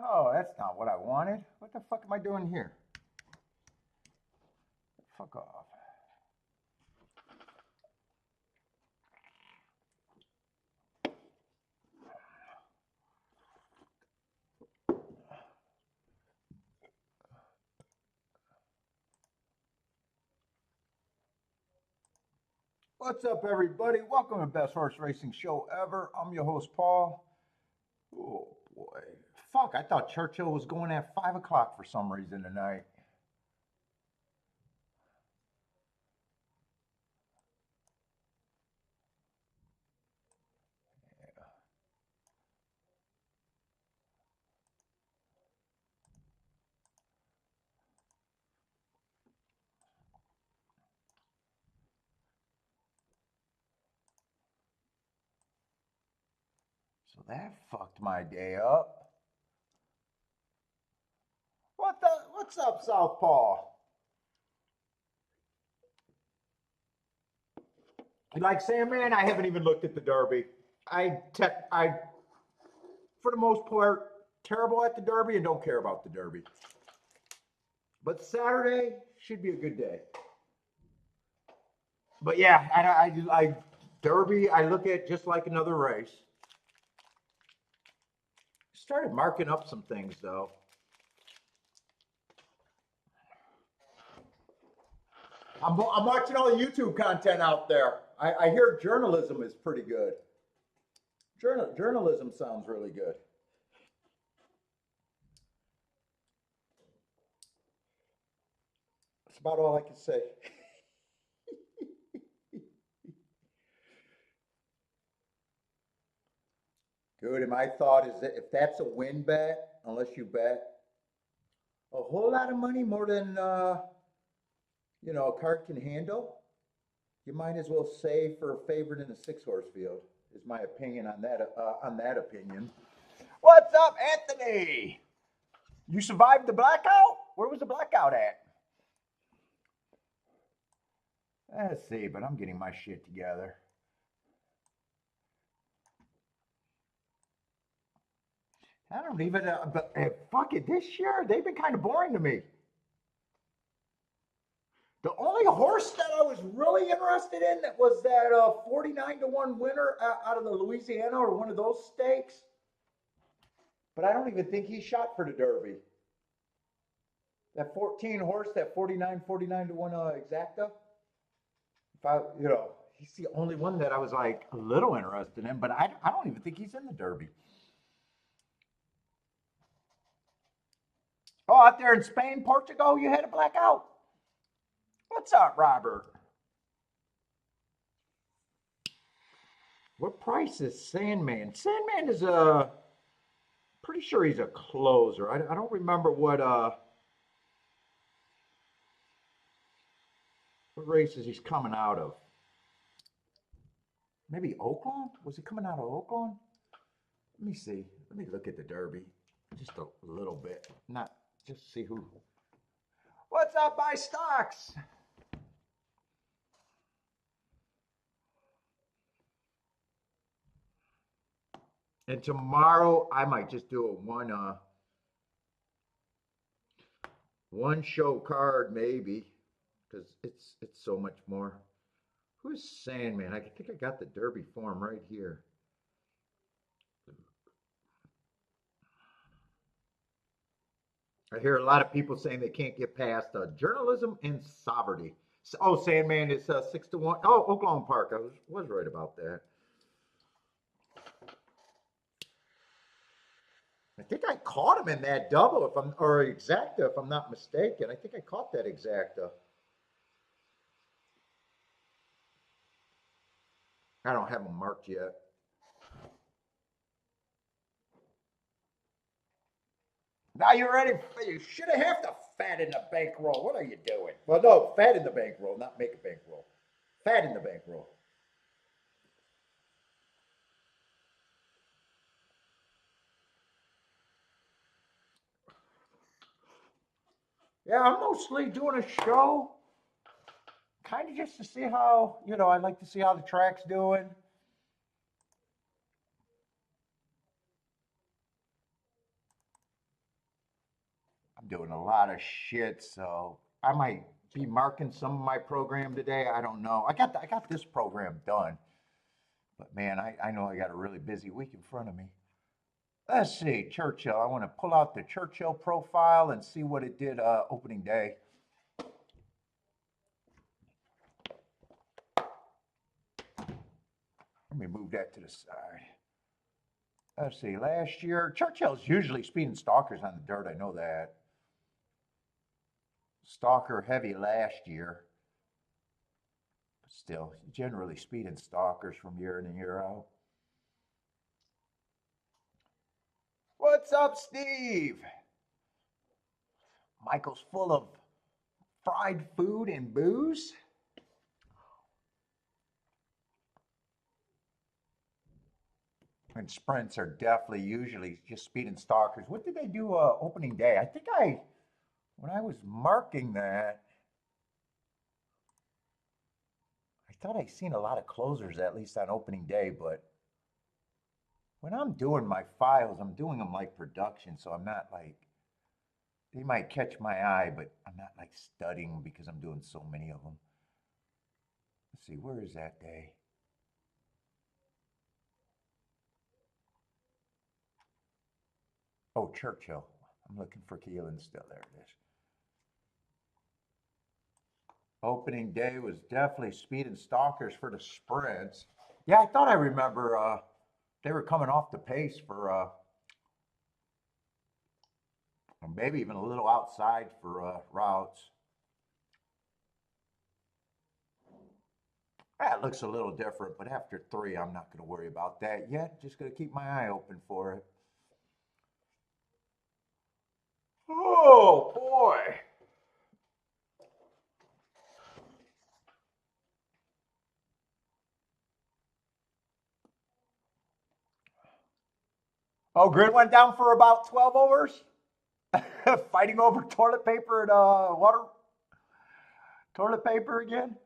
Oh, that's not what I wanted. What the fuck am I doing here? Fuck off. What's up, everybody? Welcome to Best Horse Racing Show Ever. I'm your host, Paul. Oh, boy. Fuck, I thought Churchill was going at 5 o'clock for some reason tonight. So that fucked my day up. What's up, Southpaw? Like Sandman, I haven't even looked at the Derby. I, for the most part, terrible at the Derby and don't care about the Derby. But Saturday should be a good day. But yeah, I Derby, I look at just like another race. Started marking up some things though. I'm watching all the YouTube content out there. I hear journalism is pretty good. Journalism sounds really good. That's about all I can say. Good. And my thought is that if that's a win bet, unless you bet a whole lot of money more than a cart can handle, you might as well save for a favorite in a 6-horse field. Is my opinion on that opinion. What's up, Anthony? You survived the blackout? Where was the blackout at? Let's see, but I'm getting my shit together. I don't even, but fuck it, this year, they've been kind of boring to me. The only horse that I was really interested in that was that 49-1 winner out of the Louisiana or one of those stakes. But I don't even think he shot for the Derby. That 14 horse, that 49 to 1 exacta. If I, he's the only one that I was like a little interested in, but I don't even think he's in the Derby. Oh, out there in Spain, Portugal, you had a blackout. What's up, Robert? What price is Sandman? Sandman is pretty sure he's a closer. I don't remember what races he's coming out of. Maybe Oakland? Was he coming out of Oakland? Let me see. Let me look at the Derby just a little bit. Not just see who. What's up, by stocks? And tomorrow I might just do a one show card maybe, because it's so much more. Who's Sandman? I think I got the Derby form right here. I hear a lot of people saying they can't get past journalism and sovereignty. Oh, Sandman is 6-1. Oh, Oklahoma Park. I was right about that. I think I caught him in that double, or exacta, if I'm not mistaken. I think I caught that exacta. I don't have them marked yet. Now you're ready. You should have to fat in the bankroll. What are you doing? Well, no, fat in the bankroll, not make a bankroll. Fat in the bankroll. Yeah, I'm mostly doing a show, kind of just to see how, I like to see how the track's doing. doing a lot of shit, so I might be marking some of my program today. I don't know. I got this program done, but man, I know I got a really busy week in front of me. Let's see, Churchill. I want to pull out the Churchill profile and see what it did opening day. Let me move that to the side. Let's see, last year, Churchill's usually speeding stalkers on the dirt. I know that. Stalker heavy last year. But still, generally speeding stalkers from year in and year out. What's up, Steve? Michael's full of fried food and booze. And sprints are definitely usually just speeding stalkers. What did they do opening day? I think when I was marking that, I thought I seen a lot of closers at least on opening day, but when I'm doing my files, I'm doing them like production, so I'm not like, they might catch my eye, but I'm not like studying because I'm doing so many of them. Let's see, where is that day? Oh, Churchill. I'm looking for Keelan still. There it is. Opening day was definitely speeding stalkers for the sprints. Yeah, I thought I remember they were coming off the pace for maybe even a little outside for routes. That looks a little different, but after 3, I'm not going to worry about that yet. Just going to keep my eye open for it. Oh, boy. Oh, grid went down for about 12 overs? Fighting over toilet paper and water? Toilet paper again?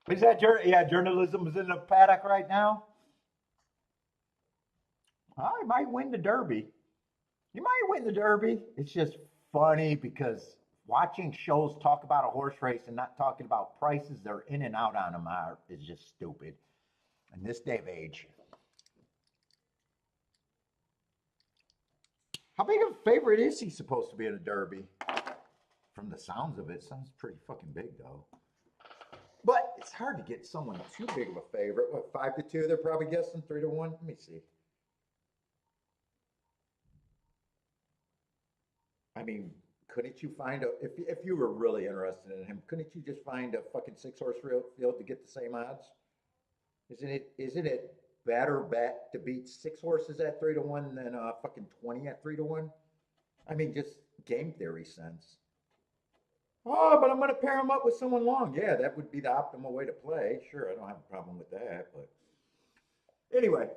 Is that journalism is in the paddock right now? I might win the Derby. You might win the Derby. It's just funny because watching shows talk about a horse race and not talking about prices they're in and out on them is just stupid in this day of age. How big of a favorite is he supposed to be in a Derby? From the sounds of it, sounds pretty fucking big though. But it's hard to get someone too big of a favorite. What, 5-2? They're probably guessing 3-1. Let me see. I mean, couldn't you find if you were really interested in him, couldn't you just find a fucking 6-horse field to get the same odds? Isn't it better bet to beat 6 horses at 3-1 than fucking 20 at 3-1? I mean, just game theory sense. Oh, but I'm going to pair him up with someone long. Yeah, that would be the optimal way to play. Sure, I don't have a problem with that. But anyway,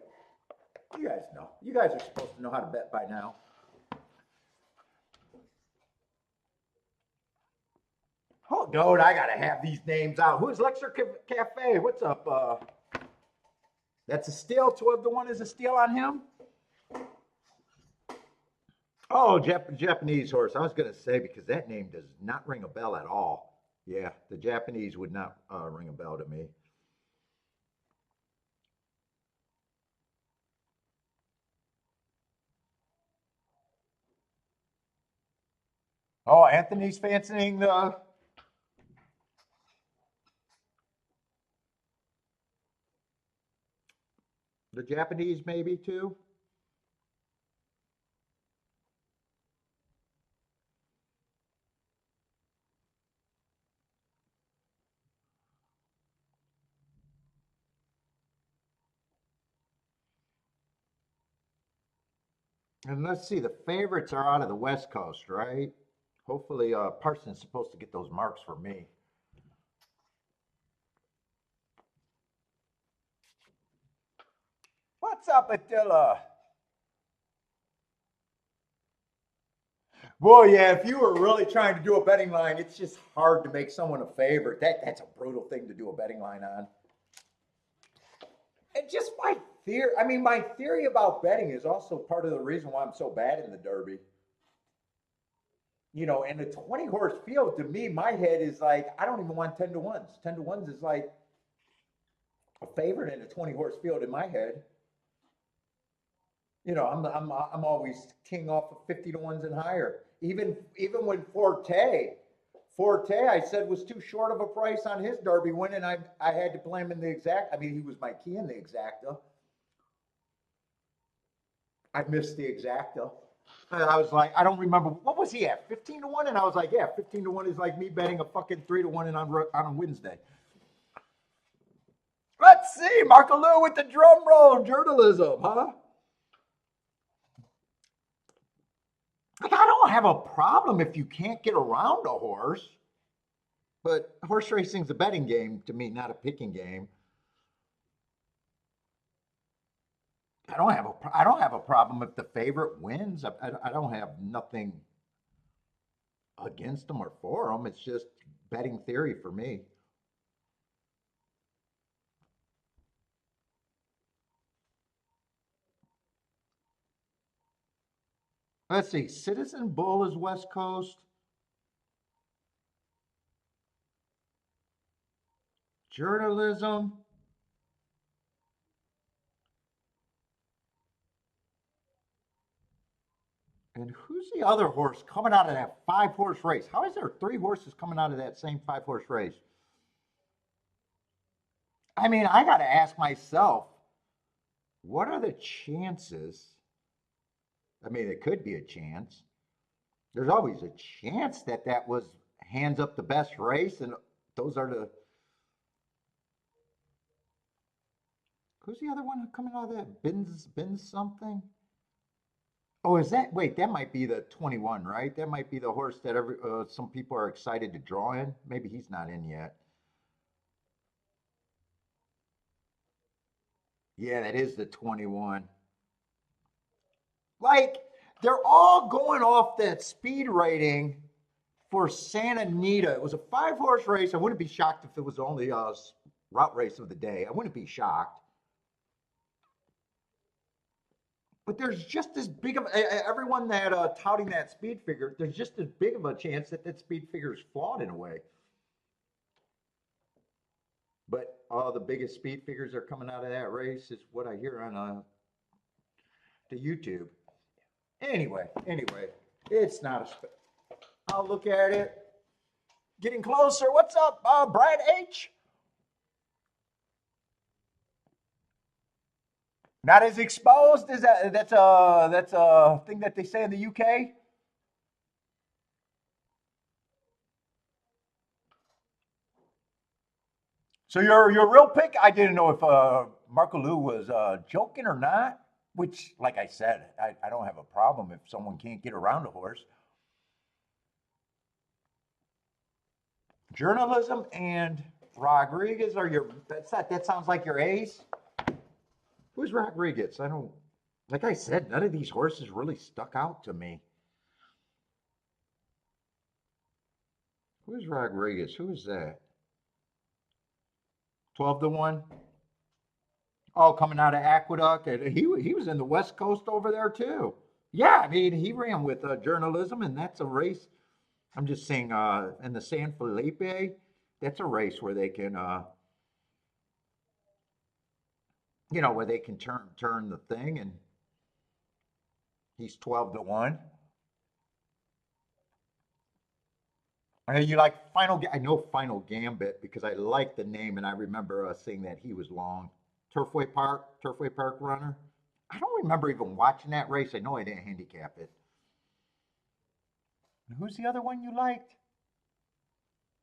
you guys know. You guys are supposed to know how to bet by now. Oh, dude, I got to have these names out. Who's Lecture Cafe? What's up? That's a steal. 12-1 is a steal on him? Oh, Japanese horse. I was going to say because that name does not ring a bell at all. Yeah, the Japanese would not ring a bell to me. Oh, Anthony's fancying the Japanese maybe too. And let's see, the favorites are out of the West Coast, right? Hopefully, Parsons supposed to get those marks for me. What's up, Attila? Well, yeah, if you were really trying to do a betting line, it's just hard to make someone a favorite. That's a brutal thing to do a betting line on. And just my theory, I mean, my theory about betting is also part of the reason why I'm so bad in the Derby. you know, in a 20 horse field, to me, my head is like, I don't even want 10 to 1s. 10 to 1s is like a favorite in a 20 horse field in my head. You know, I'm always king off of 50 to 1s and higher. Even when Forte, I said was too short of a price on his Derby win, and I had to play him in the exact. I mean, he was my key in the exacta. I missed the exacta. And I was like, I don't remember what was he at, 15 to 1, and I was like, yeah, 15 to 1 is like me betting a fucking 3 to 1 and on a Wednesday. Let's see, Marco Lou with the drum roll journalism, huh? Like, I don't have a problem if you can't get around a horse, but horse racing's a betting game to me, not a picking game. I don't have a problem if the favorite wins. I don't have nothing against them or for them. It's just betting theory for me. Let's see. Citizen Bull is West Coast. Journalism. And who's the other horse coming out of that 5 horse race? How is there 3 horses coming out of that same 5 horse race? I mean, I got to ask myself, what are the chances? I mean, it could be a chance. There's always a chance that that was hands up the best race, and those are the. Who's the other one coming out of that? Bins something? Oh, is that? Wait, that might be the 21, right? That might be the horse that some people are excited to draw in. Maybe he's not in yet. Yeah, that is the 21. Like, they're all going off that speed rating for Santa Anita. It was a 5 horse race. I wouldn't be shocked if it was the only route race of the day. I wouldn't be shocked. But there's just as big of everyone that touting that speed figure. There's just as big of a chance that that speed figure is flawed in a way. But all the biggest speed figures are coming out of that race is what I hear on the YouTube. Anyway, it's not a. I'll look at it. Getting closer. What's up, Brad H? Not as exposed as that. That's a thing that they say in the UK. So your real pick. I didn't know if Marco Lou was joking or not. Which, like I said, I don't have a problem if someone can't get around a horse. Journalism and Rodriguez are your. That sounds like your ace. Who's Rodriguez? I don't. Like I said, none of these horses really stuck out to me. Who's Rodriguez? Who is that? 12 to 1. Oh, coming out of Aqueduct. And he was in the West Coast over there too. Yeah, I mean, he ran with journalism, and that's a race. I'm just saying, in the San Felipe, that's a race where they can, where they can turn the thing, and he's 12 to 1. You like Final? I know Final Gambit because I like the name, and I remember seeing that he was long. Turfway Park runner. I don't remember even watching that race. I know I didn't handicap it. And who's the other one you liked?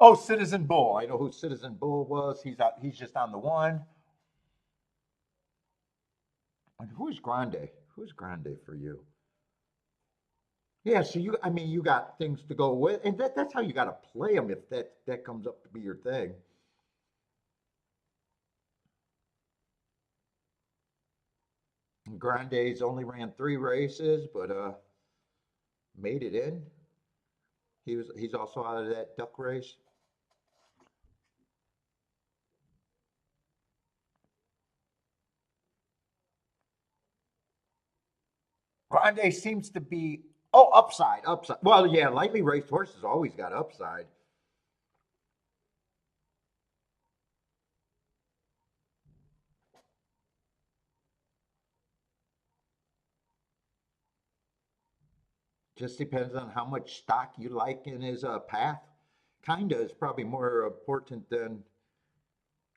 Oh, Citizen Bull. I know who Citizen Bull was. He's out. He's just on the one. And who's Grande? Who's Grande for you? Yeah, so I mean, you got things to go with, and that's how you got to play them if that comes up to be your thing. Grande's only ran 3 races, but made it in. He's also out of that duck race. Grande seems to be Oh, upside, upside. Well, yeah, lightly raced horses always got upside. Just depends on how much stock you like in his path. Kinda is probably more important than,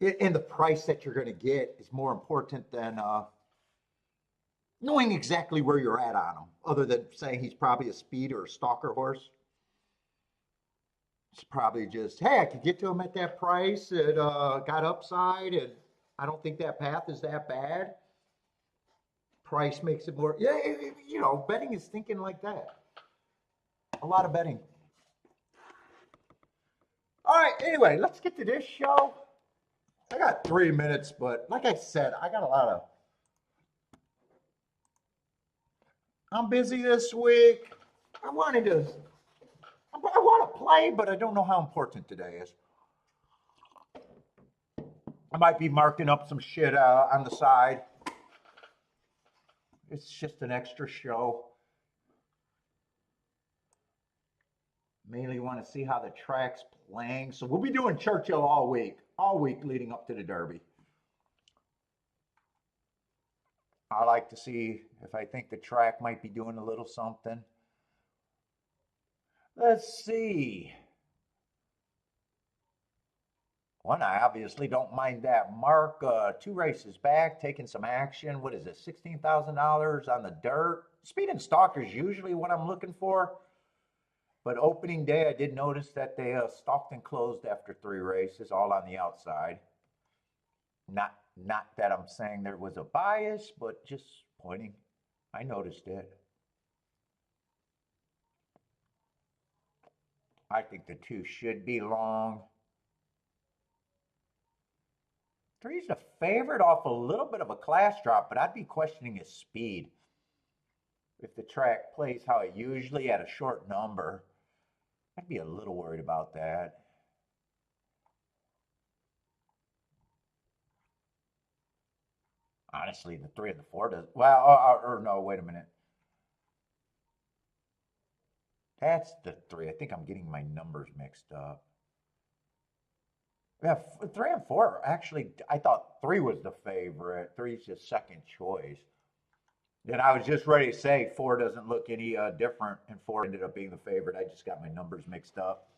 and the price that you're going to get is more important than knowing exactly where you're at on him. Other than saying he's probably a speed or a stalker horse, it's probably just, hey, I could get to him at that price. It got upside, and I don't think that path is that bad. Price makes it more. Yeah, betting is thinking like that. A lot of betting. All right. Anyway, let's get to this show. I got 3 minutes, but like I said, I got a lot of. I'm busy this week. I wanted to. I want to play, but I don't know how important today is. I might be marking up some shit on the side. It's just an extra show. Mainly want to see how the track's playing. So we'll be doing Churchill all week leading up to the Derby. I like to see if I think the track might be doing a little something. Let's see. One, I obviously don't mind that. Mark, 2 races back, taking some action. What is it, $16,000 on the dirt? Speed and stalker is usually what I'm looking for. But opening day, I did notice that they stalked and closed after 3 races, all on the outside. Not that I'm saying there was a bias, but just pointing. I noticed it. I think the 2 should be long. 3's the favorite off a little bit of a class drop, but I'd be questioning his speed. If the track plays how it usually at a short number, I'd be a little worried about that. Honestly, the 3 and the 4 does well. Or no, wait a minute. That's the 3. I think I'm getting my numbers mixed up. Yeah, 3 and 4 actually. I thought 3 was the favorite. 3's just second choice. And I was just ready to say 4 doesn't look any different, and 4 ended up being the favorite. I just got my numbers mixed up.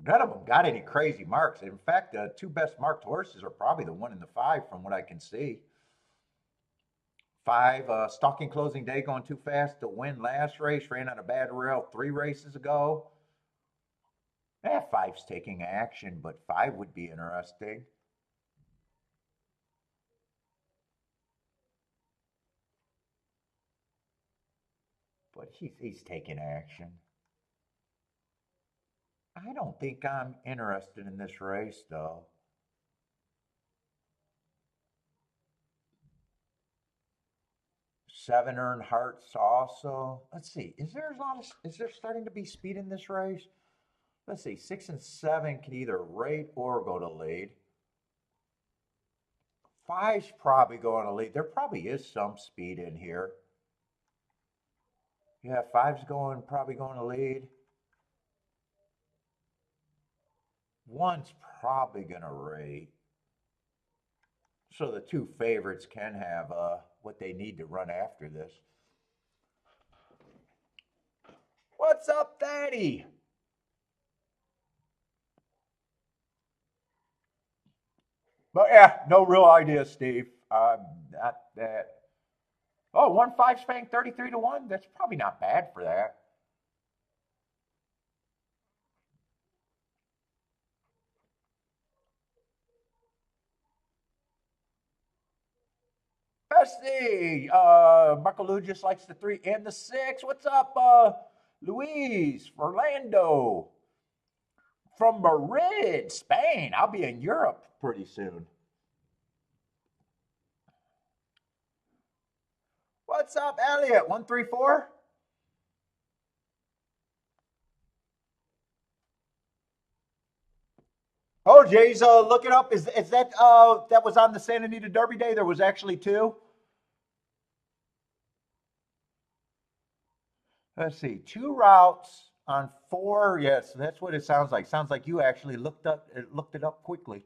None of them got any crazy marks. In fact, the 2 best marked horses are probably the 1 and the 5 from what I can see. 5, stalking closing day going too fast to win last race, ran on a bad rail 3 races ago. 5's taking action, but 5 would be interesting. But he's taking action. I don't think I'm interested in this race, though. 7 earned hearts also. Let's see. Is there starting to be speed in this race? Let's see. 6 and 7 can either rate or go to lead. 5's probably going to lead. There probably is some speed in here. Yeah, 5's probably going to lead. 1's probably going to rate. So the 2 favorites can have what they need to run after this. What's up, Daddy? But yeah, no real idea, Steve. Not that. Oh, 1-5 Spang 33 to 1. That's probably not bad for that. Bestie, Marco Lou just likes the 3 and the 6. What's up, Luis, Orlando, from Madrid, Spain? I'll be in Europe pretty soon. What's up, Elliot? 134. Oh, Jay's look it up. Is that that was on the Santa Anita Derby day? There was actually two. Let's see, two routes on four. Yes, that's what it sounds like. Sounds like you actually looked it up quickly.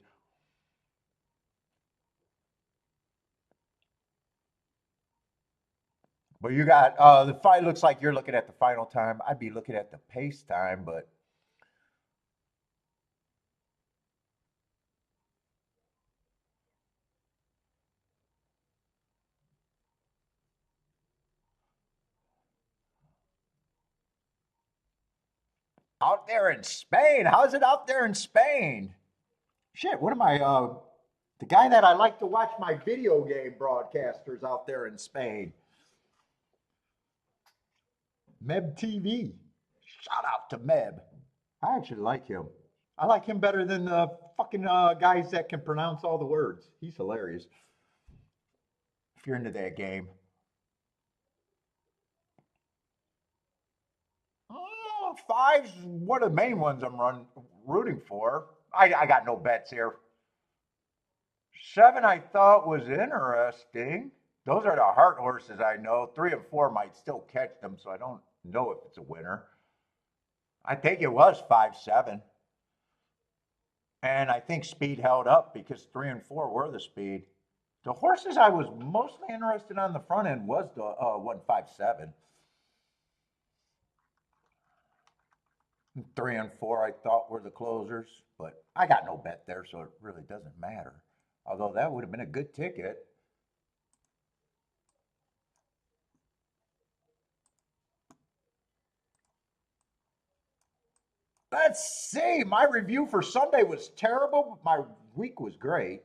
But you got the fight. Looks like you're looking at the final time. I'd be looking at the pace time, but out there in Spain, how's it out there in Spain? Shit, what am I? The guy that I like to watch my video game broadcasters out there in Spain. Meb TV. Shout out to Meb. I actually like him. I like him better than the fucking guys that can pronounce all the words. He's hilarious. If you're into that game. Five's one of the main ones rooting for. I got no bets here. Seven I thought was interesting. Those are the heart horses I know. Three and four might still catch them, so I don't know if it's a winner. I think it was 5-7. And I think speed held up because three and four were the speed. The horses I was mostly interested on the front end was the 157. Three and four I thought were the closers, but I got no bet there, so it really doesn't matter. Although that would have been a good ticket. Let's see. My review for Sunday was terrible, but my week was great.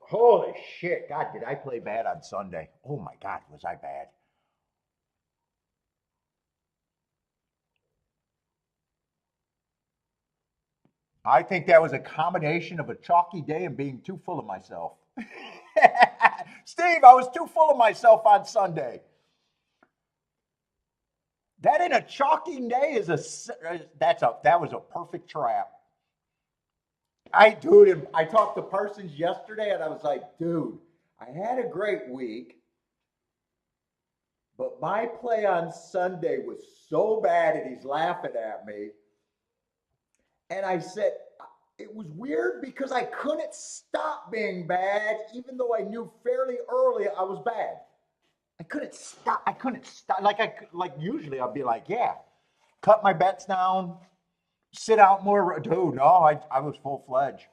Holy shit. God, did I play bad on Sunday? Oh my God, was I bad? I think that was a combination of a chalky day and being too full of myself. Steve, I was too full of myself on Sunday. That in a chalky day is that was a perfect trap. I talked to Parsons yesterday and I was like, dude, I had a great week, but my play on Sunday was so bad and he's laughing at me. And I said, it was weird because I couldn't stop being bad, even though I knew fairly early I was bad. I couldn't stop. I couldn't stop. Like usually I'd be like, yeah, cut my bets down, sit out more. Dude, no, I was full fledged.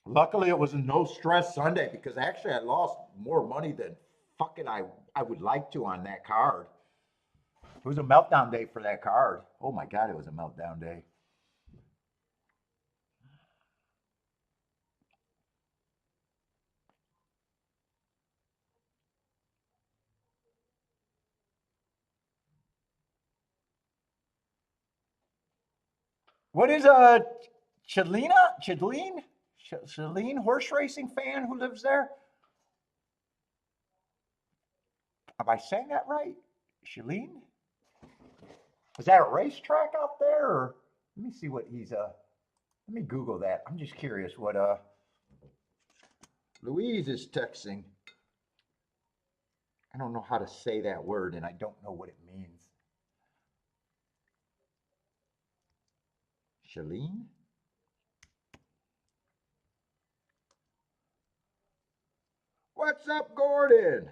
Luckily, it was a no stress Sunday because actually I lost more money than fucking I would like to on that card. It was a meltdown day for that card. Oh my God, it was a meltdown day. What is Chalene horse racing fan who lives there? Am I saying that right? Chalene? Is that a racetrack out there? Or let me see what he's let me Google that. I'm just curious what Louise is texting. I don't know how to say that word and I don't know what it means. Chalene? What's up, Gordon?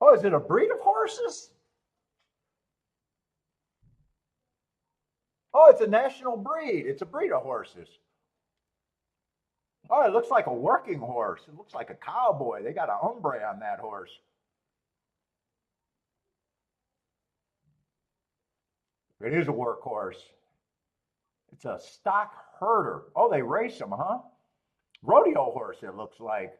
Oh, is it a breed of horses? Oh, it's a national breed. It's a breed of horses. Oh, it looks like a working horse. It looks like a cowboy. They got an ombre on that horse. It is a workhorse. It's a stock herder. Oh, they race them, huh? Rodeo horse, it looks like.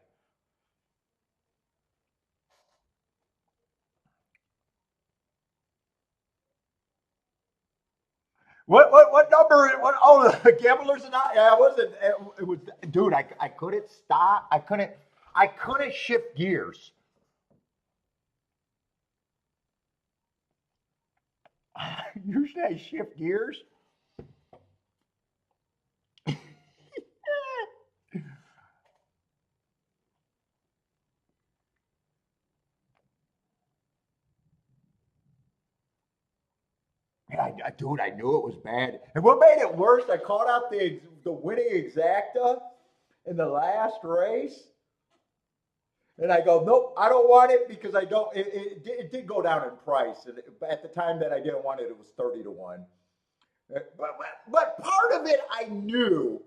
What number? What? Oh, the gamblers and I. Yeah, it wasn't. It was, dude. I couldn't stop. I couldn't shift gears. Usually I shift gears. Dude, I knew it was bad. And what made it worse, I caught out the winning exacta in the last race. And I go, nope, I don't want it because I don't. It did go down in price. And at the time that I didn't want it, it was 30 to 1. But part of it, I knew.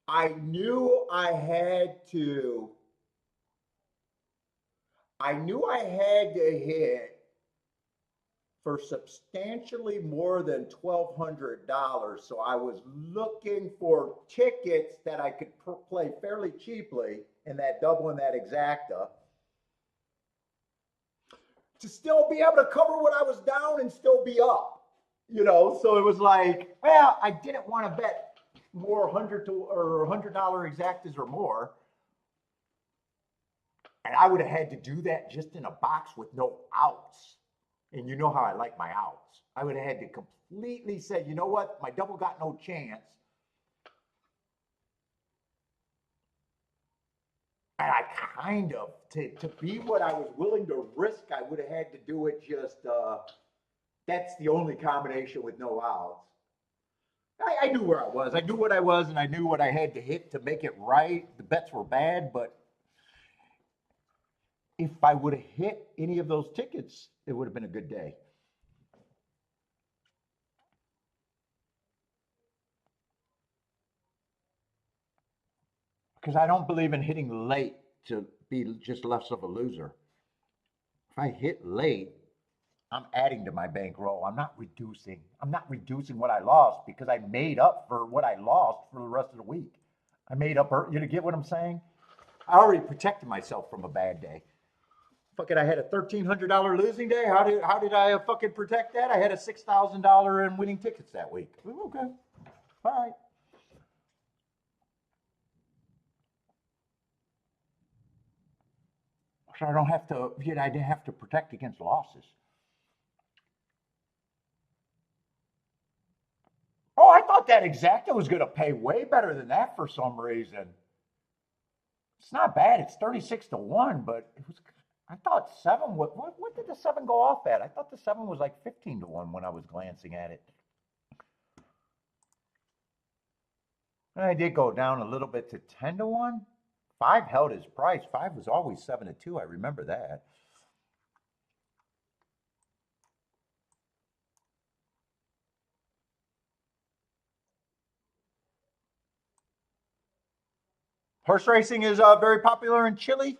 I knew I had to. I knew I had to hit for substantially more than $1,200. So I was looking for tickets that I could play fairly cheaply in that double and that exacta to still be able to cover what I was down and still be up. So it was like, well, I didn't want to bet more $100 exactas or more. And I would have had to do that just in a box with no outs. And you know how I like my outs. I would have had to completely say, you know what, my double got no chance. And I kind of, to be what I was willing to risk, I would have had to do it just, that's the only combination with no outs. I knew where I was. I knew what I was, and I knew what I had to hit to make it right. The bets were bad, but if I would have hit any of those tickets, it would have been a good day. Because I don't believe in hitting late to be just less of a loser. If I hit late, I'm adding to my bankroll. I'm not reducing. I'm not reducing what I lost because I made up for what I lost for the rest of the week. I made up. You get what I'm saying? I already protected myself from a bad day. Fucking, I had a $1,300 losing day. How did I fucking protect that? I had a $6,000 in winning tickets that week. Okay, all right. So I don't have to. I didn't have to protect against losses. Oh, I thought that exacta was going to pay way better than that for some reason. It's not bad. It's 36 to 1, but it was. I thought seven. What did the seven go off at? I thought the seven was like 15 to 1 when I was glancing at it. And I did go down a little bit to 10 to 1. Five held his price. Five was always 7 to 2. I remember that. Horse racing is very popular in Chile.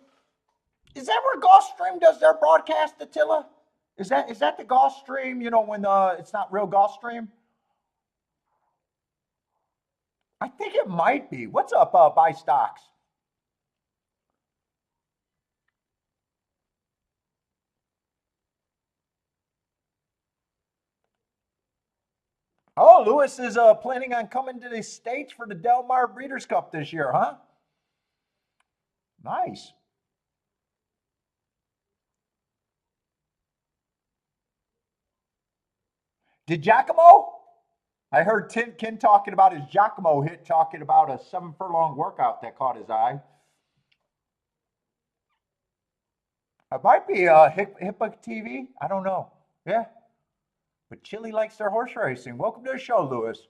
Is that where Gulfstream does their broadcast, Attila? Is that the Gulfstream? When it's not real Gulfstream. I think it might be. What's up, buy stocks? Oh, Lewis is planning on coming to the States for the Del Mar Breeders' Cup this year, huh? Nice. Did Giacomo? I heard Ken talking about his Giacomo hit, talking about a 7 furlong workout that caught his eye. It might be HIPAA TV. I don't know. Yeah. But Chile likes their horse racing. Welcome to the show, Lewis.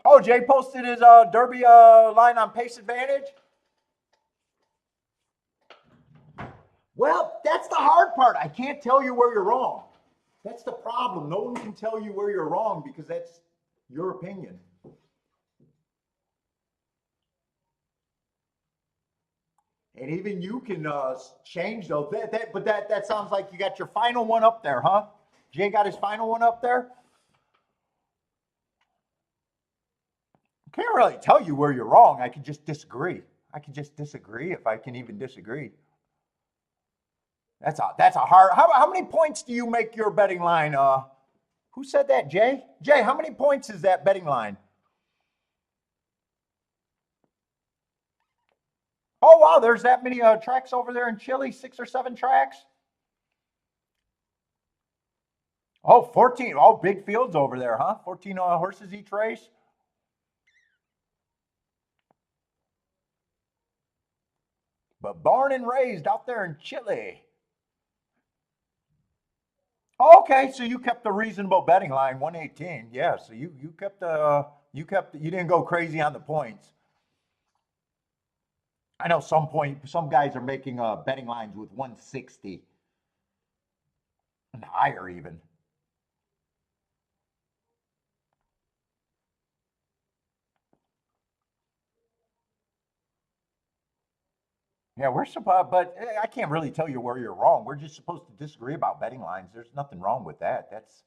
Oh, Jay posted his Derby line on Pace Advantage. Well, that's the hard part. I can't tell you where you're wrong. That's the problem. No one can tell you where you're wrong because that's your opinion. And even you can change though. But that sounds like you got your final one up there, huh? Jay got his final one up there. I can't really tell you where you're wrong. I can just disagree. I can just disagree if I can even disagree. That's a hard. How many points do you make your betting line? Who said that? Jay? Jay, how many points is that betting line? Oh wow, there's that many tracks over there in Chile, 6 or 7 tracks. Oh, 14. Oh, big fields over there, huh? 14 horses each race. But born and raised out there in Chile. Okay, so you kept the reasonable betting line, 118. Yeah, so you kept you didn't go crazy on the points. I know some guys are making betting lines with 160 and higher even. Yeah, we're supposed, but I can't really tell you where you're wrong. We're just supposed to disagree about betting lines. There's nothing wrong with that. That's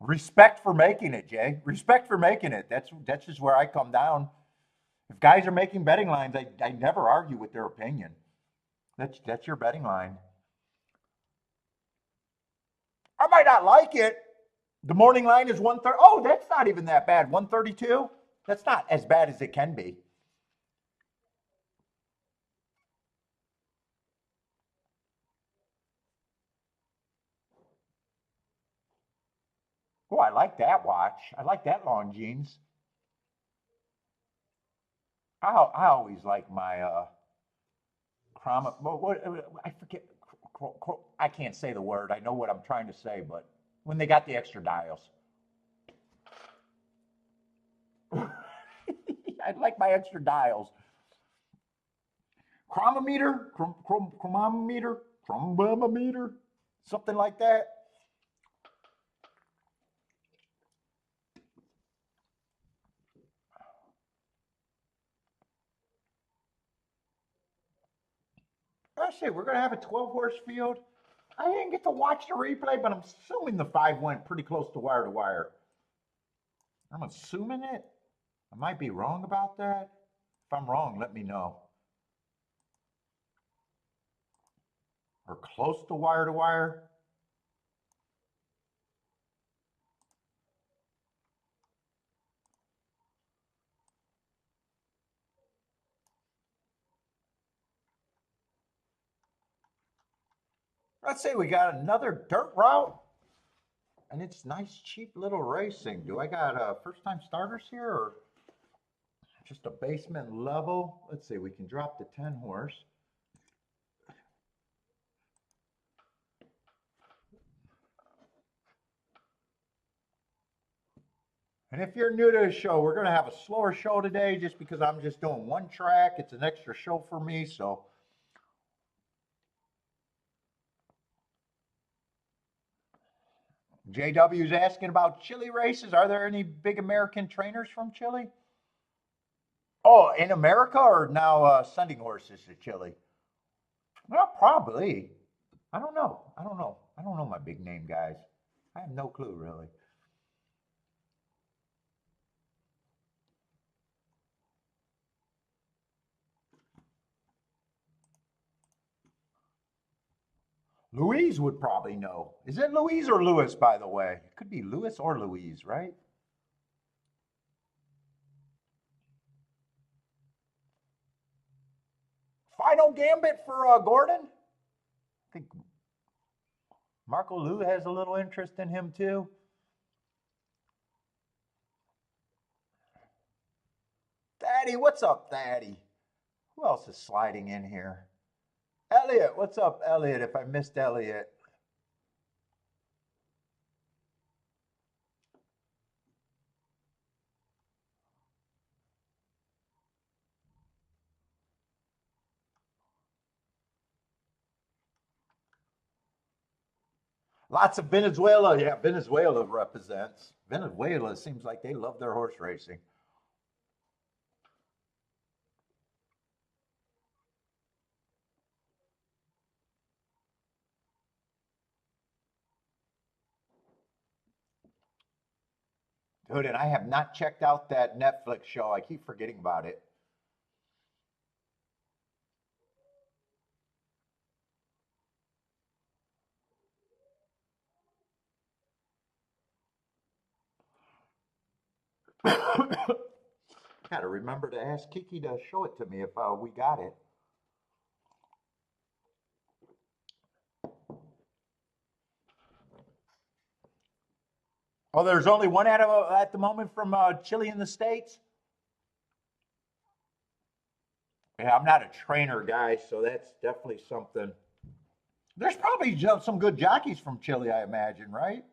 respect for making it, Jay. Respect for making it. That's just where I come down. If guys are making betting lines, I never argue with their opinion. That's your betting line. I might not like it. The morning line is 130. Oh, that's not even that bad. 132. That's not as bad as it can be. Oh, I like that watch. I like that long jeans. I always like my I forget. I can't say the word. I know what I'm trying to say, but when they got the extra dials, I like my extra dials. Chronometer, chronometer, chronometer, something like that. I say we're gonna have a 12 horse field. I didn't get to watch the replay, but I'm assuming the 5 went pretty close to wire to wire. I'm assuming it. I might be wrong about that. If I'm wrong, let me know. Or close to wire to wire. Let's say we got another dirt route, and it's nice, cheap little racing. Do I got first time starters here or just a basement level? Let's see, we can drop the 10 horse. And if you're new to the show, we're going to have a slower show today just because I'm just doing one track. It's an extra show for me, so. JW's asking about Chile races. Are there any big American trainers from Chile? Oh, in America or now sending horses to Chile? Well, probably. I don't know. I don't know. I don't know my big name guys. I have no clue really. Louise would probably know. Is it Louise or Lewis, by the way? It could be Lewis or Louise, right? Final gambit for Gordon. I think Marco Lou has a little interest in him too. Thaddy, what's up, Thaddy? Who else is sliding in here? Elliot, what's up, Elliot? If I missed Elliot. Lots of Venezuela. Yeah, Venezuela represents. Venezuela seems like they love their horse racing. Dude, and I have not checked out that Netflix show. I keep forgetting about it. Gotta remember to ask Kiki to show it to me if we got it. Oh, there's only one at the moment from Chile in the States? Yeah, I'm not a trainer guy, so that's definitely something. There's probably some good jockeys from Chile, I imagine, right?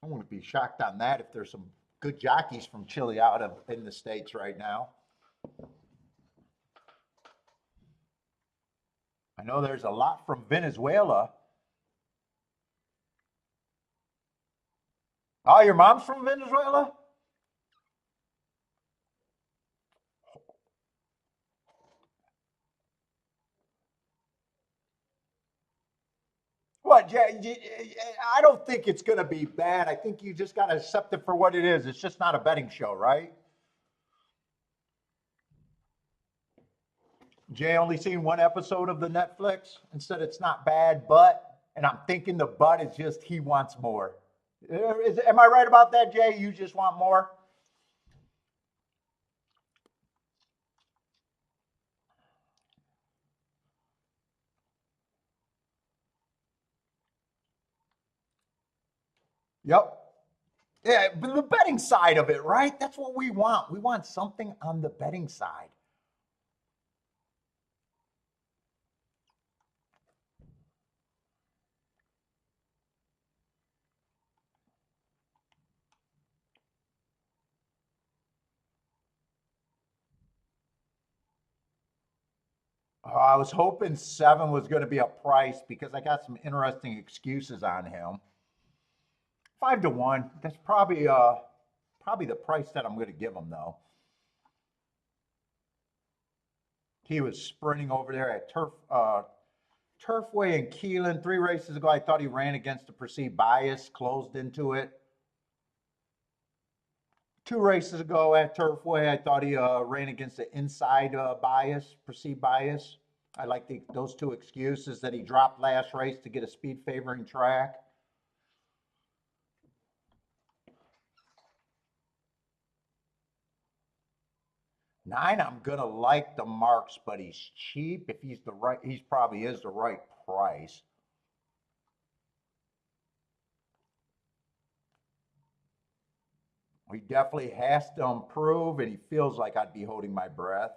I wouldn't be shocked on that if there's some good jockeys from Chile in the States right now. I know there's a lot from Venezuela. Oh, your mom's from Venezuela? What? I don't think it's going to be bad. I think you just got to accept it for what it is. It's just not a betting show, right? Jay only seen one episode of the Netflix and said it's not bad, and I'm thinking the but is just he wants more. Am I right about that, Jay? You just want more? Yep. Yeah, but the betting side of it, right? That's what we want. We want something on the betting side. I was hoping 7 was going to be a price because I got some interesting excuses on him. 5 to 1. That's probably the price that I'm going to give him though. He was sprinting over there at Turfway in Keelan 3 races ago. I thought he ran against the perceived bias, closed into it. 2 races ago at Turfway, I thought he ran against the inside bias, perceived bias. I like those 2 excuses that he dropped last race to get a speed favoring track. 9, I'm gonna like the marks, but he's cheap. If he's the right, he's probably is the right price. He definitely has to improve, and he feels like I'd be holding my breath.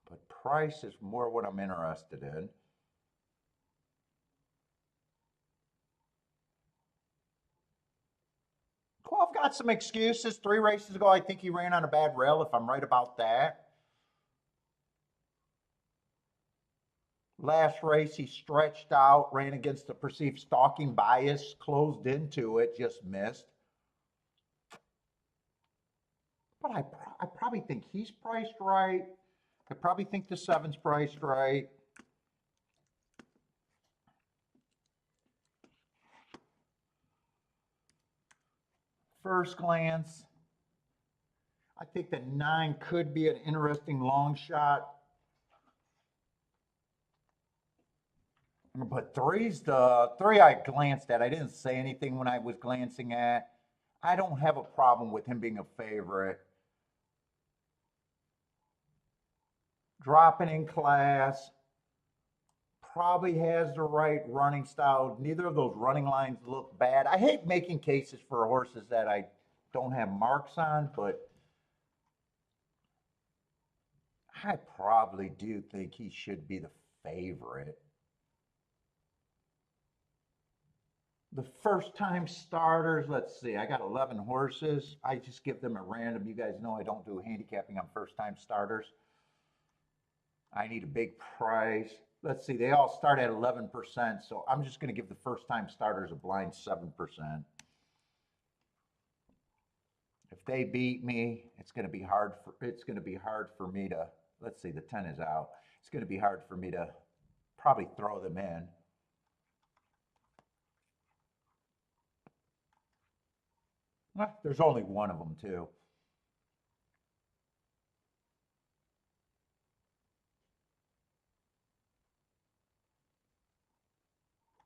But price is more what I'm interested in. Well, I've got some excuses. 3 races ago, I think he ran on a bad rail, if I'm right about that. Last race, he stretched out, ran against the perceived stalking bias, closed into it, just missed. But I probably think he's priced right. I probably think the 7's priced right. First glance, I think the 9 could be an interesting long shot. But three's the 3 I glanced at. I didn't say anything when I was glancing at. I don't have a problem with him being a favorite. Dropping in class, probably has the right running style. Neither of those running lines look bad. I hate making cases for horses that I don't have marks on, but I probably do think he should be the favorite. The first time starters, let's see, I got 11 horses. I just give them at random. You guys know I don't do handicapping on first time starters. I need a big price. Let's see, they all start at 11%, so I'm just going to give the first time starters a blind 7%. If they beat me, it's going to be hard for me to, let's see, the 10 is out. It's going to be hard for me to probably throw them in. Well, there's only one of them too.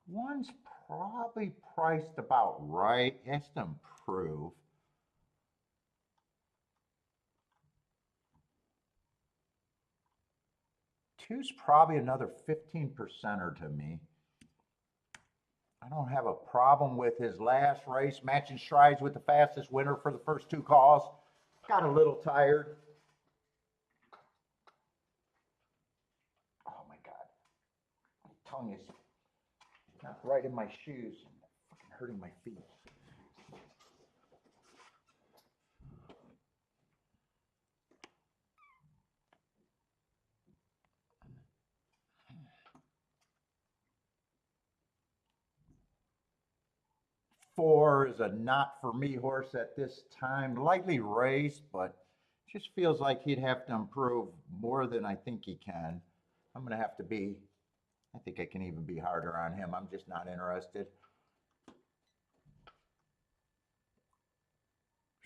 One's probably priced about right. He has to improve. Two's probably another 15%er to me. I don't have a problem with his last race, matching strides with the fastest winner for the first two calls. Got a little tired. Oh my God. My tongue is not right in my shoes. Fucking hurting my feet. Four is a not for me horse at this time. Lightly raced, but just feels like he'd have to improve more than I think he can. I'm going to have to be, I think I can even be harder on him. I'm just not interested.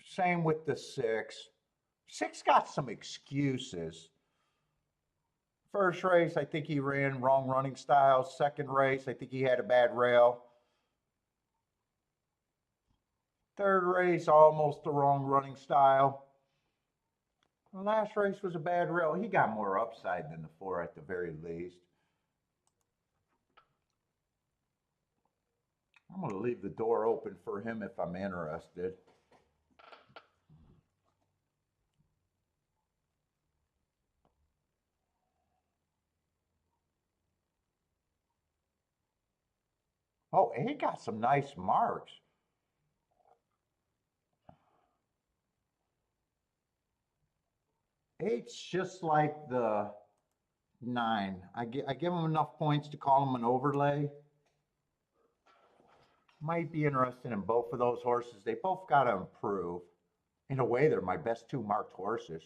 Same with the six. Six got some excuses. First race, I think he ran wrong running style. Second race, I think he had a bad rail. Third race, almost the wrong running style. The last race was a bad rail. He got more upside than the four at the very least. I'm going to leave the door open for him if I'm interested. Oh, he got some nice marks. Eight's just like the nine. I give him enough points to call him an overlay. Might be interested in both of those horses. They both got to improve. In a way, they're my best two marked horses.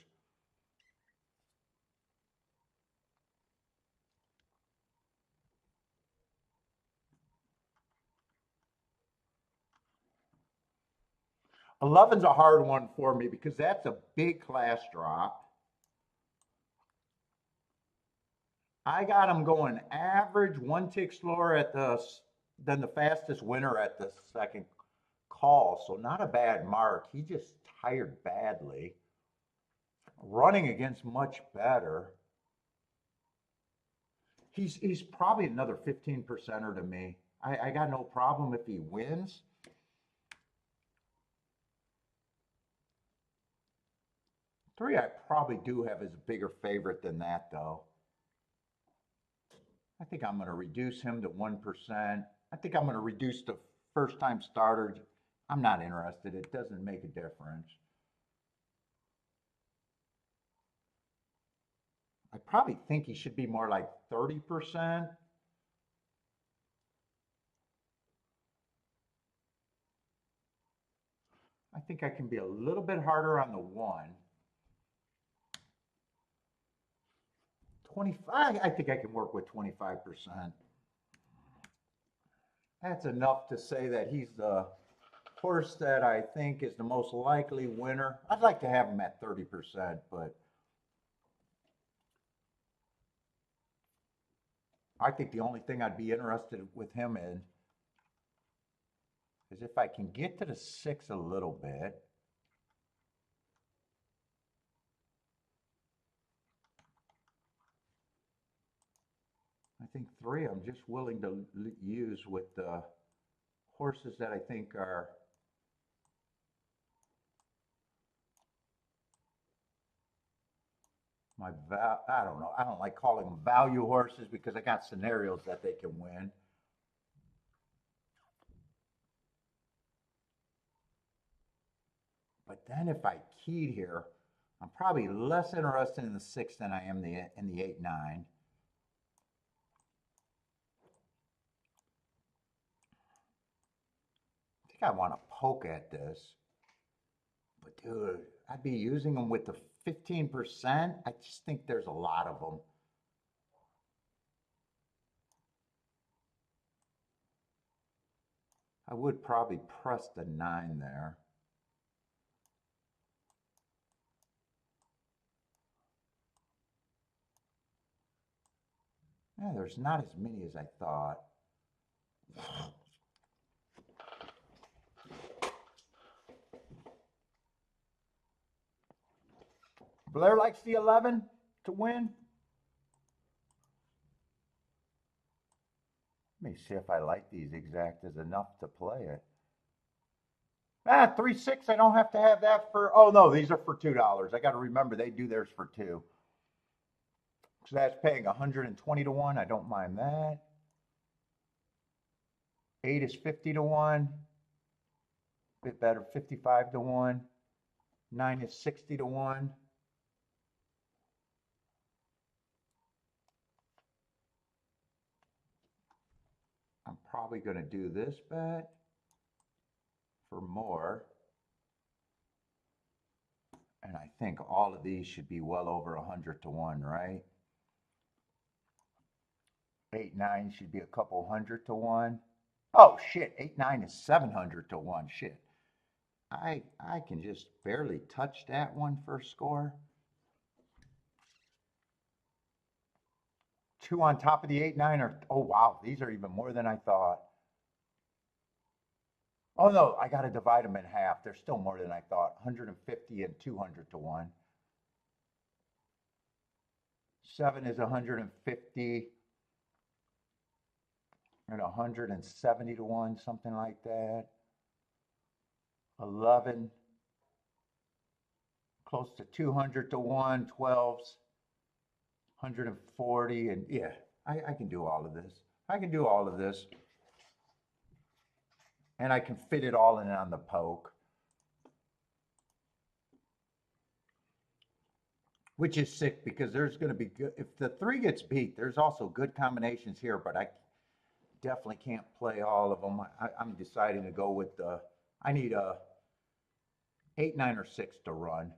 Eleven's a hard one for me because that's a big class drop. I got him going average, one tick slower at than the fastest winner at the second call, so not a bad mark. He just tired badly. Running against much better. He's probably another 15%er to me. I got no problem if he wins. Three, I probably do have as a bigger favorite than that, though. I think I'm going to reduce him to 1%. I think I'm going to reduce the first time starters. I'm not interested. It doesn't make a difference. I probably think he should be more like 30%. I think I can be a little bit harder on the one. 25, I think I can work with 25%. That's enough to say that he's the horse that I think is the most likely winner. I'd like to have him at 30%, but I think the only thing I'd be interested with him in is if I can get to the six a little bit. I think three I'm just willing to use with the horses that I think are I don't know. I don't like calling them value horses because I got scenarios that they can win. But then if I keyed here, I'm probably less interested in the six than I am in the 8-9. I think I want to poke at this. But dude, I'd be using them with the 15%. I just think there's a lot of them. I would probably press the 9 there. Yeah, there's not as many as I thought. Blair likes the 11 to win. Let me see if I like these exact as enough to play it. 3-6. I don't have to have that for. Oh no, these are for $2. I got to remember they do theirs for 2. So that's paying 120 to 1. I don't mind that. 8 is 50 to 1. Bit better, 55 to 1. 9 is 60 to 1. I'm probably going to do this bet for more. And I think all of these should be well over 100 to 1, right? 8, 9 should be a couple hundred to 1. Oh shit, 8, 9 is 700 to 1. Shit. I can just barely touch that one for a score. 2 on top of the 8, 9 are, oh wow, these are even more than I thought. Oh no, I got to divide them in half. They're still more than I thought. 150 and 200 to 1. 7 is 150 and 170 to 1, something like that. 11, close to 200 to 1. 12's 140, and yeah, I can do all of this. I can do all of this. And I can fit it all in on the poke. Which is sick because there's going to be good. If the 3 gets beat, there's also good combinations here, but I definitely can't play all of them. I'm deciding to go with the, I need a 8, 9, or 6 to run,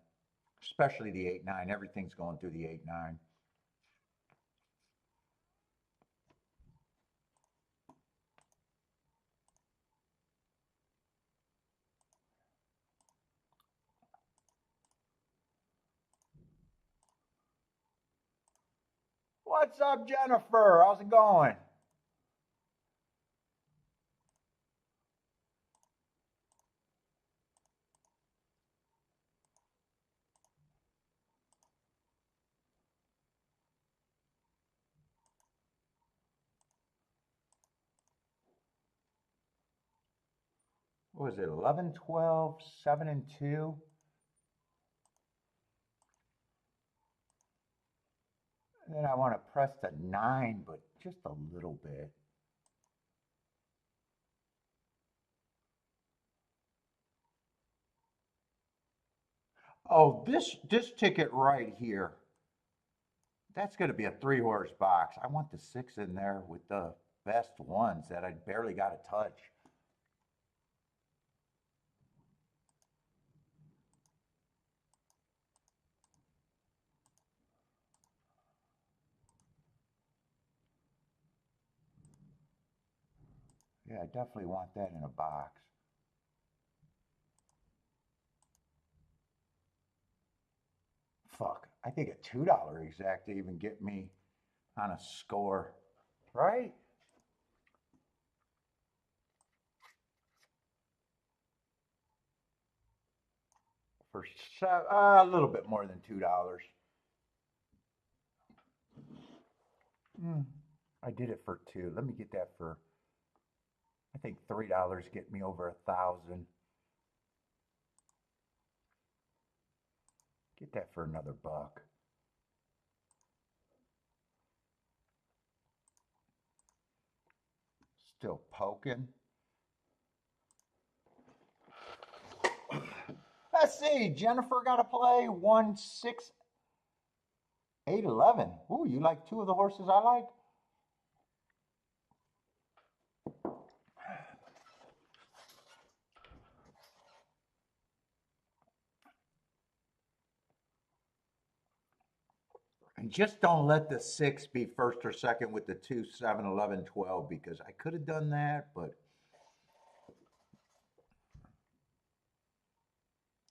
especially the 8, 9. Everything's going through the 8, 9. What's up, Jennifer? How's it going? What was it? 11, 12, 7, and 2. And then I want to press the 9, but just a little bit. Oh, this ticket right here, that's going to be a 3-horse box. I want the 6 in there with the best ones that I barely got to touch. Yeah, I definitely want that in a box. Fuck, I think a $2 exact to even get me on a score, right? For a little bit more than $2. I did it for 2. Let me get that for, I think $3 get me over 1,000. Get that for another buck. Still poking. Let's see. Jennifer got to play 1, 6, 8, 11. Ooh, you like 2 of the horses I like? And just don't let the 6 be first or second with the 2, 7, 11, 12, because I could have done that, but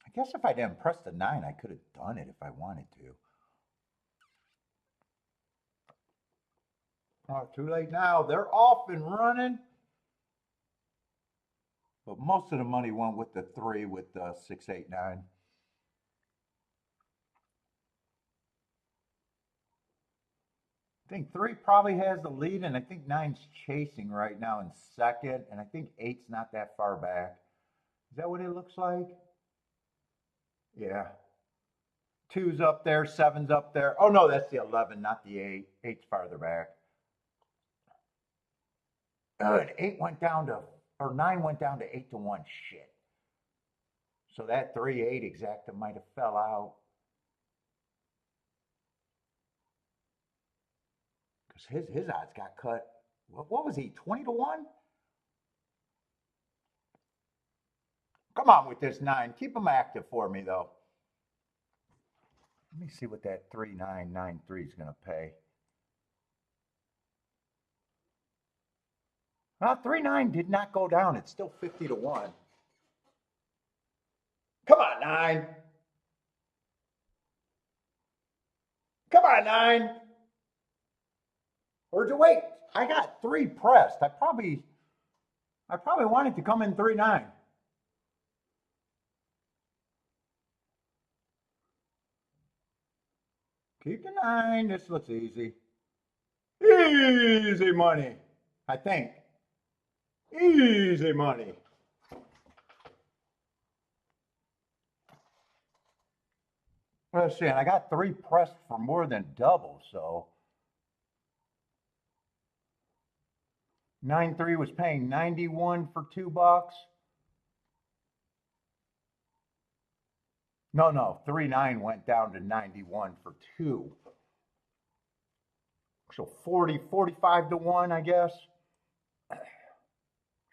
I guess if I didn't press the 9, I could have done it if I wanted to. Oh, too late now. They're off and running. But most of the money went with the 3 with the 6, 8, 9. I think 3 probably has the lead, and I think 9's chasing right now in second, and I think 8's not that far back. Is that what it looks like? Yeah. 2's up there, 7's up there. Oh no, that's the 11, not the 8. 8's farther back. Good. 8 went down to, or 9 went down to 8-1. Shit. So that 3-8 exacta might have fell out. Because his odds got cut. What was he, 20-1? Come on with this 9. Keep him active for me, though. Let me see what that 3993 is going to pay. Well, 39 did not go down. It's still 50-1. Come on, 9. Come on, 9. Or to wait. I got 3 pressed. I probably wanted to come in 3-9. Keep the 9. This looks easy. Easy money, I think. Easy money. Let's see, and I got 3 pressed for more than double, so 9-3 was paying 91 for $2. No, 3-9 went down to 91 for 2. So 45-1, I guess.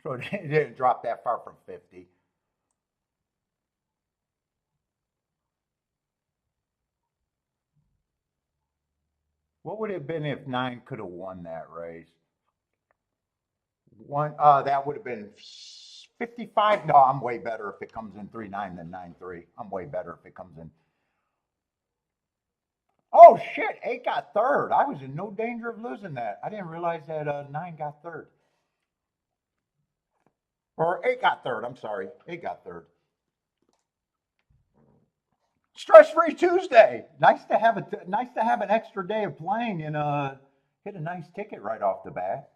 So it didn't drop that far from 50. What would it have been if 9 could have won that race? That would have been 55. No, I'm way better if it comes in 3-9 than 9-3. I'm way better if it comes in. Oh shit, 8 got third. I was in no danger of losing that. I didn't realize that 9 got third. Or 8 got third, I'm sorry. 8 got third. Stress-free Tuesday. Nice to have an extra day of playing and hit a nice ticket right off the bat.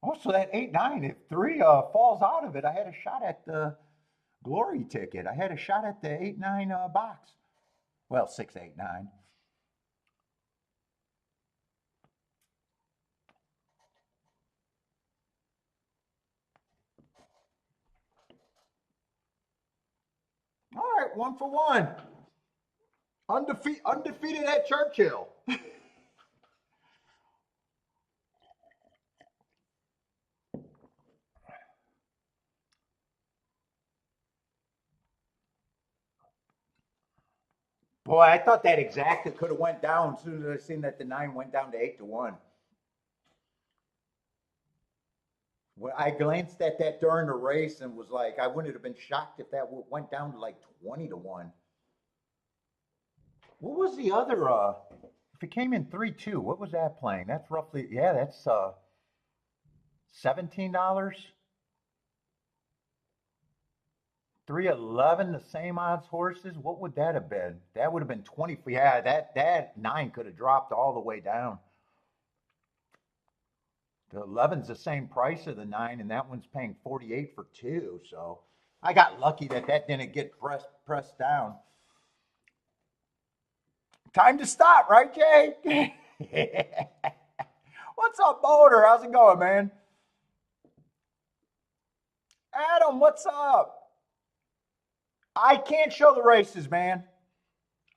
Oh, so that 8-9, if 3 falls out of it, I had a shot at the glory ticket. I had a shot at the 8-9 box. Well, 6-8-9. All right, 1 for 1. Undefeated at Churchill. Boy, I thought that exacta could have went down as soon as I seen that the 9 went down to 8-1. Well, I glanced at that during the race and was like, I wouldn't have been shocked if that went down to like 20-1. What was the other? If it came in 3-2, what was that playing? That's roughly, yeah, that's $17. 311, the same odds horses. What would that have been? That would have been 20. Yeah, that 9 could have dropped all the way down. The 11's the same price of the 9, and that one's paying 48 for 2. So I got lucky that didn't get pressed down. Time to stop, right, Jay? What's up, Boulder? How's it going, man? Adam, what's up? I can't show the races, man.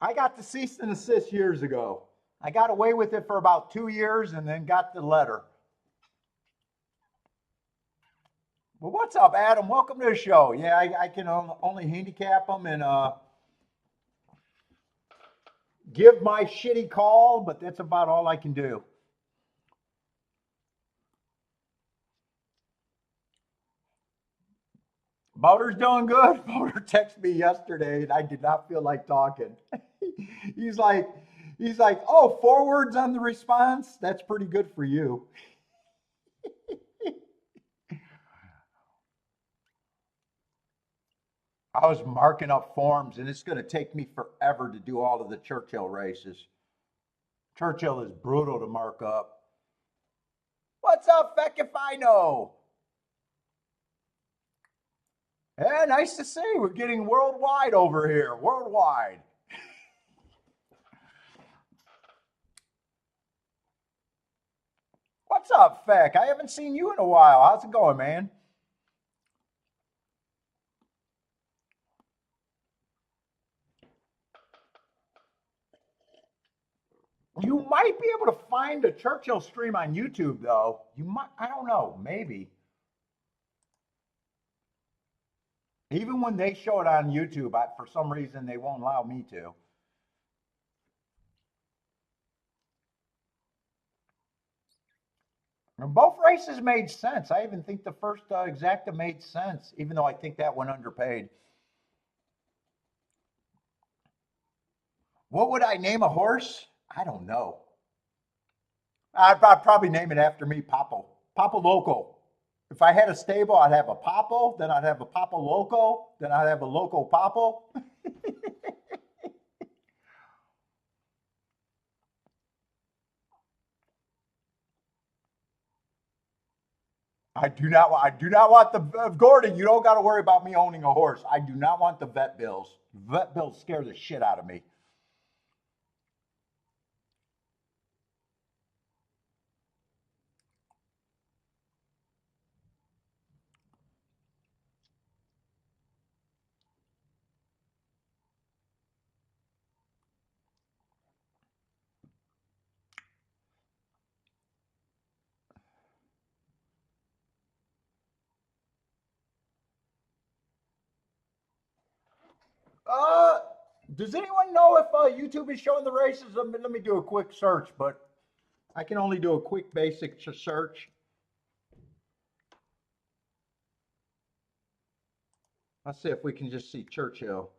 I got the cease and desist years ago. I got away with it for about 2 years and then got the letter. Well, what's up, Adam? Welcome to the show. Yeah, I can only handicap them and give my shitty call, but that's about all I can do. Boulder's doing good. Boulder texted me yesterday, and I did not feel like talking. he's like, oh, 4 words on the response. That's pretty good for you. I was marking up forms, and it's going to take me forever to do all of the Churchill races. Churchill is brutal to mark up. What's up, Feck, if I know? Yeah, nice to see. We're getting worldwide over here. Worldwide. What's up, Feck? I haven't seen you in a while. How's it going, man? You might be able to find a Churchill stream on YouTube, though. You might, I don't know, maybe. Even when they show it on YouTube, for some reason, they won't allow me to. And both races made sense. I even think the first exacta made sense, even though I think that one underpaid. What would I name a horse? I don't know. I'd probably name it after me, Popple. Popple Loco. If I had a stable, I'd have a Popple, then I'd have a Popple Loco, then I'd have a Loco Popple. I do not want the Gordon. You don't got to worry about me owning a horse. I do not want the vet bills. Vet bills scare the shit out of me. Uh, does anyone know if YouTube is showing the races? Let me do a quick search, but I can only do a quick basic search. Let's see if we can just see Churchill.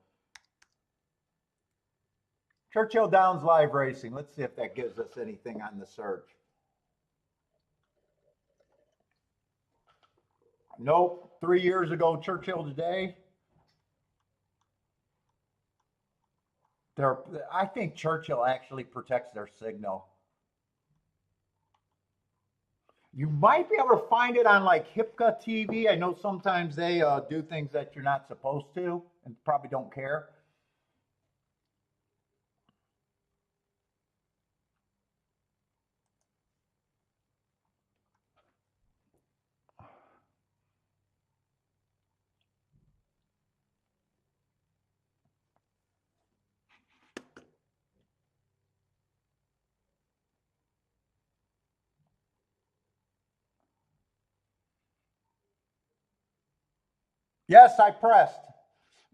Churchill Downs live racing. Let's see if that gives us anything on the search. Nope. 3 years ago, Churchill today. I think Churchill actually protects their signal. You might be able to find it on like Hipka TV. I know sometimes they do things that you're not supposed to and probably don't care. Yes, I pressed.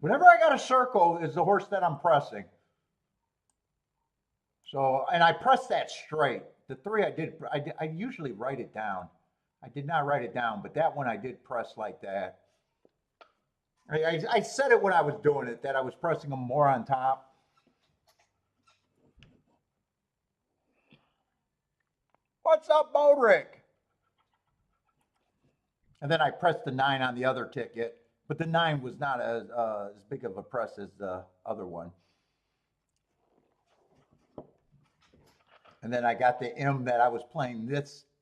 Whenever I got a circle is the horse that I'm pressing. So, and I pressed that straight. The three I usually write it down. I did not write it down, but that one I did press like that. I said it when I was doing it, that I was pressing them more on top. What's up, Bodrick? And then I pressed the 9 on the other ticket, but the 9 was not as big of a press as the other one. And then I got the M that I was playing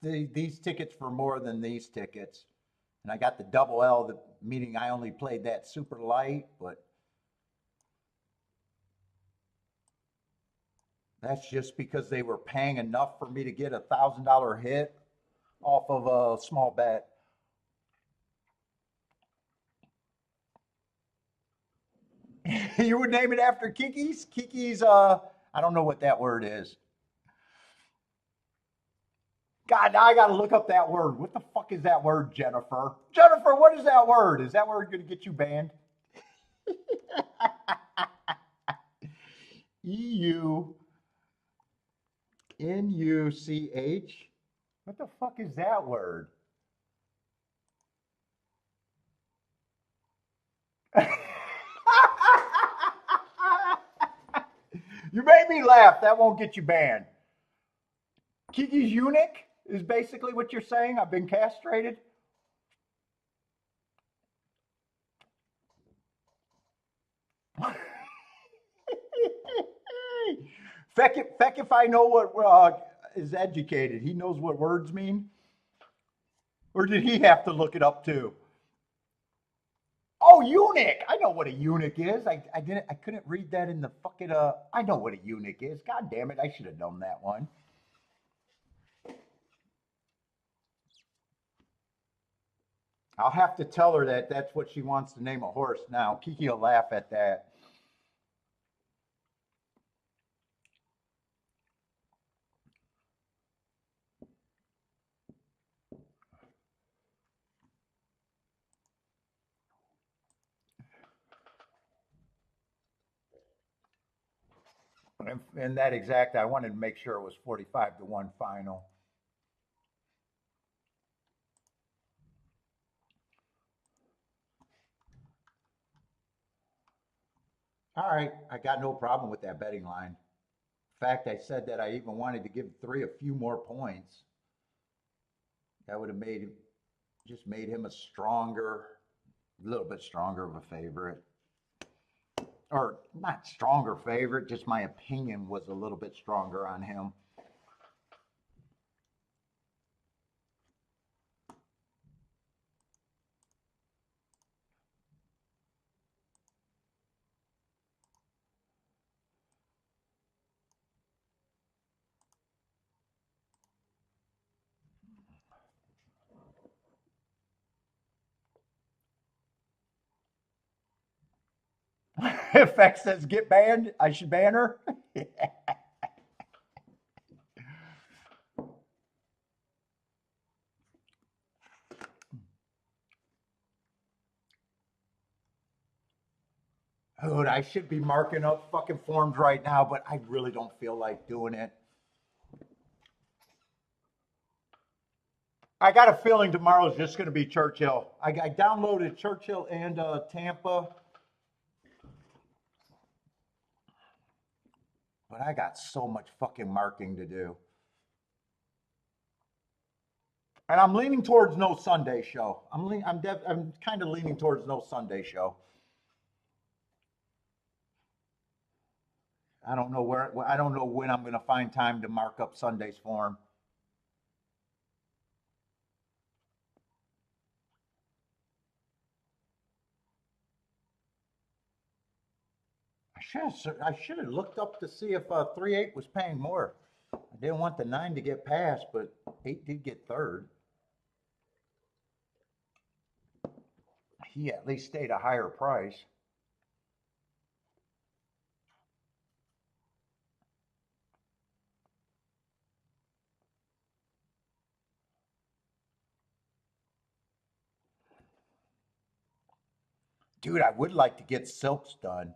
these tickets for more than these tickets. And I got the double L, meaning I only played that super light, but that's just because they were paying enough for me to get a $1,000 hit off of a small bet. You would name it after Kiki's? Kiki's, I don't know what that word is. God, now I got to look up that word. What the fuck is that word, Jennifer? Jennifer, what is that word? Is that word going to get you banned? EUNUCH? What the fuck is that word? You made me laugh. That won't get you banned. Kiki's eunuch is basically what you're saying. I've been castrated. Feck if I know what is educated. He knows what words mean. Or did he have to look it up too? Oh, eunuch. I know what a eunuch is. I couldn't read that in the fucking I know what a eunuch is. God damn it. I should have known that one. I'll have to tell her that that's what she wants to name a horse now. Kiki will laugh at that. And that exact, I wanted to make sure it was 45-1 final. All right, I got no problem with that betting line. In fact, I said that I even wanted to give three a few more points. That would have made him a little bit stronger of a favorite. Or not stronger favorite, just my opinion was a little bit stronger on him. If X says get banned, I should ban her. Dude, I should be marking up fucking forms right now, but I really don't feel like doing it. I got a feeling tomorrow's just going to be Churchill. I downloaded Churchill and Tampa, but I got so much fucking marking to do. And I'm leaning towards no Sunday show. I'm kind of leaning towards no Sunday show. I don't know when I'm going to find time to mark up Sunday's form. I should have looked up to see if 3-8 was paying more. I didn't want the 9 to get passed, but 8 did get third. He at least stayed a higher price. Dude, I would like to get silks done.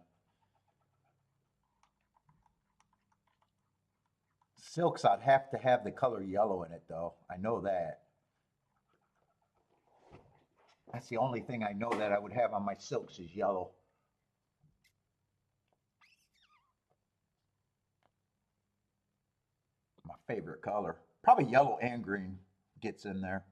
Silks, I'd have to have the color yellow in it, though. I know that. That's the only thing I know that I would have on my silks is yellow. My favorite color. Probably yellow and green gets in there.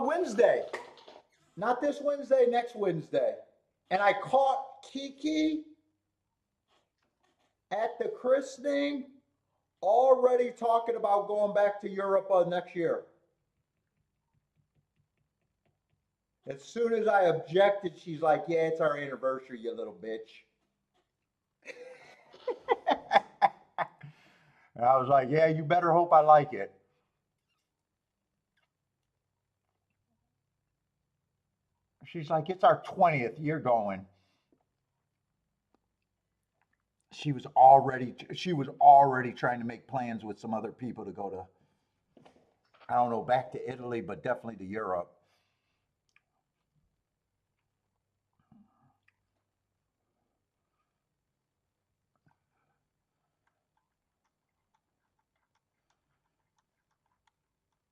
Wednesday. Not this Wednesday, next Wednesday. And I caught Kiki at the christening already talking about going back to Europe next year. As soon as I objected, she's like, yeah, it's our anniversary, you little bitch. And I was like, yeah, you better hope I like it. She's like, it's our 20th year going. She was already trying to make plans with some other people to go to, I don't know, back to Italy, but definitely to Europe.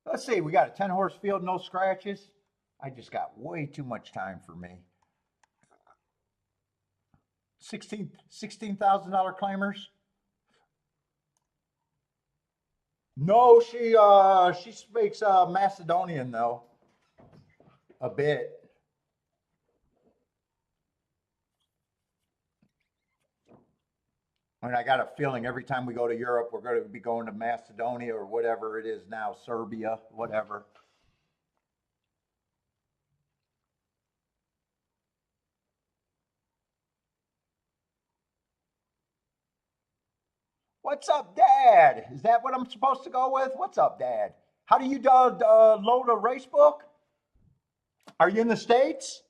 Let's see, we got a 10 horse field, no scratches. I just got way too much time for me. 16,000 claimers. No, she speaks Macedonian though, a bit. And I got a feeling every time we go to Europe, we're going to be going to Macedonia or whatever it is now, Serbia, whatever. What's up, Dad? Is that what I'm supposed to go with? What's up, Dad? How do you load a race book? Are you in the States?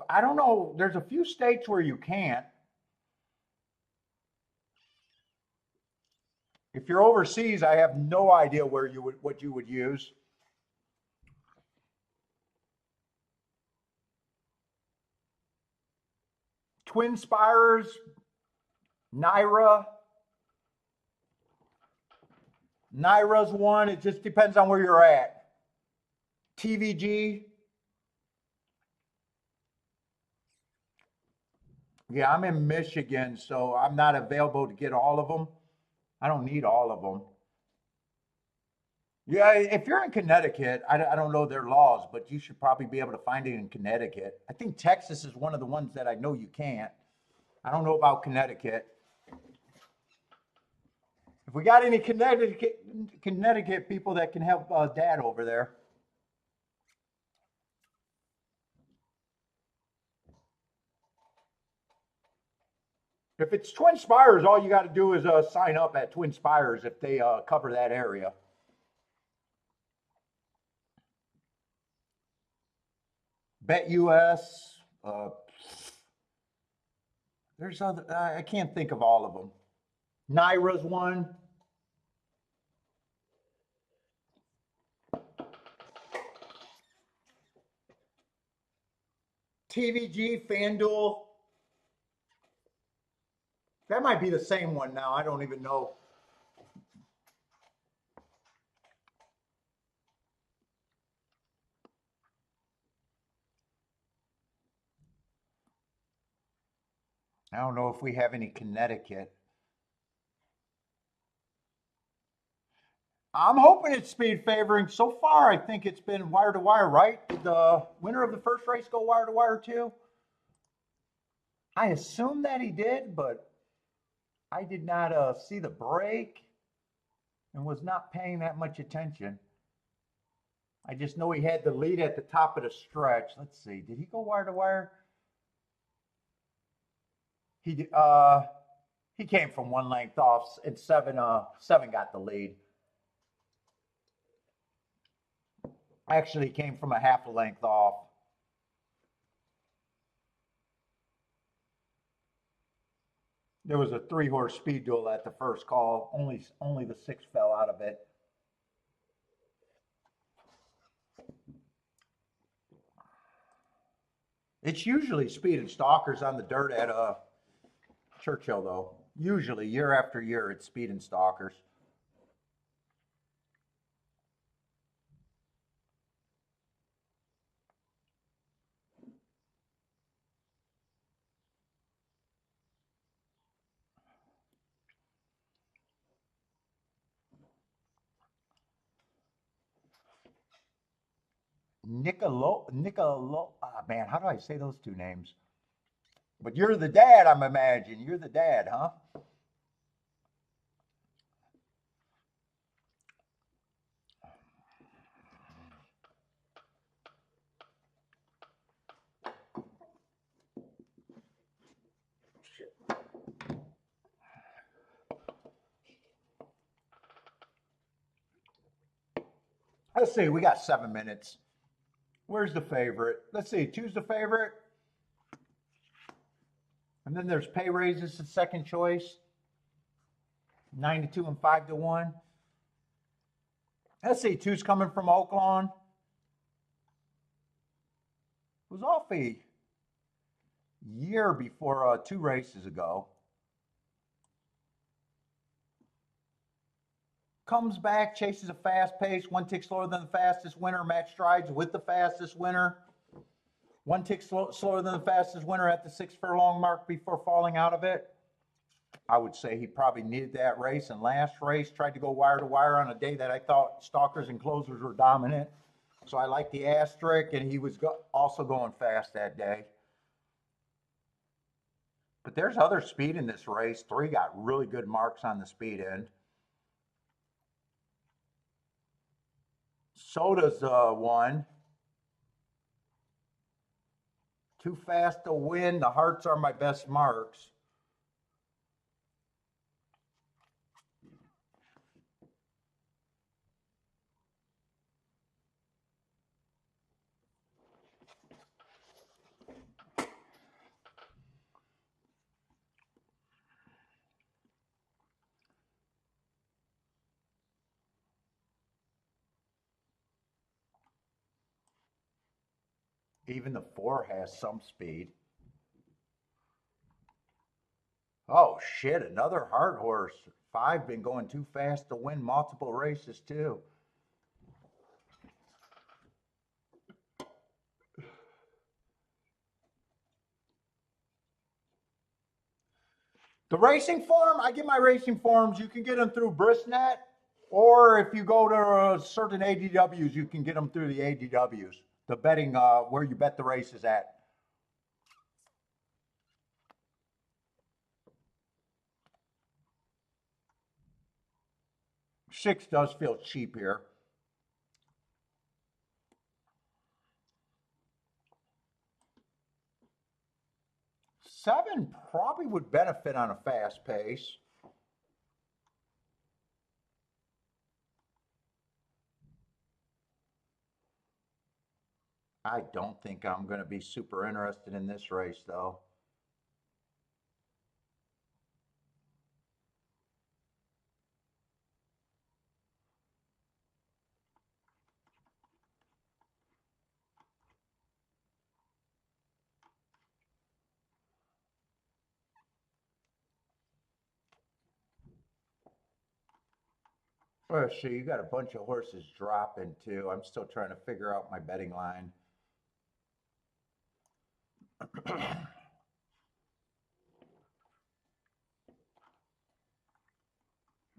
I don't know, there's a few states where you can't. If you're overseas, I have no idea what you would use. Twin Spires, Naira. Naira's one. It just depends on where you're at. TVG. Yeah, I'm in Michigan, so I'm not available to get all of them. I don't need all of them. Yeah, if you're in Connecticut, I don't know their laws, but you should probably be able to find it in Connecticut. I think Texas is one of the ones that I know you can't. I don't know about Connecticut. If we got any Connecticut people that can help Dad over there. If it's Twin Spires, all you got to do is sign up at Twin Spires if they cover that area. Bet US. There's other. I can't think of all of them. Naira's one. TVG, FanDuel. That might be the same one now. I don't even know. I don't know if we have any Connecticut. I'm hoping it's speed favoring. So far, I think it's been wire to wire, right? Did the winner of the first race go wire to wire too? I assume that he did, but I did not see the break and was not paying that much attention. I just know he had the lead at the top of the stretch. Let's see. Did he go wire to wire? He came from one length off, and seven got the lead. Actually, came from a half a length off. There was a 3-horse speed duel at the first call. Only the 6 fell out of it. It's usually speed and stalkers on the dirt at Churchill, though. Usually, year after year, it's speed and stalkers. Man, how do I say those two names? But you're the dad, I'm imagining. You're the dad, huh? Let's see, we got 7 minutes. Where's the favorite? Let's see, choose the favorite. And then there's pay raises, the second choice. 9 to 2 and 5 to 1. Let's see, two's coming from Oaklawn. It was off a year before 2 races ago. Comes back, chases a fast pace, 1 tick slower than the fastest winner, match strides with the fastest winner. 1 tick slower than the fastest winner at the 6 furlong mark before falling out of it. I would say he probably needed that race. And last race, tried to go wire to wire on a day that I thought stalkers and closers were dominant. So I like the asterisk, and he was also going fast that day. But there's other speed in this race. 3 got really good marks on the speed end. Soda's one. Too fast to win. The hearts are my best marks. Even the 4 has some speed. Oh shit, another hard horse. 5 been going too fast to win multiple races too. The racing form, I get my racing forms, you can get them through Brisnet, or if you go to certain ADWs, you can get them through the ADWs, the betting, where you bet the races at. Six does feel cheap here. Seven probably would benefit on a fast pace. I don't think I'm going to be super interested in this race, though. Let's see, you got a bunch of horses dropping too. I'm still trying to figure out my betting line.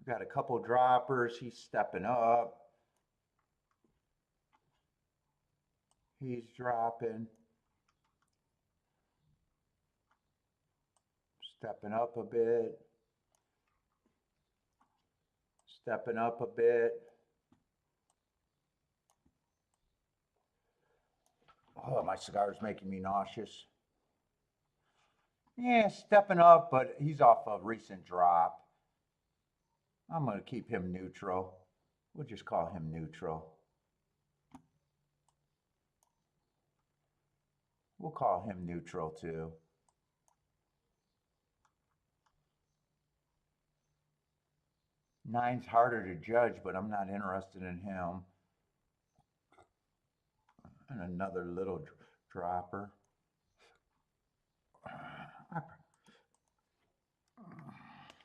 Got a couple droppers. He's stepping up. He's dropping. Stepping up a bit. Stepping up a bit. Oh, my cigar is making me nauseous. Yeah, stepping up, but he's off a recent drop. I'm going to keep him neutral. We'll just call him neutral. We'll call him neutral too. Nine's harder to judge, but I'm not interested in him. And another little dropper.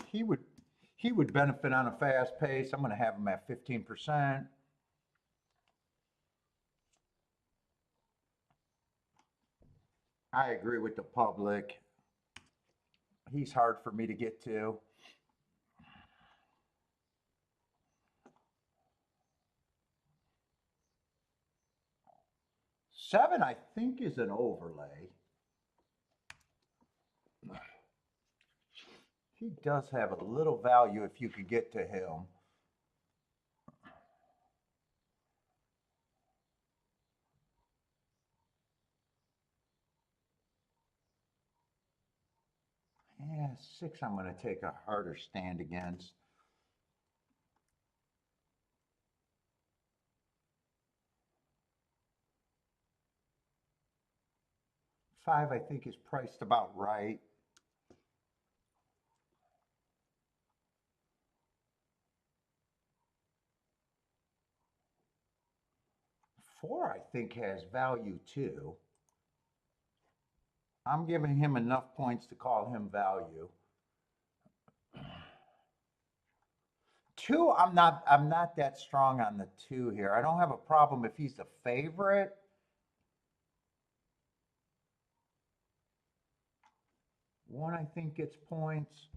He would benefit on a fast pace. I'm going to have him at 15%. I agree with the public. He's hard for me to get to. Seven, I think, is an overlay. He does have a little value if you could get to him. Yeah, 6 I'm going to take a harder stand against. Five, I think, is priced about right. Four, I think, has value too. I'm giving him enough points to call him value. Two, I'm not that strong on the two here. I don't have a problem if he's the favorite. One, I think, gets points.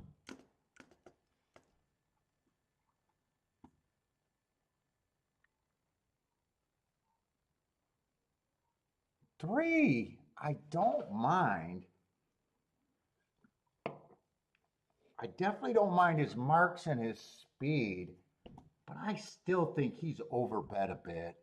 Three, I don't mind. I definitely don't mind his marks and his speed, but I still think he's overbet a bit.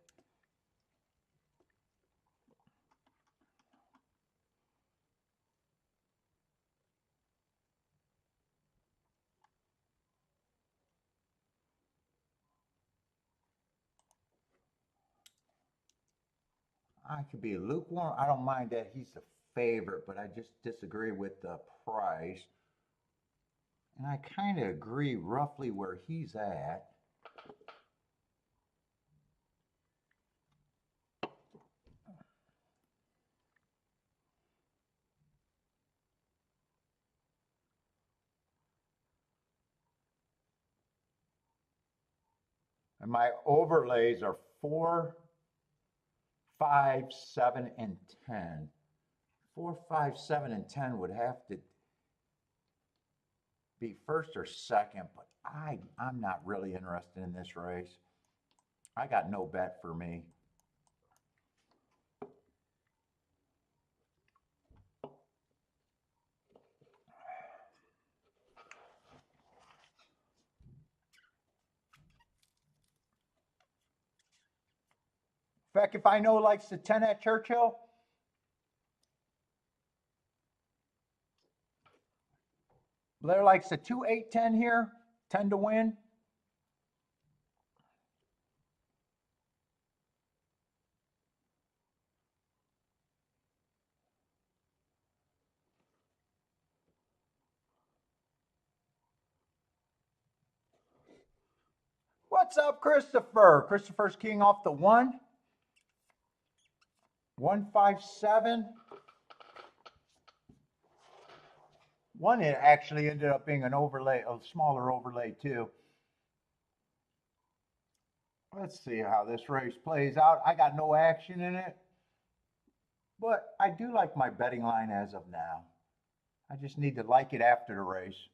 I could be lukewarm. I don't mind that he's the favorite, but I just disagree with the price. And I kind of agree roughly where he's at. And my overlays are 4, 5, 7, and 10. 4, 5, 7, and 10 would have to be first or second, but I'm not really interested in this race. I got no bet for me. In fact, if I know likes the 10 at Churchill, Blair likes the 2, 8, 10 here, 10 to win. What's up, Christopher? Christopher's keying off the 1. 157. One, it actually ended up being an overlay, a smaller overlay too. Let's see how this race plays out. I got no action in it, but I do like my betting line as of now. I just need to like it after the race.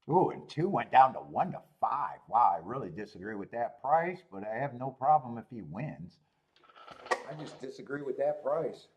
Ooh, and 2 went down to 1 to 5. Wow, I really disagree with that price, but I have no problem if he wins. I just disagree with that price.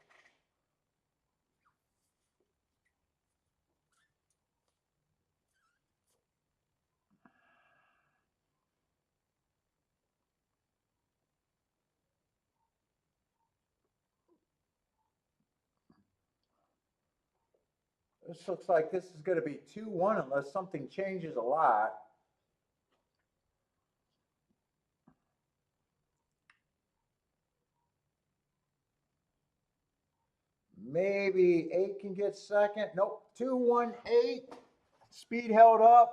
This looks like this is going to be 2-1 unless something changes a lot. Maybe 8 can get second. Nope, 2-1-8. Speed held up.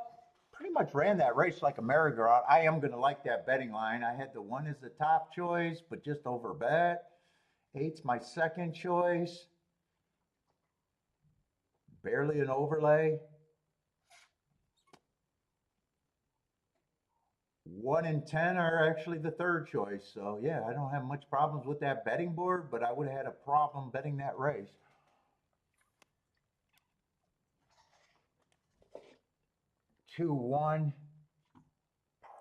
Pretty much ran that race like a merry-go-round. I am going to like that betting line. I had the 1 as the top choice, but just over bet. 8's my second choice. Barely an overlay. 1 and 10 are actually the third choice. So yeah, I don't have much problems with that betting board, but I would have had a problem betting that race. 2-1.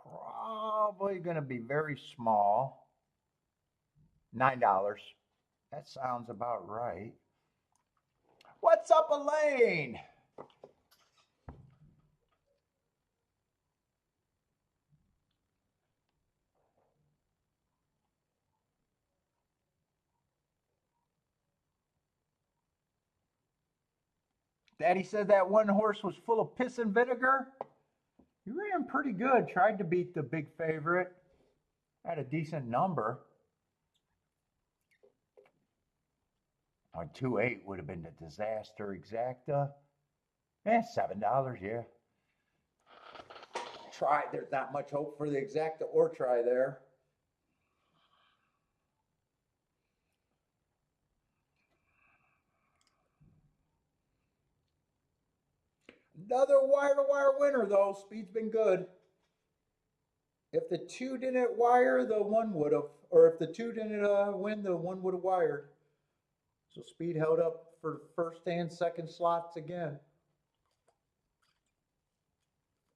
Probably going to be very small. $9. That sounds about right. What's up, Elaine? Daddy said that one horse was full of piss and vinegar. He ran pretty good. Tried to beat the big favorite. Had a decent number. On 2.8 would have been the disaster exacta. $7, yeah. Try, there's not much hope for the exacta or try there. Another wire-to-wire winner, though. Speed's been good. If the 2 didn't wire, the 1 would have. Or if the 2 didn't win, the 1 would have wired. So Speed held up for first and second slots again.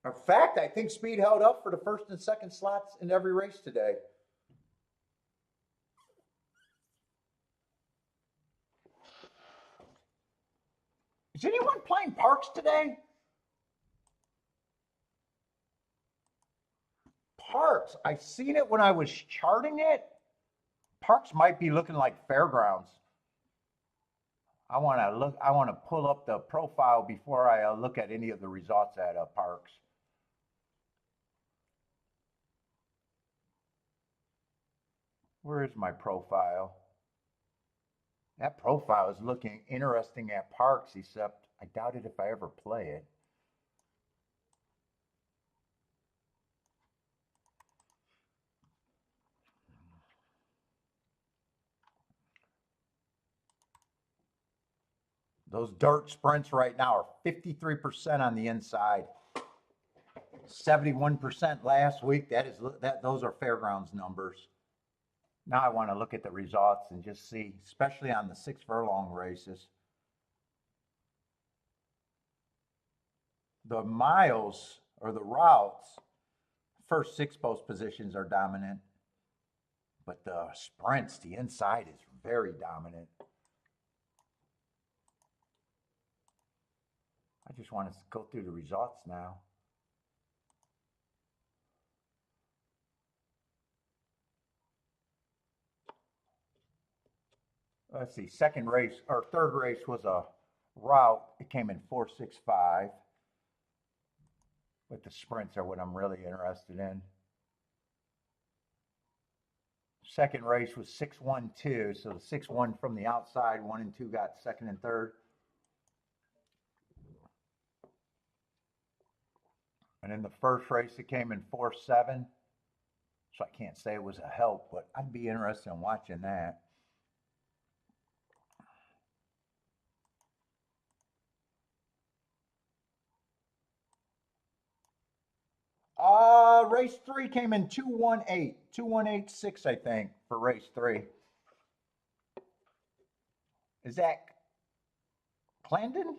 In fact, I think Speed held up for the first and second slots in every race today. Is anyone playing Parks today? Parks, I seen it when I was charting it. Parks might be looking like Fairgrounds. I want to pull up the profile before I look at any of the results at Parks. Where is my profile? That profile is looking interesting at Parks, except I doubt it if I ever play it. Those dirt sprints right now are 53% on the inside. 71% last week. Those are Fairgrounds numbers. Now I want to look at the results and just see, especially on the 6 furlong races. The miles or the routes, first 6 post positions are dominant, but the sprints, the inside is very dominant. I just want to go through the results now. Let's see, third race was a route. It came in 4.65. But the sprints are what I'm really interested in. Second race was 6-1-2, so the 6-1 from the outside, 1 and 2 got second and third. And in the first race, it came in 4-7. So I can't say it was a help, but I'd be interested in watching that. Race 3 came in 2-1-8. 2-1-8-6, I think, for race 3. Is that Clarendon?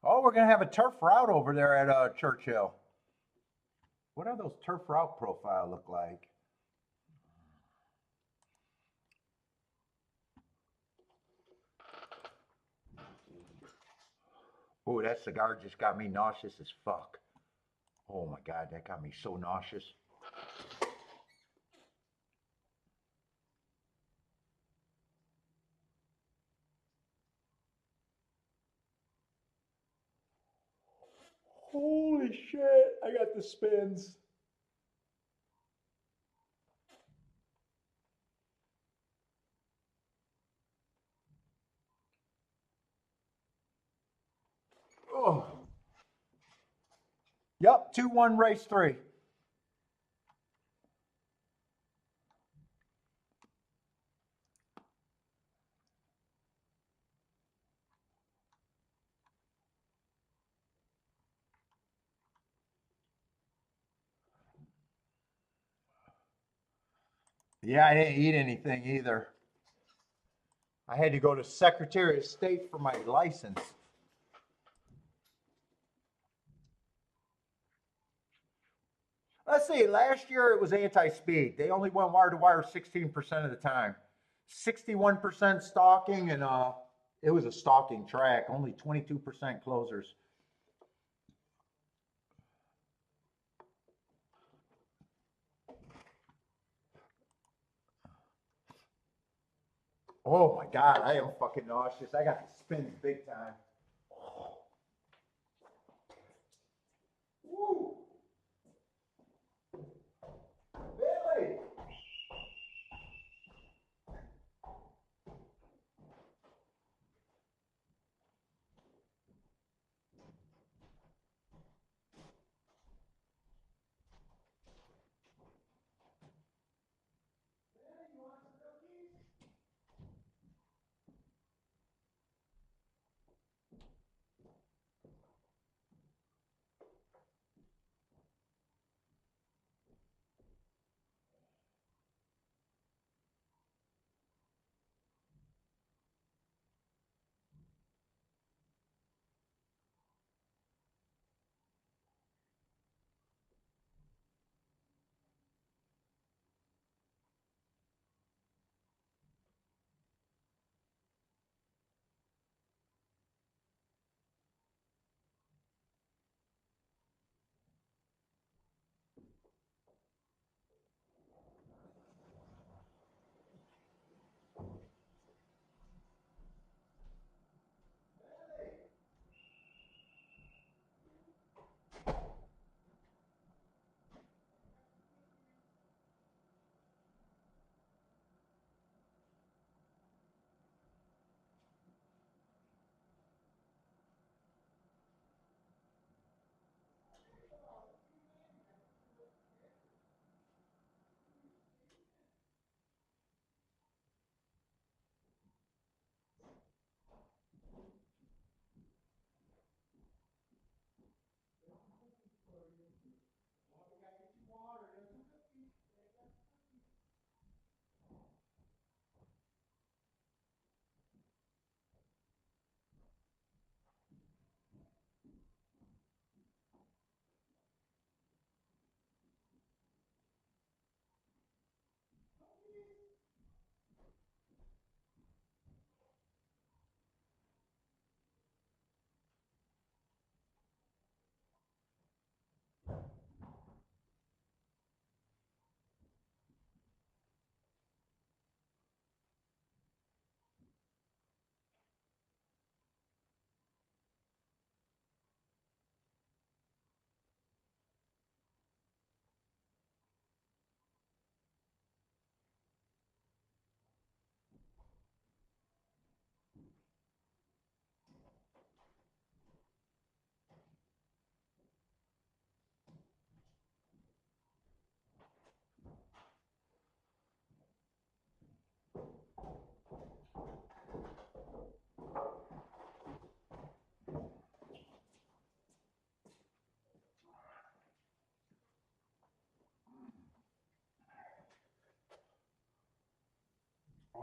Oh, we're going to have a turf route over there at Churchill. What do those turf route profile look like? Oh, that cigar just got me nauseous as fuck. Oh my God, that got me so nauseous. Holy shit, I got the spins. Oh. Yep, 2-1 race 3. Yeah, I didn't eat anything either. I had to go to Secretary of State for my license. Let's see, last year it was anti-speed. They only went wire to wire 16% of the time. 61% stalking, and it was a stalking track, only 22% closers. Oh my God, I am fucking nauseous. I got the spins big time. Woo! Billy!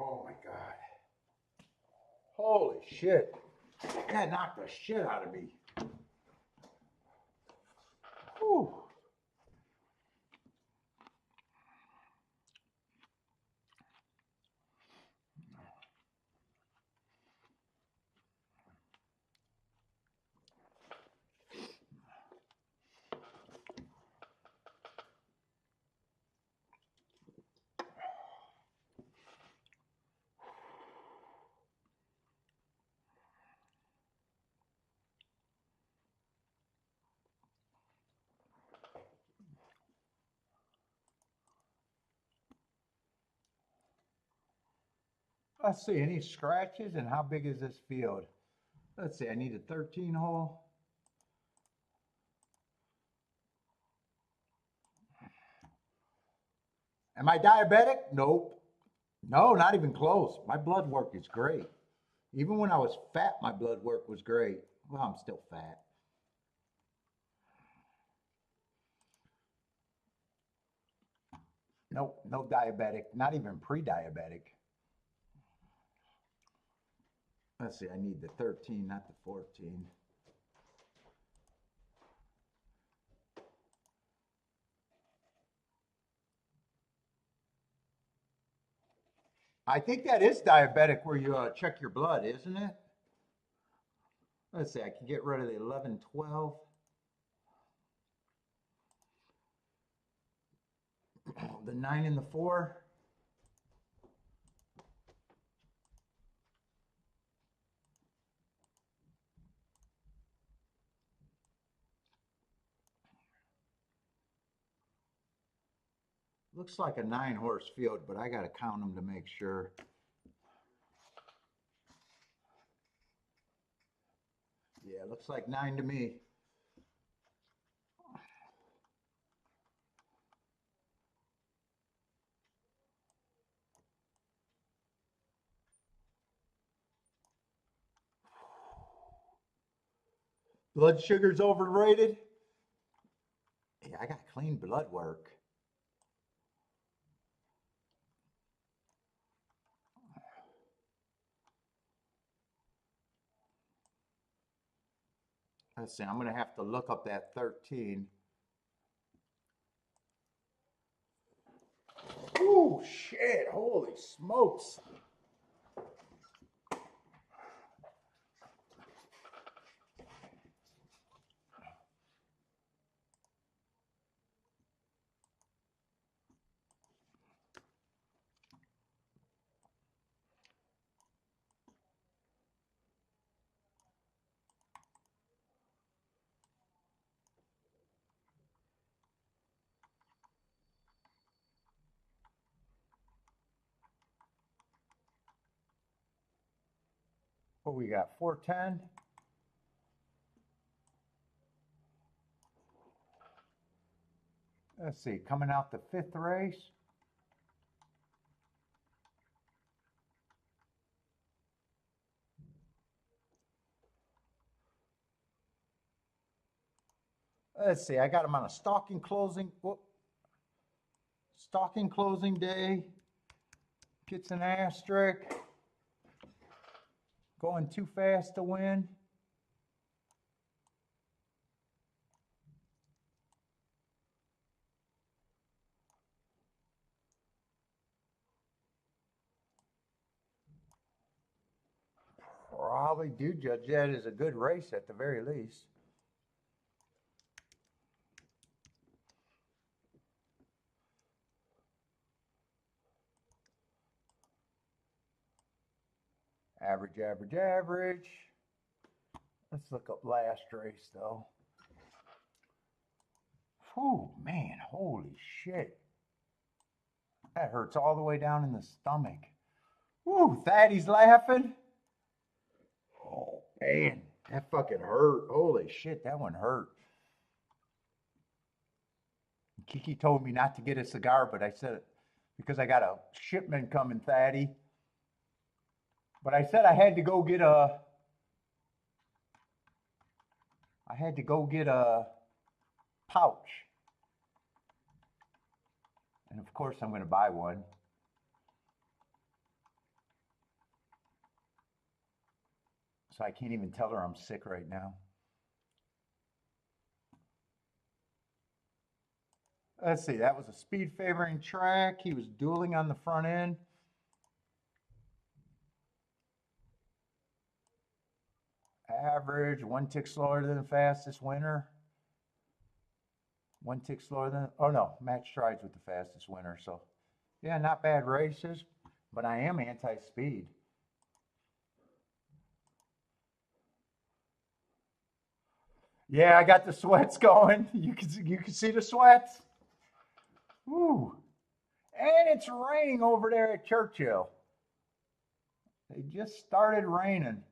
Oh my God. Holy shit. That knocked the shit out of me. Whew. Let's see, any scratches and how big is this field? Let's see, I need a 13 hole. Am I diabetic? Nope. No, not even close. My blood work is great. Even when I was fat, my blood work was great. Well, I'm still fat. Nope, no diabetic, not even pre-diabetic. Let's see, I need the 13, not the 14. I think that is diabetic where you check your blood, isn't it? Let's see, I can get rid of the 11, 12. The 9 and the 4. Looks like a 9-horse field, but I got to count them to make sure. Yeah, looks like 9 to me. Blood sugar's overrated. Yeah, I got clean blood work. Let's see, I'm going to have to look up that 13. Oh, shit. Holy smokes. What we got? 410. Let's see, coming out the 5th race. Let's see, I got him on a stalking closing. Whoop. Stalking closing day. Gets an asterisk. Going too fast to win. Probably do judge that as a good race at the very least. Average, average, average. Let's look up last race though. Whew, man, holy shit. That hurts all the way down in the stomach. Whew, Thaddy's laughing. Oh, man, that fucking hurt. Holy shit, that one hurt. Kiki told me not to get a cigar, but I said, because I got a shipment coming, Thaddy. But I said I had to go get a pouch. And of course I'm going to buy one. So I can't even tell her I'm sick right now. Let's see, that was a speed favoring track. He was dueling on the front end. Average, 1 tick slower than the fastest winner. 1 tick slower than, oh no, match strides with the fastest winner. So yeah, not bad races, but I am anti-speed. Yeah, I got the sweats going. You can see the sweats. Woo. And it's raining over there at Churchill. They just started raining.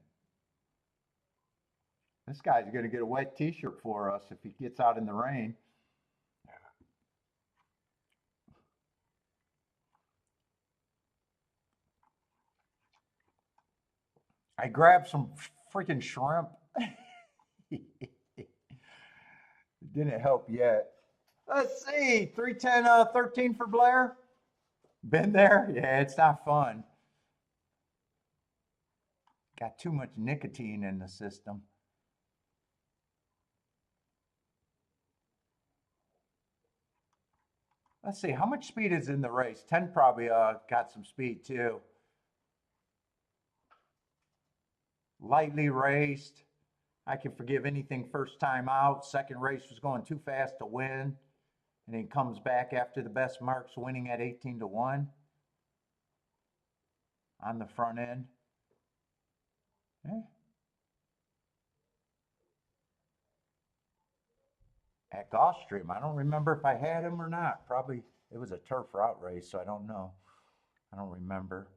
This guy's going to get a wet t-shirt for us if he gets out in the rain. I grabbed some freaking shrimp. It didn't help yet. Let's see, 310, 13 for Blair. Been there? Yeah, it's not fun. Got too much nicotine in the system. Let's see, how much speed is in the race? 10 probably got some speed too. Lightly raced. I can forgive anything first time out. Second race was going too fast to win. And then comes back after the best marks, winning at 18 to 1 on the front end. Yeah. At Gulfstream, I don't remember if I had him or not. Probably It was a turf route race, so I don't know. I don't remember.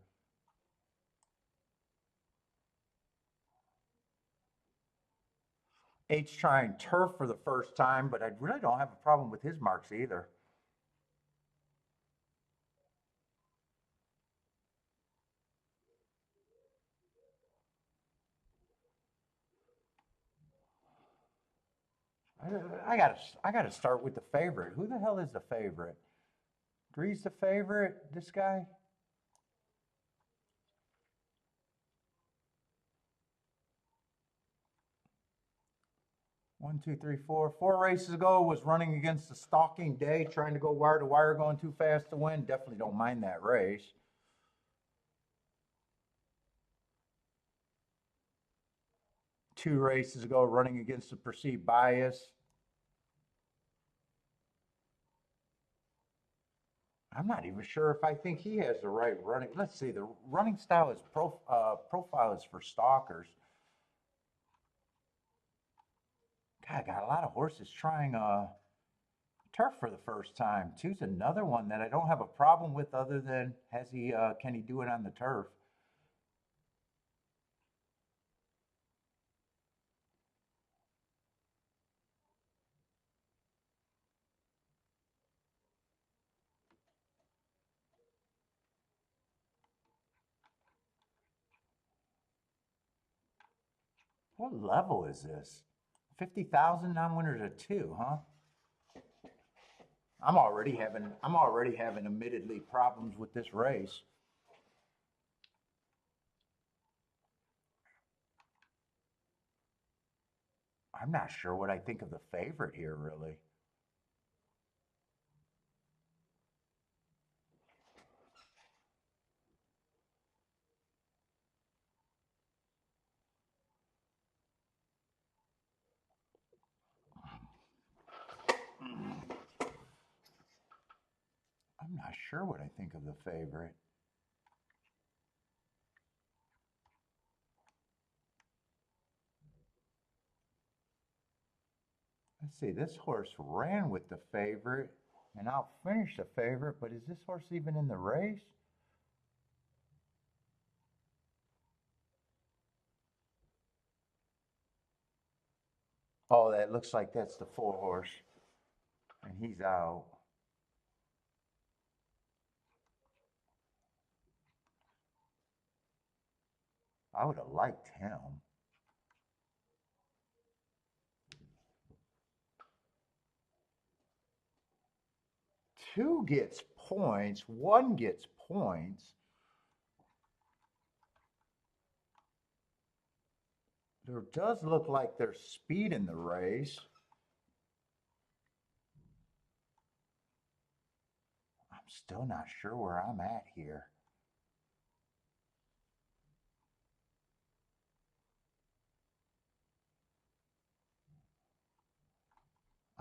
H trying turf for the first time, but I really don't have a problem with his marks either. I gotta start with the favorite. Who the hell is the favorite? Grease the favorite? This guy? 1, 2, 3, 4. 4 races ago was running against the stalking day, trying to go wire to wire, going too fast to win. Definitely don't mind that race. 2 races ago, running against the perceived bias. I'm not even sure if I think he has the right running. Let's see. The running style is profile is for stalkers. God, I got a lot of horses trying turf for the first time. Two's another one that I don't have a problem with, other than has he can he do it on the turf? What level is this? 50,000 non-winners at 2, huh? I'm already having admittedly problems with this race. I'm not sure what I think of the favorite here, really. I'm not sure what I think of the favorite. Let's see, this horse ran with the favorite and outfinished the favorite, but is this horse even in the race? Oh, that looks like that's the 4 horse, and he's out. I would have liked him. 2 gets points, 1 gets points. There does look like there's speed in the race. I'm still not sure where I'm at here.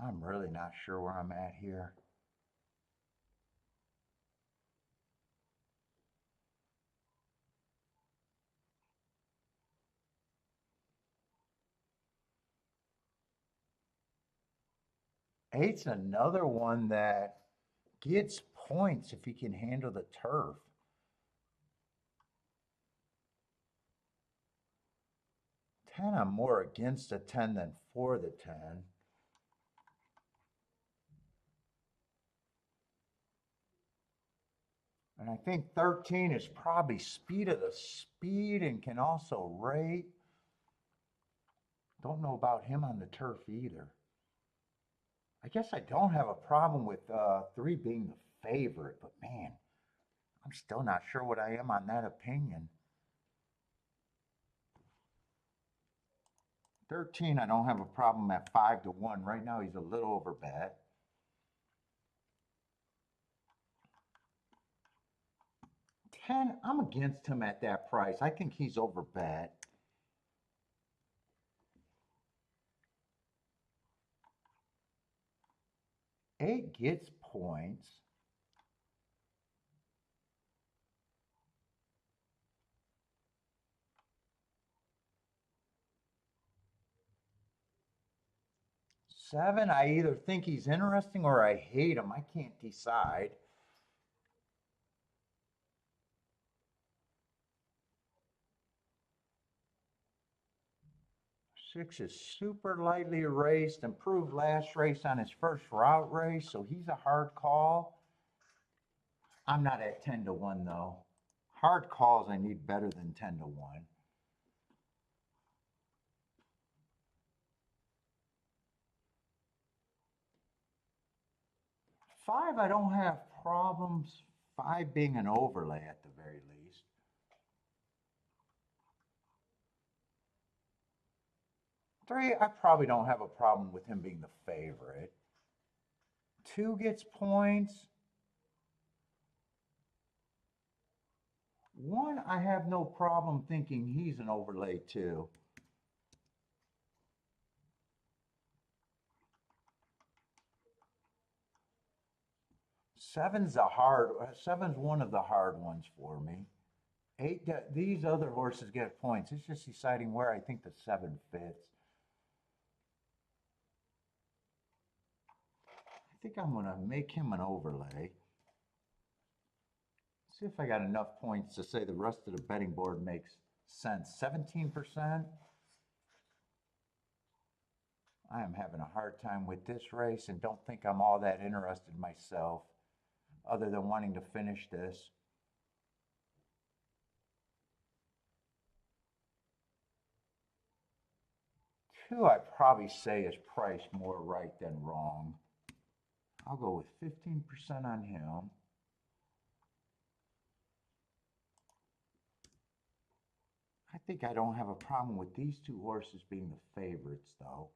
I'm really not sure where I'm at here. Eight's another one that gets points if he can handle the turf. 10, I'm more against the 10 than for the 10. And I think 13 is probably speed of the speed and can also rate. Don't know about him on the turf either. I guess I don't have a problem with 3 being the favorite, but man, I'm still not sure what I am on that opinion. 13, I don't have a problem at 5 to 1. Right now, he's a little over bet. 10, I'm against him at that price. I think he's over bet. 8 gets points. 7, I either think he's interesting or I hate him. I can't decide. 6 is super lightly raced, improved last race on his first route race, so he's a hard call. I'm not at 10 to 1 though. Hard calls I need better than 10 to 1. 5, I don't have problems. 5 being an overlay at the very least. 3, I probably don't have a problem with him being the favorite. 2 gets points. 1, I have no problem thinking he's an overlay too. Seven's one of the hard ones for me. 8, these other horses get points. It's just deciding where I think the 7 fits. I think I'm going to make him an overlay. See if I got enough points to say the rest of the betting board makes sense. 17%. I am having a hard time with this race and don't think I'm all that interested myself, other than wanting to finish this. 2, I'd probably say is priced more right than wrong. I'll go with 15% on him. I think I don't have a problem with these 2 horses being the favorites, though.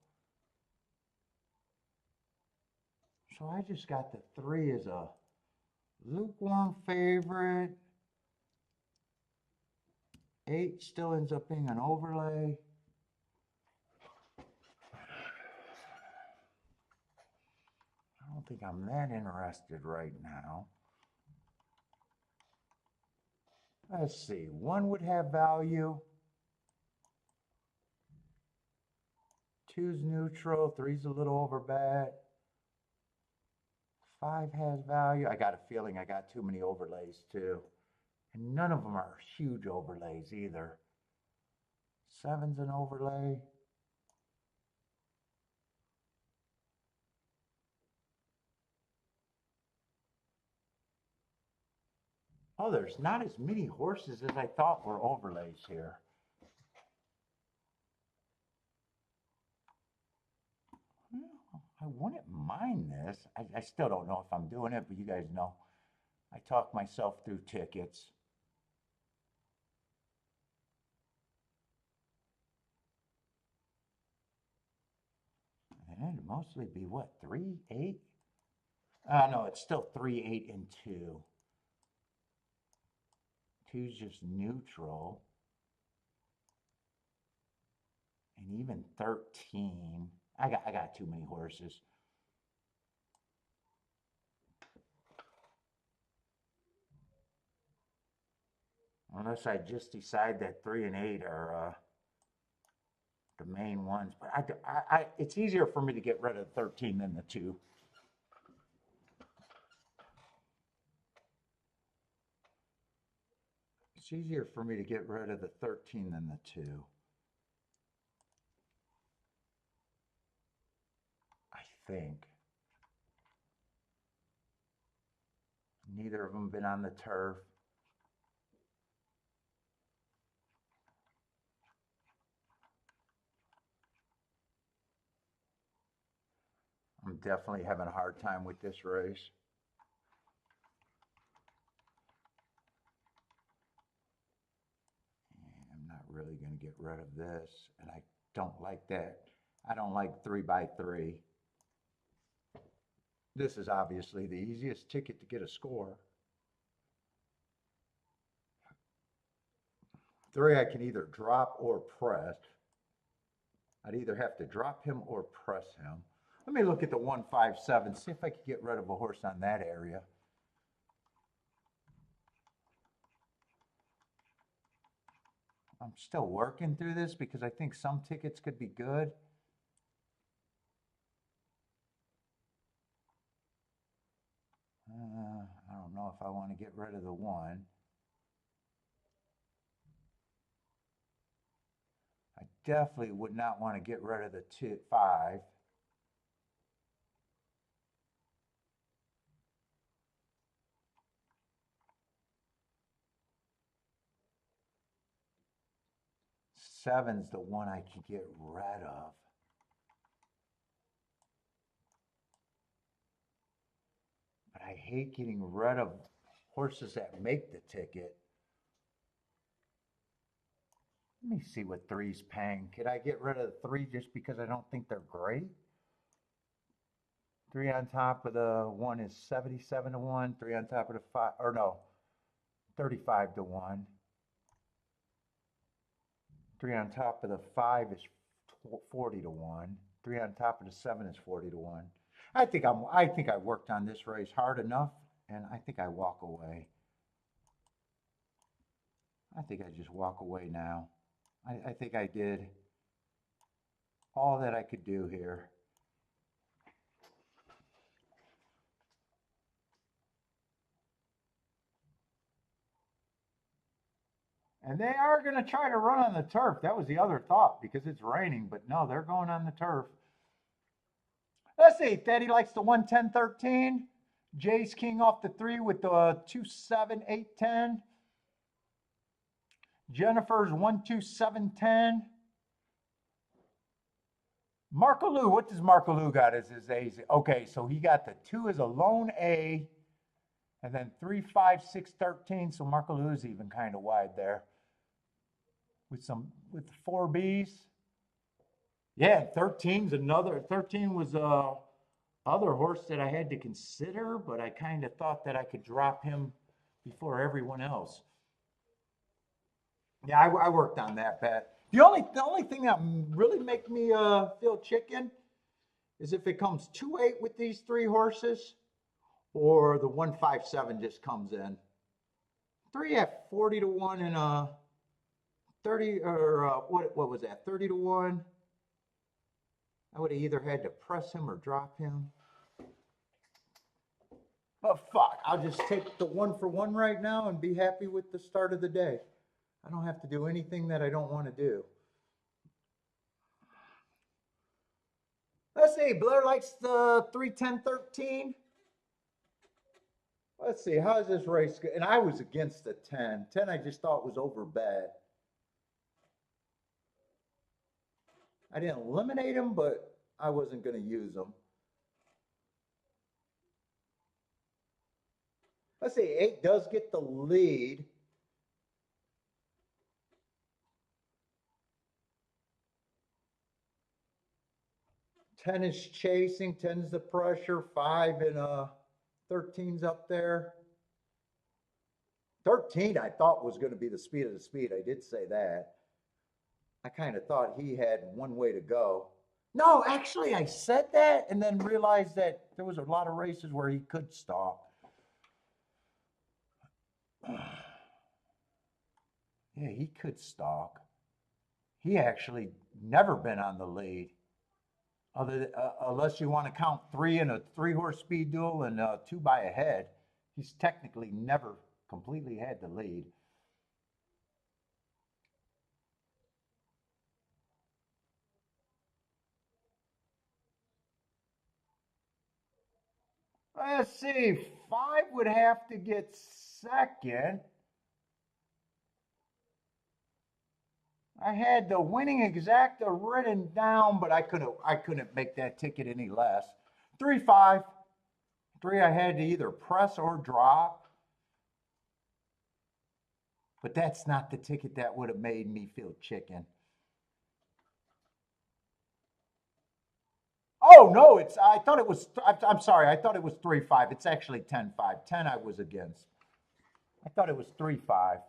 So I just got the 3 as a lukewarm favorite. 8 still ends up being an overlay. I don't think I'm that interested right now. Let's see, 1 would have value. 2's neutral, 3's a little over bet. 5 has value. I got a feeling I got too many overlays too. And none of them are huge overlays either. 7's an overlay. Oh, there's not as many horses as I thought were overlays here. Well, I wouldn't mind this. I still don't know if I'm doing it, but you guys know I talk myself through tickets. And it'd mostly be what, 3, 8? No, it's still 3, 8, and 2. 2's just neutral. And even 13. I got too many horses. Unless I just decide that 3 and 8 are the main ones. But it's easier for me to get rid of 13 than the 2. It's easier for me to get rid of the 13 than the 2. I think. Neither of them been on the turf. I'm definitely having a hard time with this race. I'm not really going to get rid of this, and I don't like that. I don't like 3 by 3. This is obviously the easiest ticket to get a score. 3, I can either drop or press. I'd either have to drop him or press him. Let me look at the 157, see if I could get rid of a horse on that area. I'm still working through this because I think some tickets could be good. I don't know if I want to get rid of the 1. I definitely would not want to get rid of the 5. Seven's the one I could get rid of. But I hate getting rid of horses that make the ticket. Let me see what 3's paying. Could I get rid of the 3 just because I don't think they're great? 3 on top of the 1 is 77 to 1. 3 on top of the 5, or no, 35 to 1. 3 on top of the 5 is 40 to 1. 3 on top of the 7 is 40 to 1. I think I worked on this race hard enough, and I think I walk away. I think I just walk away now. I think I did all that I could do here. And they are going to try to run on the turf. That was the other thought because it's raining, but no, they're going on the turf. Let's see. Daddy likes the 110-13. Jay's king off the 3 with the 2-7-8-10. Jennifer's 1-2-7-10. Marco Lou, what does Marco Lou got as his A's? Okay, so he got the 2 as a lone A, and then 3, 5, 6, 13. So Marco Lou is even kind of wide there. With 4 B's. Yeah, 13's another. 13 was other horse that I had to consider, but I kind of thought that I could drop him before everyone else. Yeah, I worked on that bet. The only thing that really make me feel chicken is if it comes 2-8 with these 3 horses, or the 1-5-7 just comes in. 3 at 40 to 1 and 30 or what was that? 30 to 1. I would have either had to press him or drop him. But fuck, I'll just take the 1-for-1 right now and be happy with the start of the day. I don't have to do anything that I don't want to do. Let's see, Blair likes the 3-10-13. Let's see, how is this race go? And I was against the 10. 10 I just thought was over bad. I didn't eliminate him, but I wasn't going to use him. Let's see, 8 does get the lead. Ten is chasing, 10's the pressure, 5 and 13's up there. 13 I thought was going to be the speed of the speed. I did say that. I kind of thought he had one way to go. No, actually I said that and then realized that there was a lot of races where he could stop. Yeah, he could stalk. He actually never been on the lead. Unless you want to count 3 in a 3-horse speed duel and 2 by a head, he's technically never completely had the lead. Let's see, 5 would have to get second. I had the winning exacta written down, but I couldn't make that ticket any less. 3-5. 3 I had to either press or drop. But that's not the ticket that would have made me feel chicken. Oh no, I thought it was I'm sorry, I thought it was 3-5. It's actually 10-5. 10 I was against. I thought it was 3-5.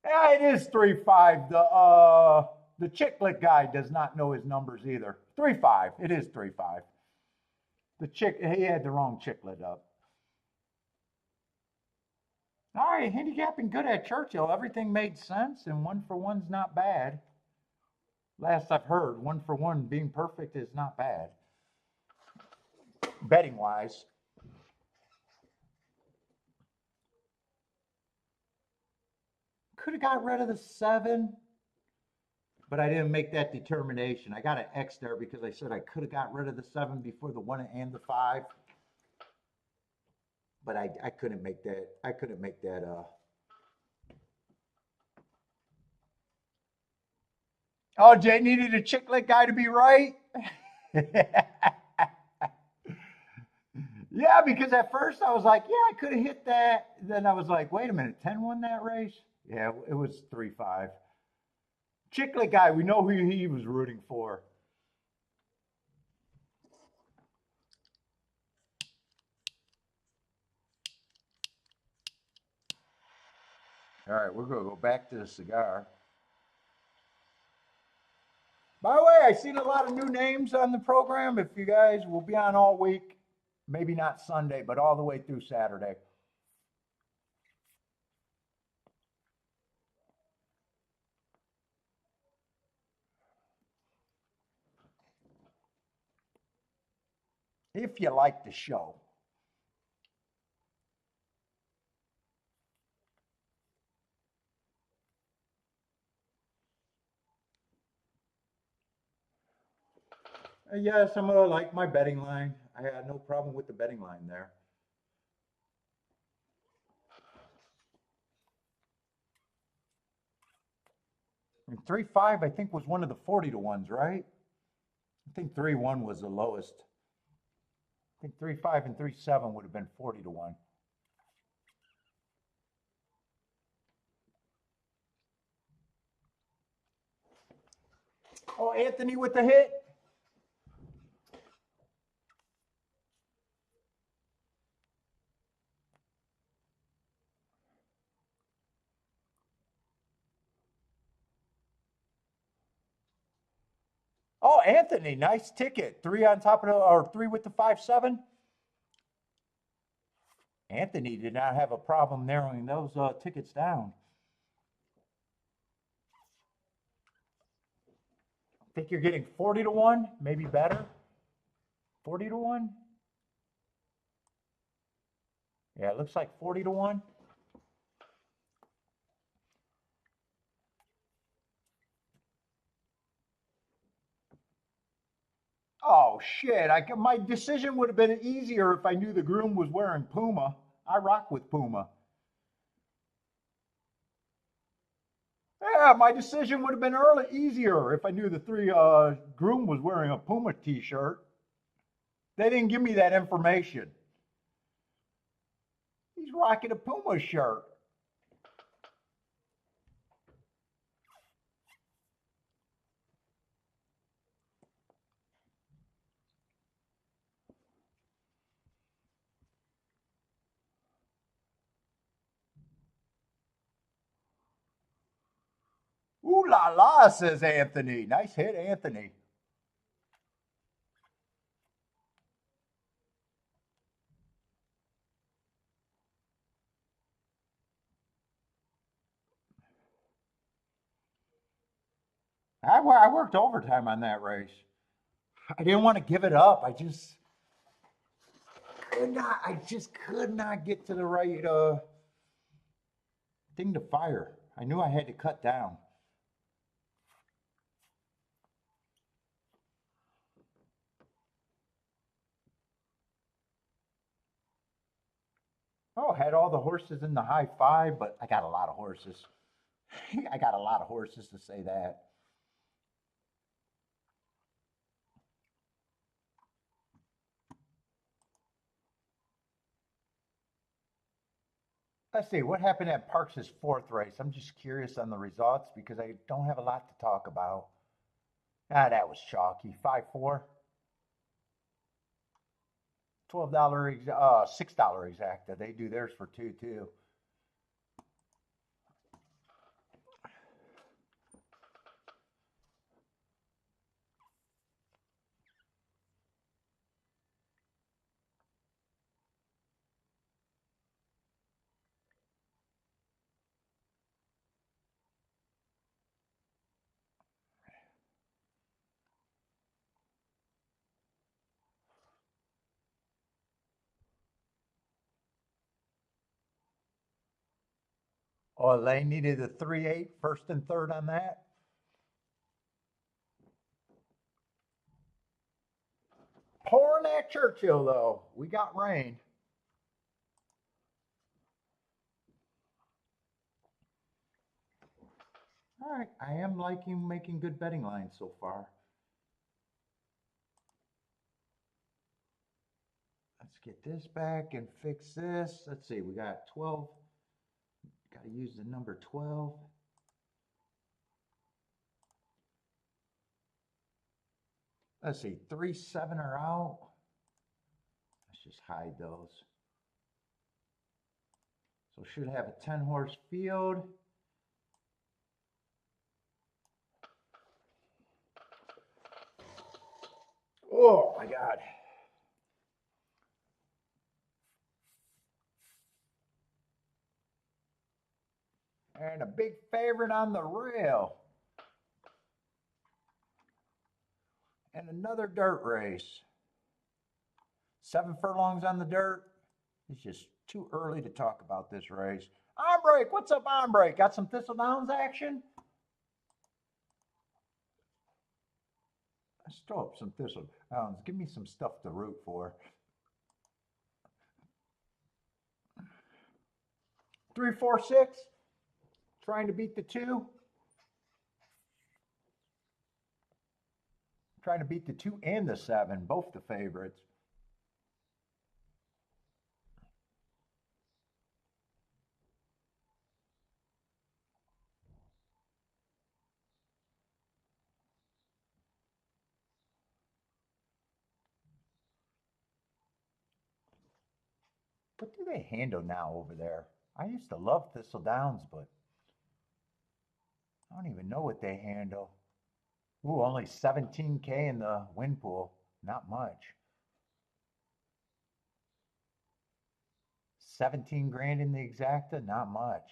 Yeah, it is 3-5. The chicklet guy does not know his numbers either. 3-5. It is 3-5. He had the wrong chicklet up. All right, handicapping good at Churchill. Everything made sense, and 1-for-1's not bad. Last I've heard, 1-for-1 being perfect is not bad. Betting wise. could have got rid of the 7, but I didn't make that determination. I got an X there because I said I could have got rid of the 7 before the 1 and the 5. But I couldn't make that. I couldn't make that. Oh, Jay needed a chicklet guy to be right. Yeah, because at first I was like, yeah, I could have hit that. Then I was like, wait a minute, 10 won that race? Yeah, it was 3-5. Chicklet guy, we know who he was rooting for. All right, we're going to go back to the cigar. By the way, I've seen a lot of new names on the program. If you guys will be on all week, maybe not Sunday, but all the way through Saturday. If you like the show. Yes, I'm gonna like my betting line. I had no problem with the betting line there. And 3-5, I think, was one of the 40 to ones, right? I think 3-1 was the lowest. I think 3-5 and 3-7 would have been 40 to 1. Oh, Anthony with the hit. Oh, Anthony, nice ticket. 3 on top of the, or 3 with the 5-7. Anthony did not have a problem narrowing those tickets down. I think you're getting 40 to 1, maybe better. 40 to 1. Yeah, it looks like 40 to 1. Oh shit! My decision would have been easier if I knew the groom was wearing Puma. I rock with Puma. Yeah, my decision would have been easier if I knew the groom was wearing a Puma T-shirt. They didn't give me that information. He's rocking a Puma shirt. Ooh la la, says Anthony. Nice hit, Anthony. I worked overtime on that race. I didn't want to give it up. I just could not get to the right thing to fire. I knew I had to cut down. Oh, had all the horses in the high 5, but I got a lot of horses. I got a lot of horses to say that. Let's see, what happened at Parks' 4th race? I'm just curious on the results because I don't have a lot to talk about. Ah, that was chalky. 5-4. $12 $6 exacta. They do theirs for 2 too. Oh, Elaine needed a 3-8, first and third on that. Pouring at Churchill, though. We got rain. All right, I am liking making good betting lines so far. Let's get this back and fix this. Let's see, we got 12. Got to use the number 12. Let's see, 3, 7 are out. Let's just hide those. So should have a 10-horse field. Oh my God. And a big favorite on the rail. And another dirt race. 7 furlongs on the dirt. It's just too early to talk about this race. On break, what's up on break? Got some Thistle Downs action? Let's throw up some Thistle Downs. Give me some stuff to root for. 3, 4, 6. Trying to beat the 2. Trying to beat the 2 and the 7, both the favorites. What do they handle now over there? I used to love Thistle Downs, but I don't even know what they handle. Ooh, only 17K in the win pool. Not much. 17 grand in the exacta, not much.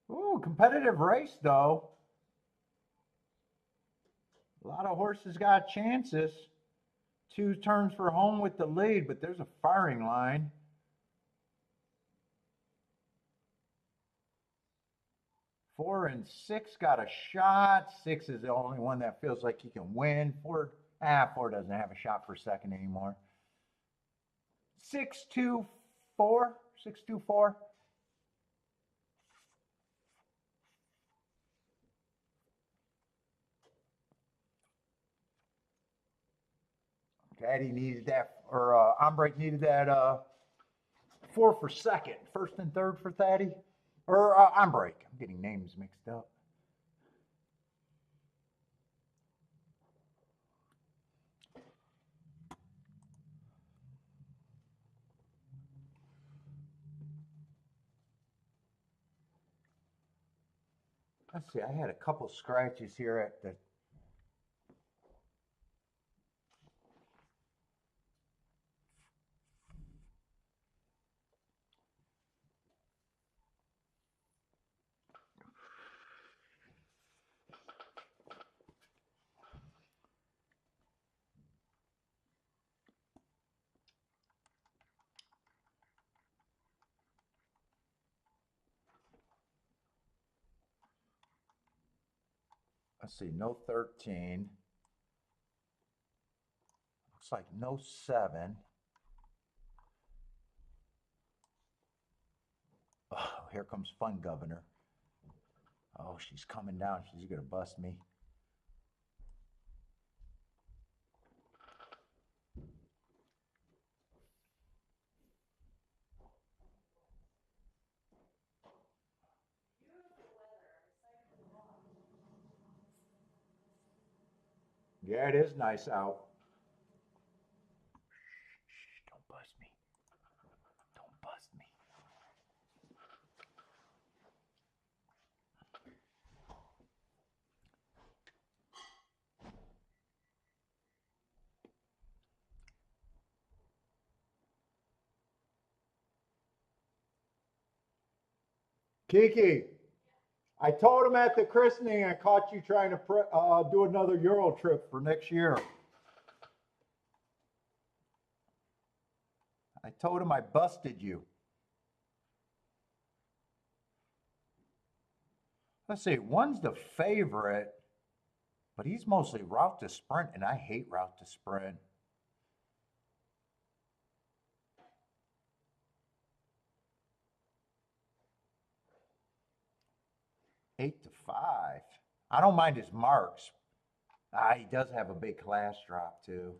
Ooh, competitive race though. A lot of horses got chances. 2 turns for home with the lead, but there's a firing line. 4 and 6 got a shot. 6 is the only one that feels like he can win. 4 doesn't have a shot for second anymore. 6, 2, 4. 6, 2, 4. Daddy needed that, or Ombrake needed that 4 for second. First and third for Thaddy. Or Ombrake. I'm getting names mixed up. Let's see, I had a couple scratches here at the. Let's see, no 13. Looks like no 7. Oh, here comes Fun Governor. Oh, she's coming down. She's going to bust me. Yeah, it is nice out. Shh, don't bust me. Don't bust me. Kiki, I told him at the christening I caught you trying to do another Euro trip for next year. I told him I busted you. Let's see, one's the favorite, but he's mostly route to sprint, and I hate route to sprint. Eight to five. I don't mind his marks. He does have a big class drop too.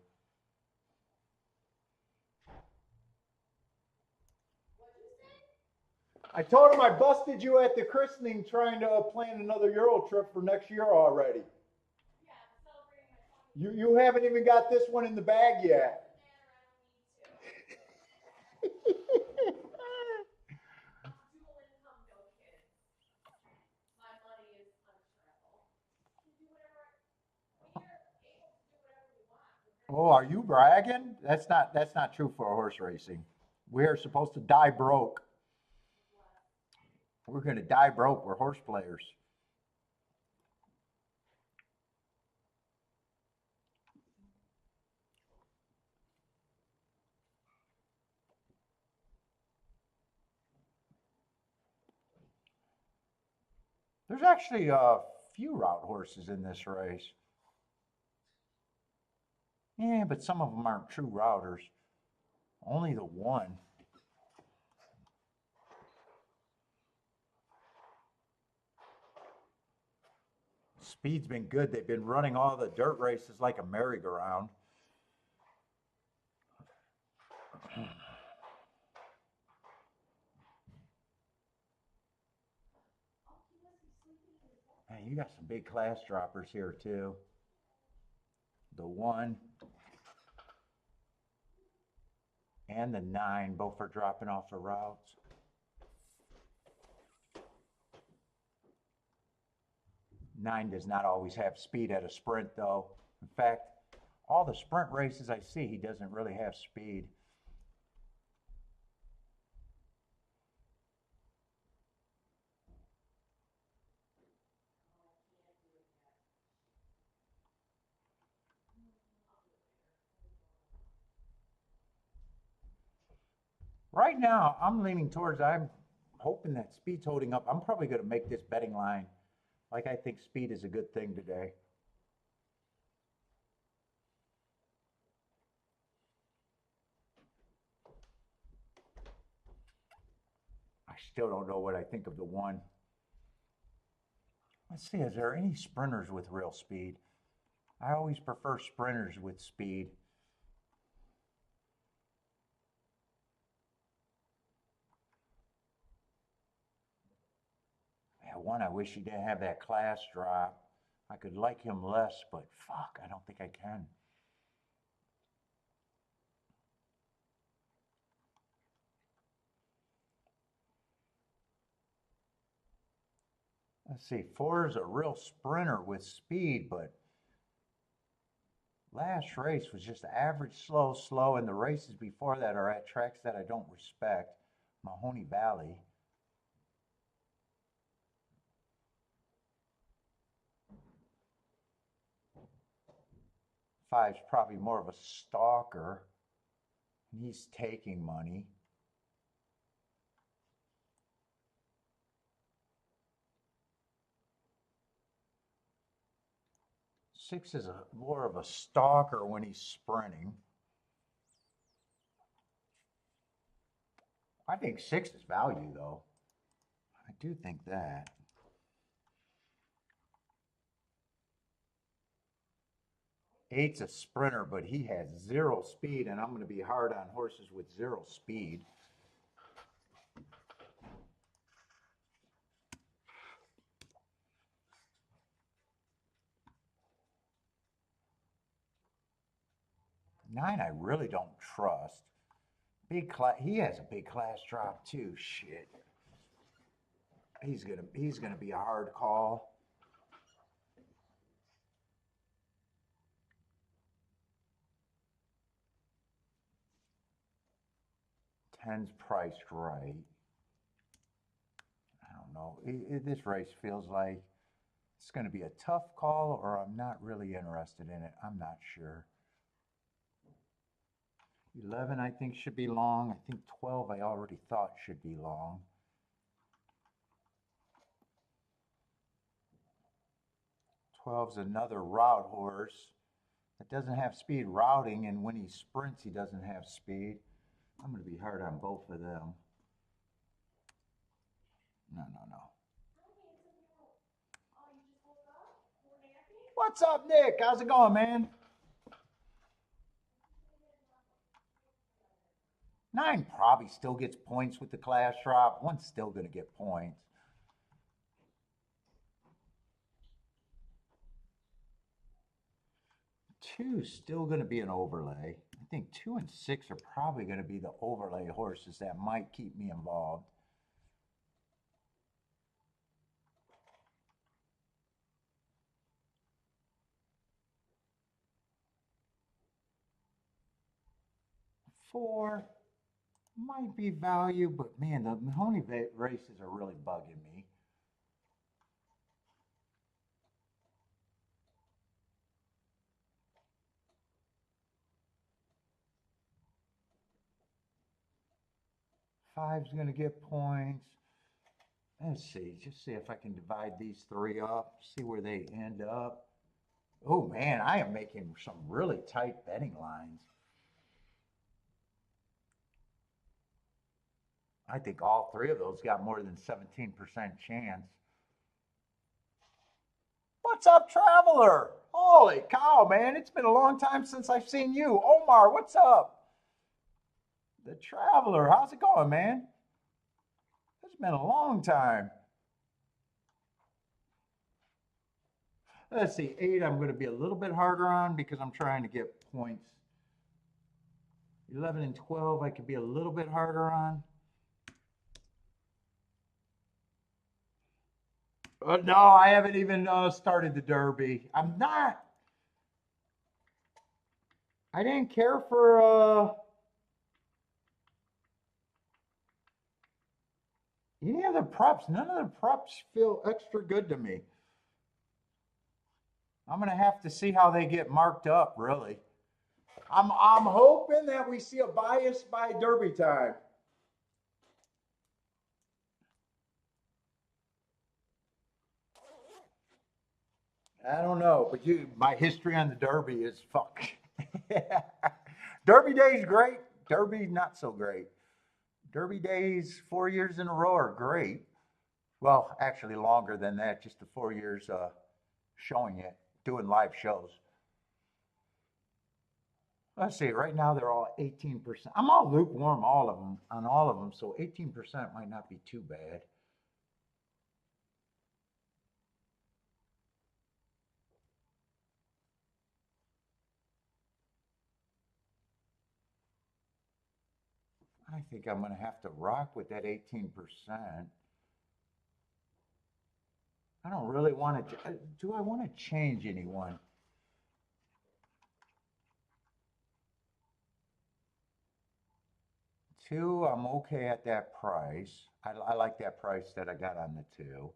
I told him I busted you at the christening trying to plan another Euro trip for next year already. You haven't even got this one in the bag yet. Oh, are you bragging? That's not true for horse racing. We are supposed to die broke. We're going to die broke. We're horse players. There's actually a few route horses in this race. Yeah, but some of them aren't true routers. Only the one. Speed's been good. They've been running all the dirt races like a merry-go-round. Man, you got some big class droppers here too. The 1 and the 9 both are dropping off the routes. Nine does not always have speed at a sprint though. In fact, all the sprint races I see, he doesn't really have speed. Right now, I'm leaning towards, I'm hoping that speed's holding up. I'm probably going to make this betting line. Like I think speed is a good thing today. I still don't know what I think of the 1. Let's see, is there any sprinters with real speed? I always prefer sprinters with speed. Yeah, 1, I wish he didn't have that class drop. I could like him less, but fuck, I don't think I can. Let's see, 4 is a real sprinter with speed, but last race was just average, slow, and the races before that are at tracks that I don't respect. Mahoney Valley. 5's probably more of a stalker. He's taking money. Six is more of a stalker when he's sprinting. I think 6 is value, though. I do think that. Eight's a sprinter, but he has 0 speed, and I'm going to be hard on horses with 0 speed. Nine, I really don't trust. Big class. He has a big class drop too. Shit. He's gonna be a hard call. 10's priced right. I don't know. This race feels like it's going to be a tough call, or I'm not really interested in it. I'm not sure. 11 I think should be long. I think 12 I already thought should be long. 12's another route horse that doesn't have speed routing, and when he sprints he doesn't have speed. I'm going to be hard on both of them. No. What's up, Nick? How's it going, man? 9 probably still gets points with the class drop. 1's still going to get points. Two's still going to be an overlay. I think 2 and 6 are probably going to be the overlay horses that might keep me involved. Four might be value, but man, the Mahoney races are really bugging me. Five's going to get points. Let's see, just see if I can divide these 3 up, see where they end up. Oh man, I am making some really tight betting lines. I think all 3 of those got more than 17% chance. What's up, Traveler? Holy cow, man. It's been a long time since I've seen you. Omar, what's up? The Traveler, how's it going, man? It's been a long time. Let's see, 8 I'm going to be a little bit harder on because I'm trying to get points. 11 and 12 I could be a little bit harder on. No, I haven't even started the Derby. I didn't care for any of the preps. None of the preps feel extra good to me. I'm going to have to see how they get marked up, really. I'm hoping that we see a bias by Derby time. I don't know, but my history on the Derby is fuck. Derby days great. Derby not so great. Derby days 4 years in a row are great. Well, actually longer than that, just the 4 years showing it, doing live shows. Let's see, right now they're all 18%. I'm all lukewarm on all of them, so 18% might not be too bad. I think I'm going to have to rock with that 18%. I don't really want to, do I want to change anyone? Two, I'm okay at that price. I like that price that I got on the 2.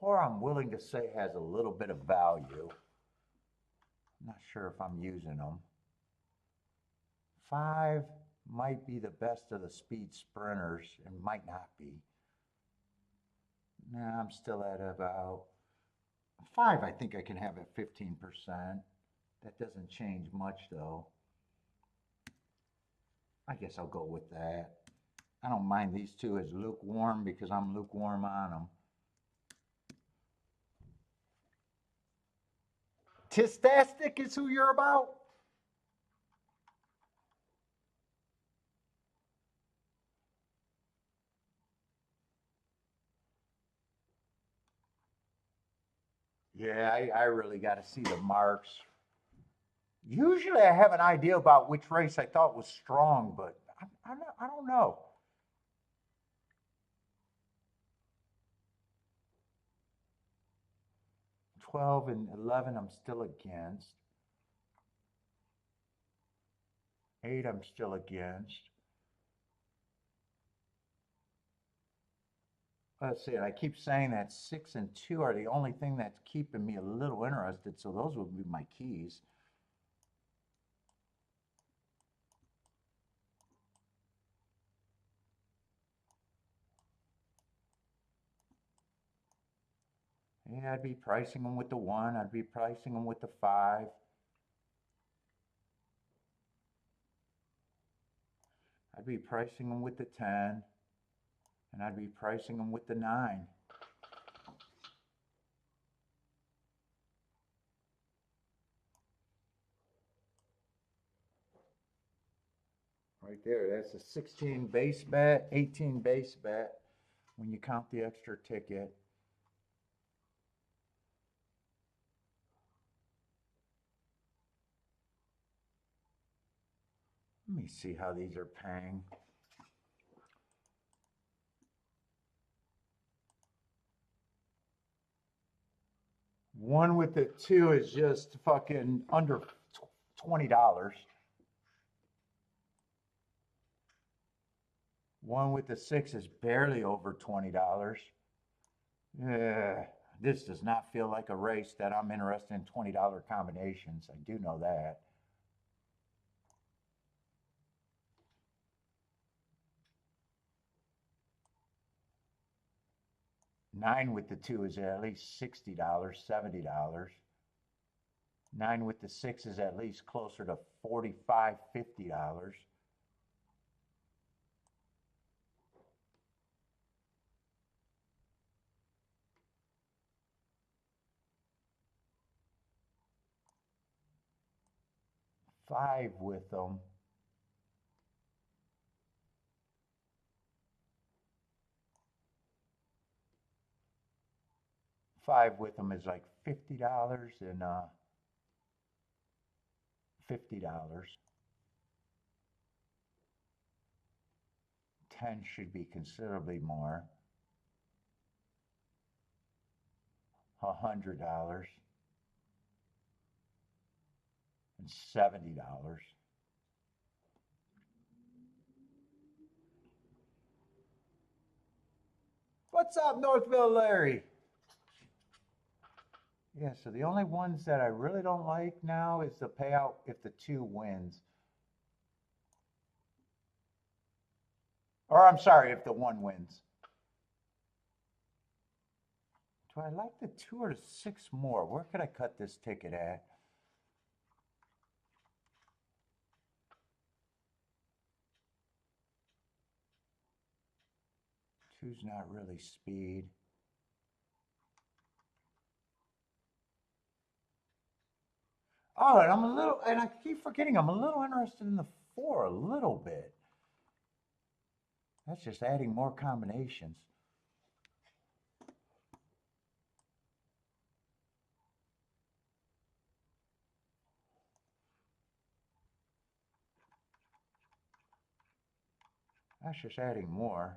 Four, I'm willing to say has a little bit of value. I'm not sure if I'm using them. 5 might be the best of the speed sprinters and might not be. Nah, I'm still at about 5. I think I can have at 15%. That doesn't change much though. I guess I'll go with that. I don't mind these 2 as lukewarm because I'm lukewarm on them. Tistastic is who you're about? Yeah, I really got to see the marks. Usually I have an idea about which race I thought was strong, but I don't know. 12 and 11 I'm still against. 8 I'm still against. let's see, I keep saying that 6 and 2 are the only thing that's keeping me a little interested, so those would be my keys. Yeah, I'd be pricing them with the 1, I'd be pricing them with the 5. I'd be pricing them with the 10, and I'd be pricing them with the 9. Right there, that's a 16 base bet, 18 base bet when you count the extra ticket. Let me see how these are paying. One with the 2 is just fucking under $20. One with the 6 is barely over $20. Yeah, this does not feel like a race that I'm interested in $20 combinations. I do know that. Nine with the 2 is at least $60, $70. 9 with the 6 is at least closer to $45, $50. Five with them. Five with them is like $50 and $50. 10 should be considerably more. $100 and $70. What's up, Northville Larry? Yeah, so the only ones that I really don't like now is the payout if the 2 wins. Or I'm sorry, if the 1 wins. Do I like the 2 or the 6 more? Where could I cut this ticket at? Two's not really speed. Oh, and I'm a little, and I keep forgetting, I'm a little interested in the 4 a little bit. That's just adding more combinations. That's just adding more.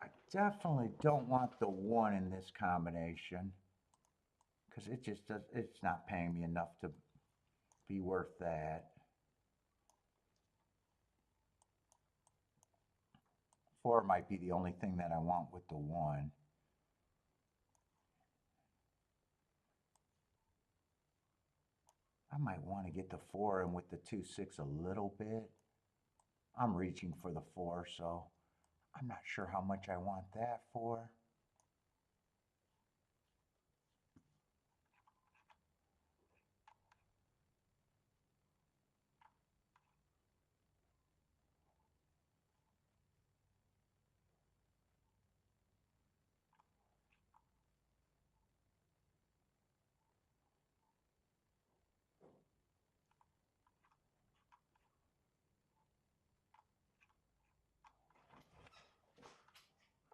I definitely don't want the 1 in this combination because it just does, it's not paying me enough to be worth that. 4 might be the only thing that I want with the 1. I might want to get the 4 and with the 2, 6 a little bit. I'm reaching for the 4, so I'm not sure how much I want that for.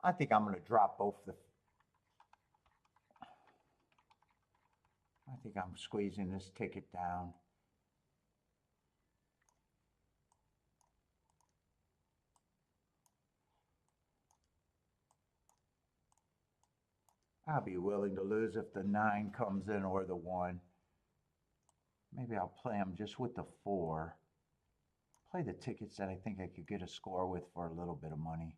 I think I'm going to drop both the. I think I'm squeezing this ticket down. I'll be willing to lose if the 9 comes in or the 1. Maybe I'll play them just with the 4. Play the tickets that I think I could get a score with for a little bit of money.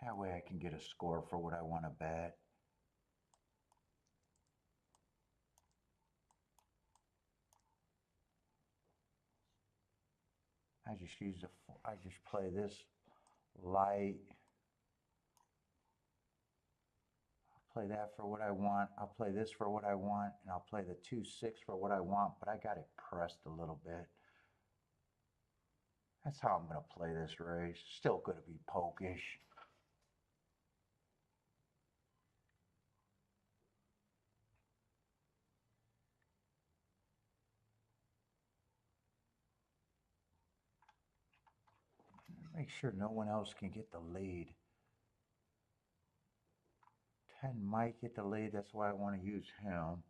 That way I can get a score for what I want to bet. I just play this light. I'll play that for what I want. I'll play this for what I want, and I'll play the 2-6 for what I want, but I got it pressed a little bit. That's how I'm going to play this race. Still going to be pokish. Make sure no one else can get the lead. 10 might get the lead. That's why I want to use him.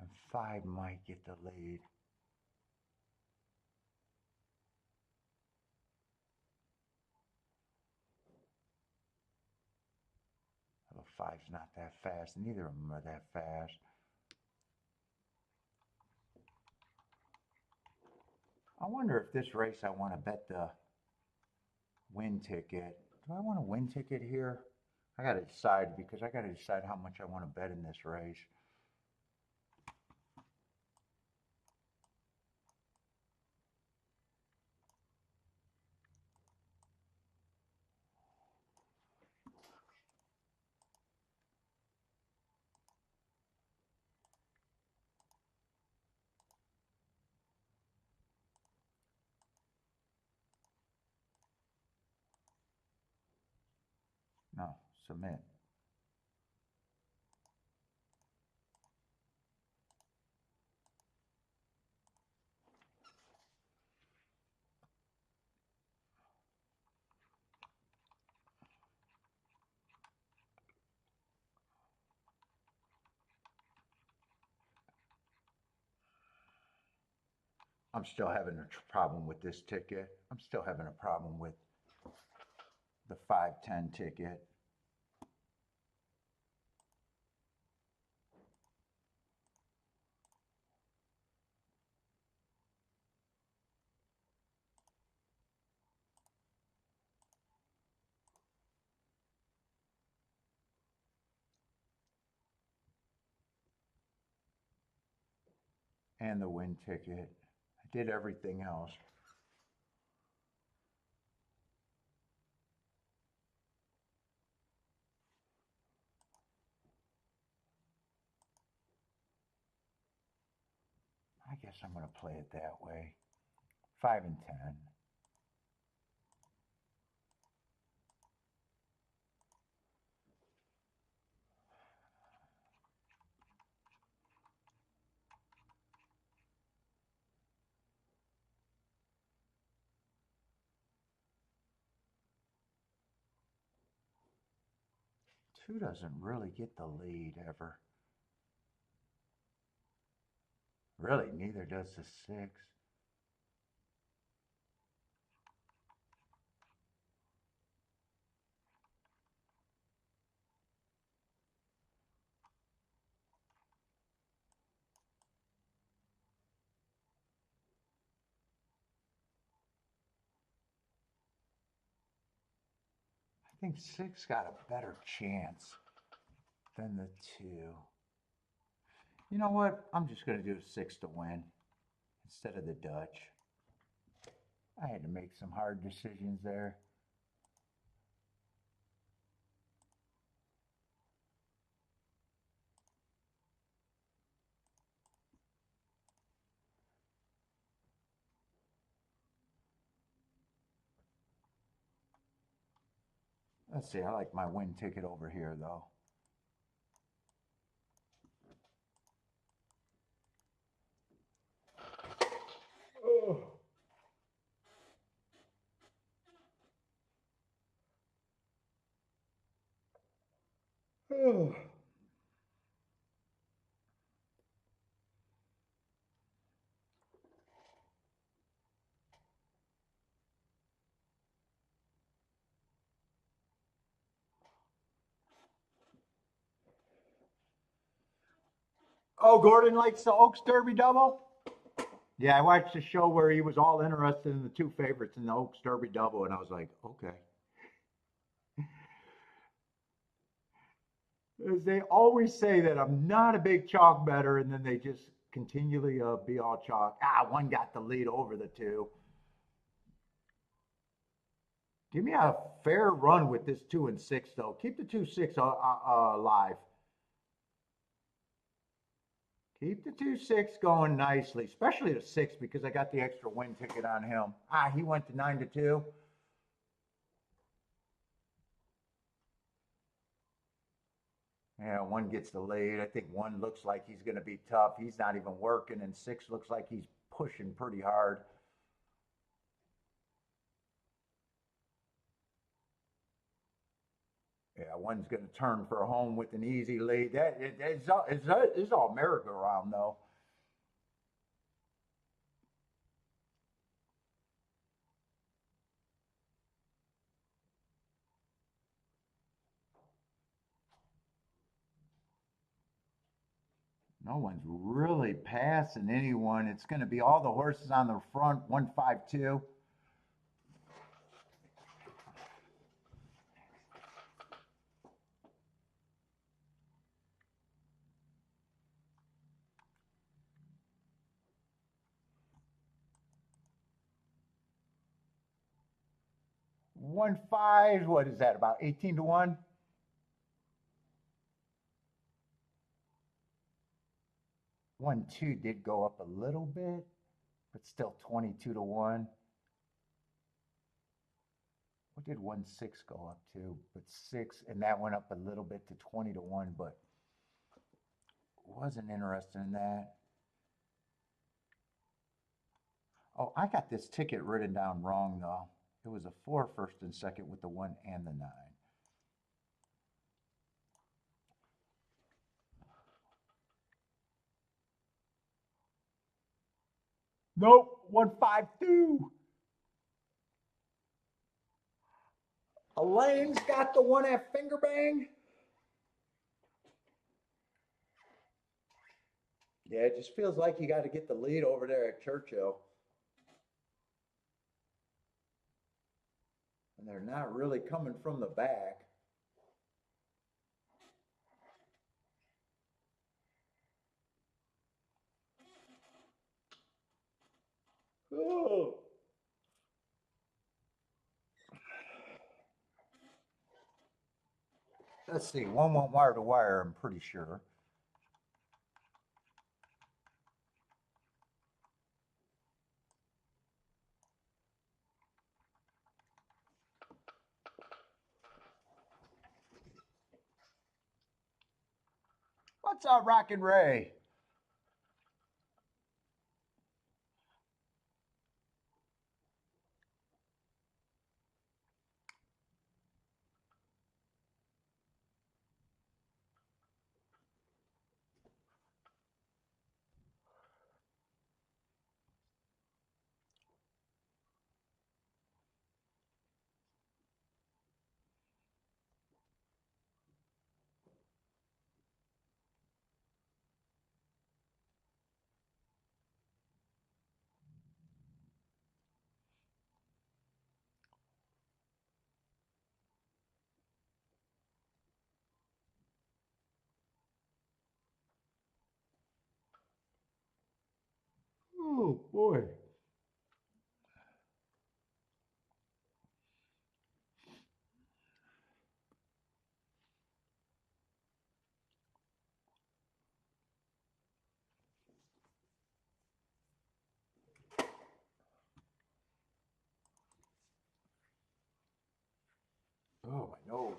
And 5 might get the lead. Well, 5's not that fast. Neither of them are that fast. I wonder if this race I want to bet the win ticket. Do I want a win ticket here? I got to decide because I got to decide how much I want to bet in this race. No, submit. I'm still having a problem with this ticket. I'm still having a problem with the 5-10 ticket. And the win ticket. I did everything else. I guess I'm going to play it that way. 5 and 10. Two doesn't really get the lead ever. Really, neither does the 6. I think 6 got a better chance than the 2. You know what? I'm just going to do 6 to win instead of the Dutch. I had to make some hard decisions there. Let's see, I like my win ticket over here though. Oh. Oh. Oh, Gordon likes the Oaks Derby double? Yeah, I watched a show where he was all interested in the two favorites in the Oaks Derby double, and I was like, okay. As they always say that I'm not a big chalk better, and then they just continually be all chalk. One got the lead over the two. Give me a fair run with this 2 and 6 though. Keep the 2-6 alive. Keep the 2-6 going nicely, especially the 6 because I got the extra win ticket on him. He went to 9-2. Yeah, 1 gets the lead. I think 1 looks like he's going to be tough. He's not even working, and 6 looks like he's pushing pretty hard. Yeah, 1's going to turn for home with an easy lead. It's all merry-go-round though. No one's really passing anyone. It's going to be all the horses on the front, 1-5-2. One five, what is that? About 18-1? 1-2 did go up a little bit, but still 22-1. What did 1-6 go up to? But 6, and that went up a little bit to 20-1, but wasn't interested in that. Oh, I got this ticket written down wrong though. It was a 4 first and second with the 1 and the 9. Nope, 1-5-2. Elaine's got the 1 at finger bang. Yeah, it just feels like you got to get the lead over there at Churchill. And they're not really coming from the back. Oh. Let's see, 1 went wire to wire, I'm pretty sure. What's up, Rockin' Ray? Oh, boy. Oh, my nose.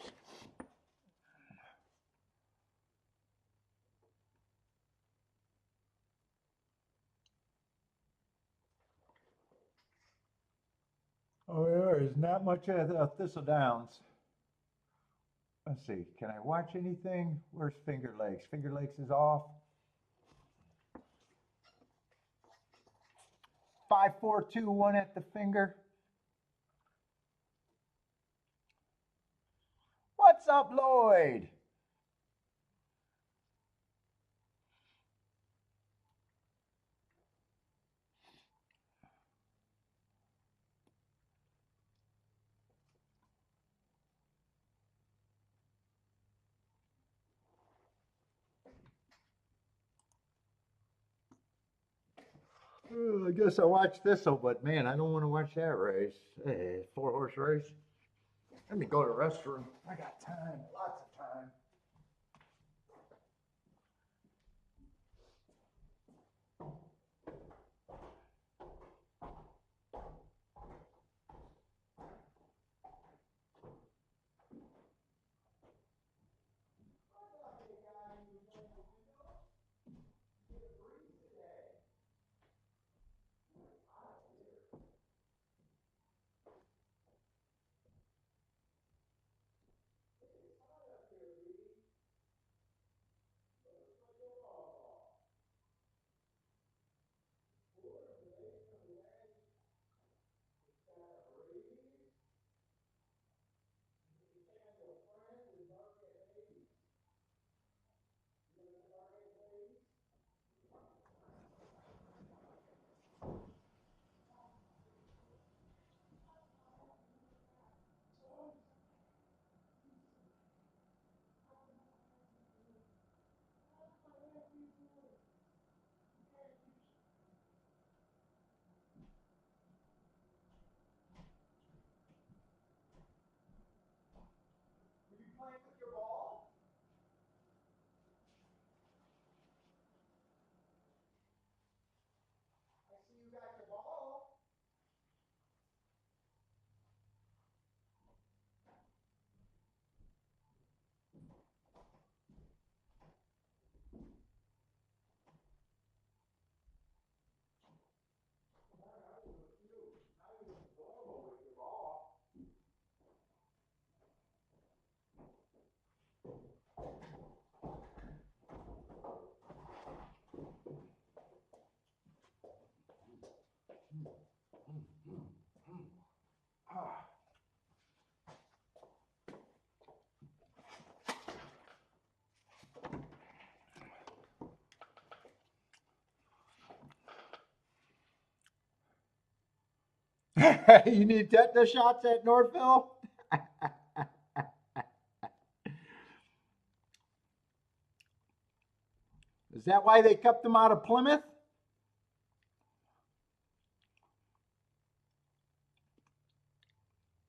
Oh, there is not much of Thistle Downs. Let's see, can I watch anything? Where's Finger Lakes? Finger Lakes is off. 5-4-2-1 at the finger. What's up, Lloyd? Oh, I guess I watched this, but man, I don't want to watch that race. Hey, 4-horse race. Let me go to the restroom. I got time, lots of time. Are you playing with your ball? I see you got your ball. You need tetanus shots at Northville? Is that why they kept them out of Plymouth?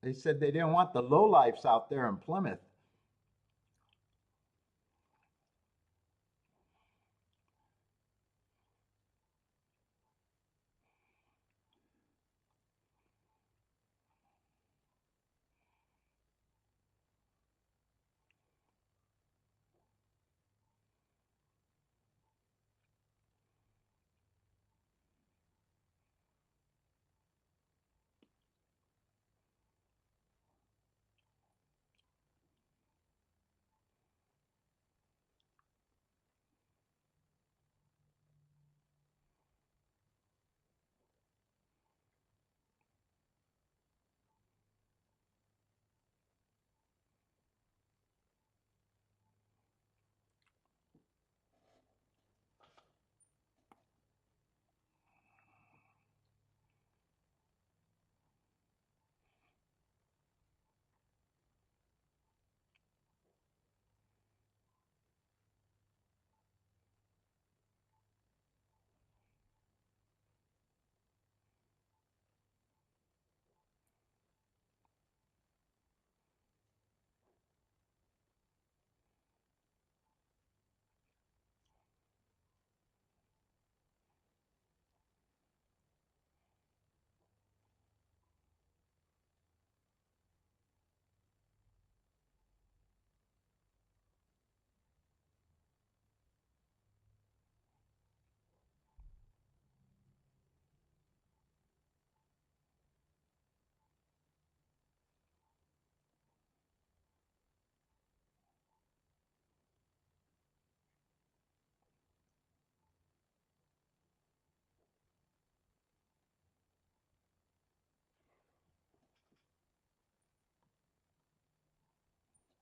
They said they didn't want the lowlifes out there in Plymouth.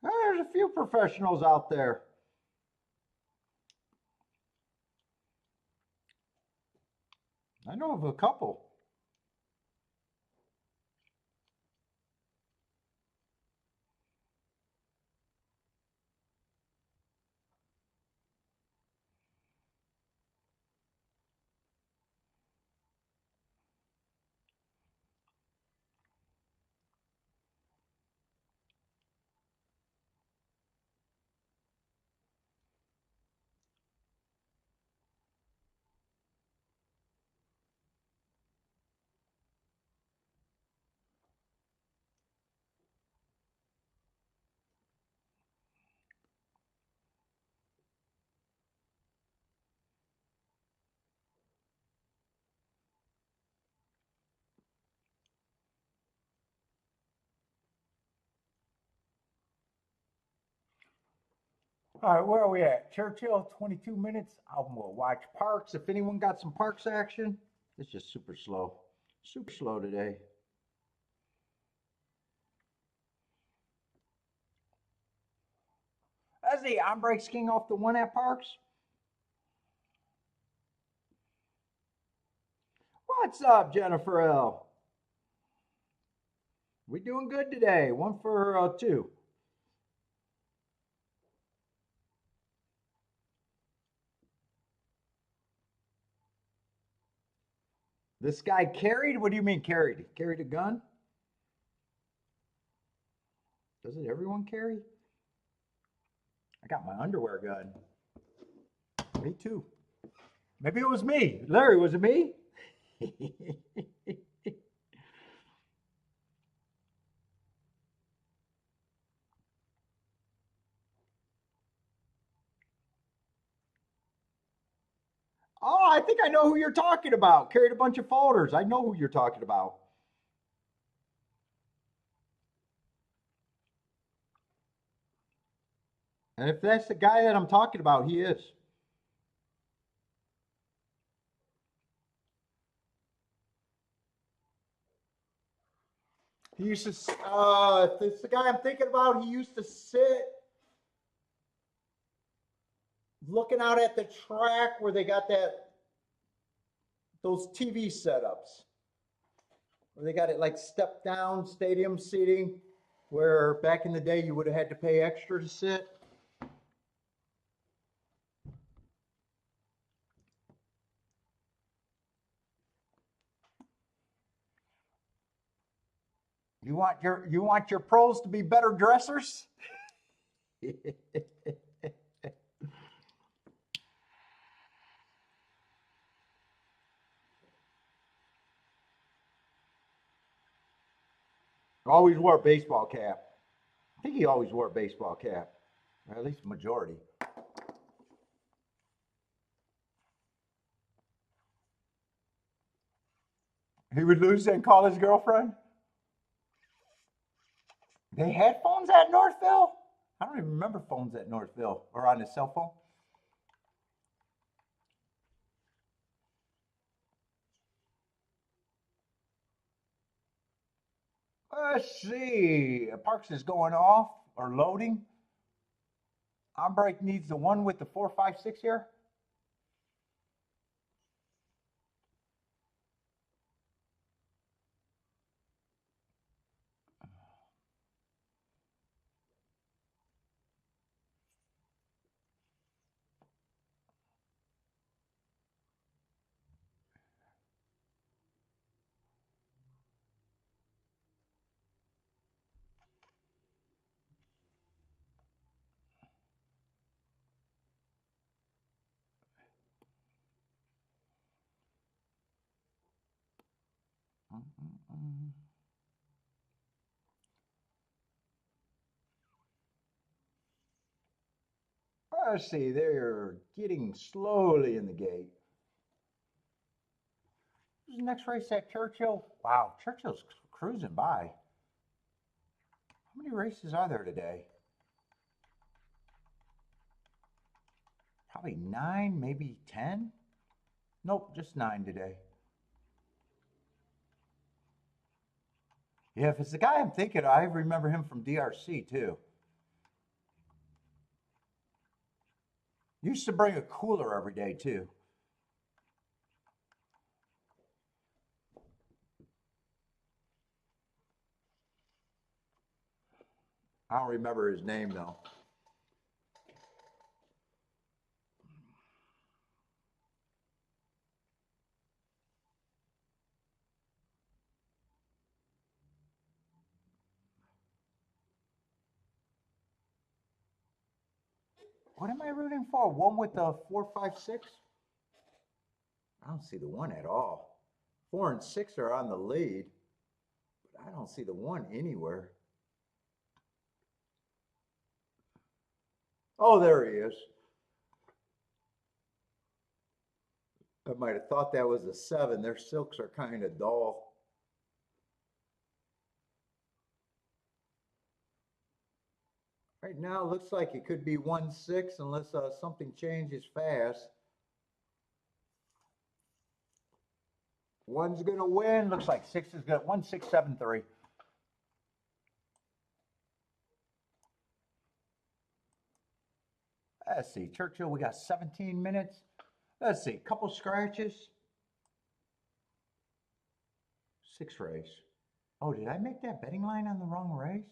There's a few professionals out there. I know of a couple. All right, where are we at? Churchill, 22 minutes. I'm gonna watch Parks. If anyone got some Parks action, it's just super slow. Super slow today. That's the Ombre skiing off the one at Parks. What's up, Jennifer L? We doing good today. One for two. This guy carried? What do you mean carried? Carried a gun? Doesn't everyone carry? I got my underwear gun. Me too. Maybe it was me. Larry, was it me? Oh, I think I know who you're talking about. Carried a bunch of folders. I know who you're talking about. And if that's the guy that I'm talking about, he is. He used to, if it's the guy I'm thinking about, he used to sit looking out at the track where they got those TV setups. Where they got it like step down stadium seating, where back in the day you would have had to pay extra to sit. You want your pros to be better dressers? Always wore a baseball cap. I think he always wore a baseball cap, or at least majority. He would lose and call his girlfriend. They had phones at Northville? I don't even remember phones at Northville or on his cell phone. Let's see. Parks is going off or loading. Ombre needs the one with the 456 here. Let's see. They're getting slowly in the gate. Who's the next race at Churchill? Wow, Churchill's cruising by. How many races are there today? Probably 9, maybe 10. Nope, just 9 today. Yeah, if it's the guy I'm thinking, I remember him from DRC too. Used to bring a cooler every day too. I don't remember his name though. What am I rooting for? One with the 456? I don't see the one at all. 4 and 6 are on the lead, but I don't see the one anywhere. Oh, there he is. I might have thought that was a 7. Their silks are kind of dull. Right now, it looks like it could be 1-6 unless something changes fast. One's gonna win. Looks like 6 is gonna 1-6-7-3. Let's see, Churchill. We got 17 minutes. Let's see, couple scratches. 6 race. Oh, did I make that betting line on the wrong race?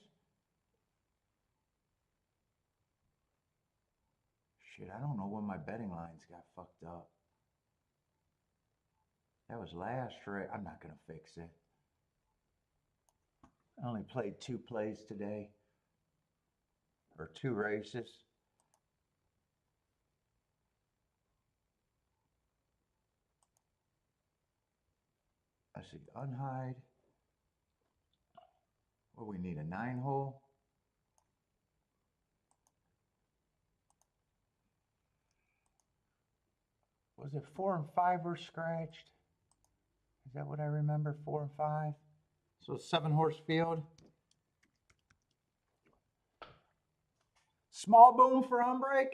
Shit, I don't know when my betting lines got fucked up. That was last race. I'm not gonna fix it. I only played 2 plays today, or 2 races. Let's see, unhide. Well, we need a 9-hole. Was it 4 and 5 were scratched? Is that what I remember? 4 and 5. So 7-horse field. Small boom for unbreak.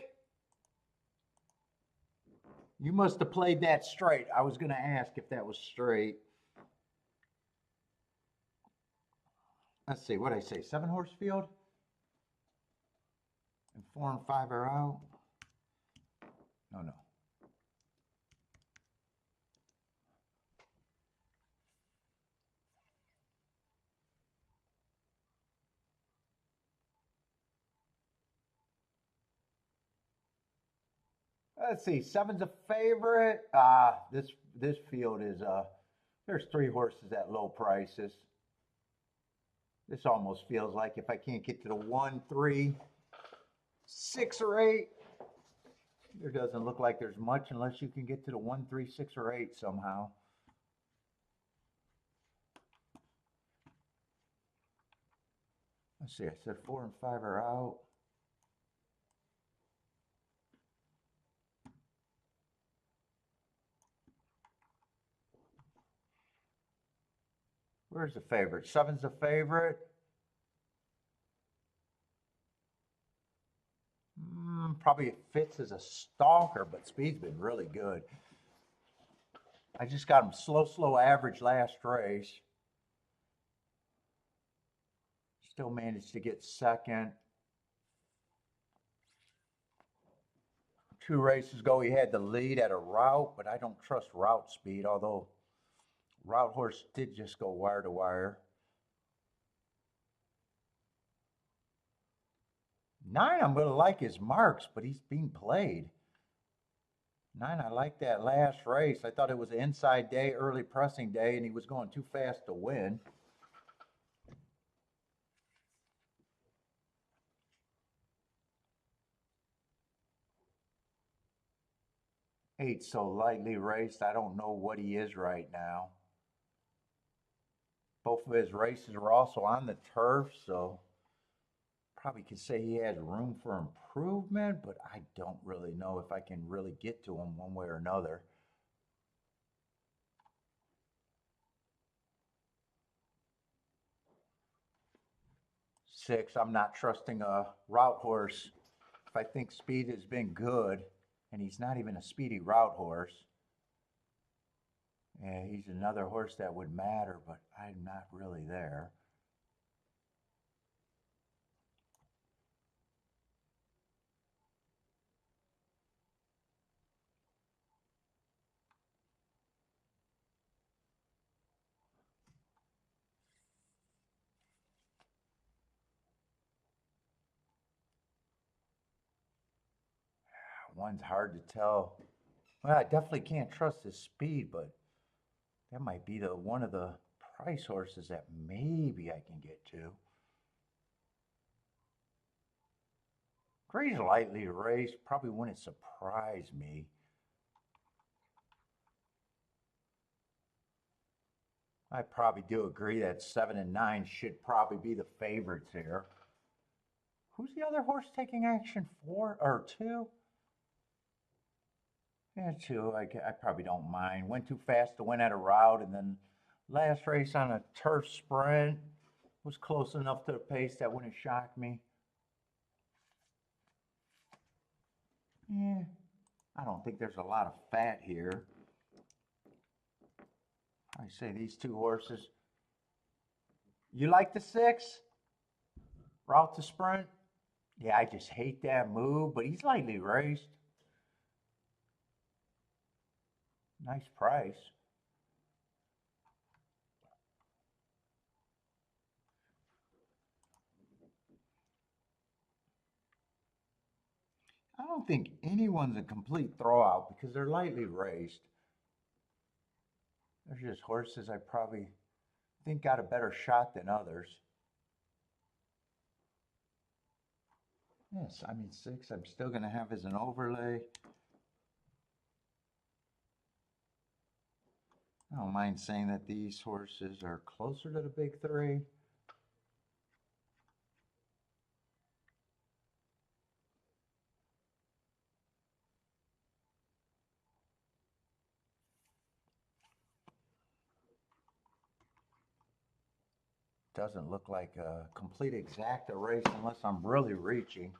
You must have played that straight. I was going to ask if that was straight. Let's see, what did I say? 7-horse field? And 4 and 5 are out? No. Let's see, 7's a favorite. This field is there's 3 horses at low prices. This almost feels like if I can't get to the 1, 3, 6, or 8, there doesn't look like there's much unless you can get to the 1, 3, 6, or 8 somehow. Let's see, I said 4 and 5 are out. Where's the favorite? 7's the favorite. Probably it fits as a stalker, but speed's been really good. I just got him slow average last race. Still managed to get second. 2 races ago, he had the lead at a route, but I don't trust route speed, although route horse did just go wire to wire. 9, I'm going to like his marks, but he's being played. 9, I like that last race. I thought it was an inside day, early pressing day, and he was going too fast to win. Eight's so lightly raced, I don't know what he is right now. Both of his races were also on the turf, so probably could say he has room for improvement, but I don't really know if I can really get to him one way or another. Six, I'm not trusting a route horse. If I think speed has been good, and he's not even a speedy route horse, yeah, he's another horse that would matter, but I'm not really there. One's hard to tell. Well, I definitely can't trust his speed, but that might be one of the price horses that maybe I can get to. Gray's lightly raced, probably wouldn't surprise me. I probably do agree that 7 and 9 should probably be the favorites here. Who's the other horse taking action? 4 or 2? Yeah, 2. I probably don't mind. Went too fast to win at a route, and then last race on a turf sprint was close enough to the pace that wouldn't shock me. I don't think there's a lot of fat here. I say these two horses. You like the 6? Route to Sprint? Yeah, I just hate that move, but he's lightly raced. Nice price. I don't think anyone's a complete throwout because they're lightly raced. There's just horses I probably think got a better shot than others. Yes, I mean 6 I'm still going to have as an overlay. I don't mind saying that these horses are closer to the big 3. Doesn't look like a complete exacta race unless I'm really reaching.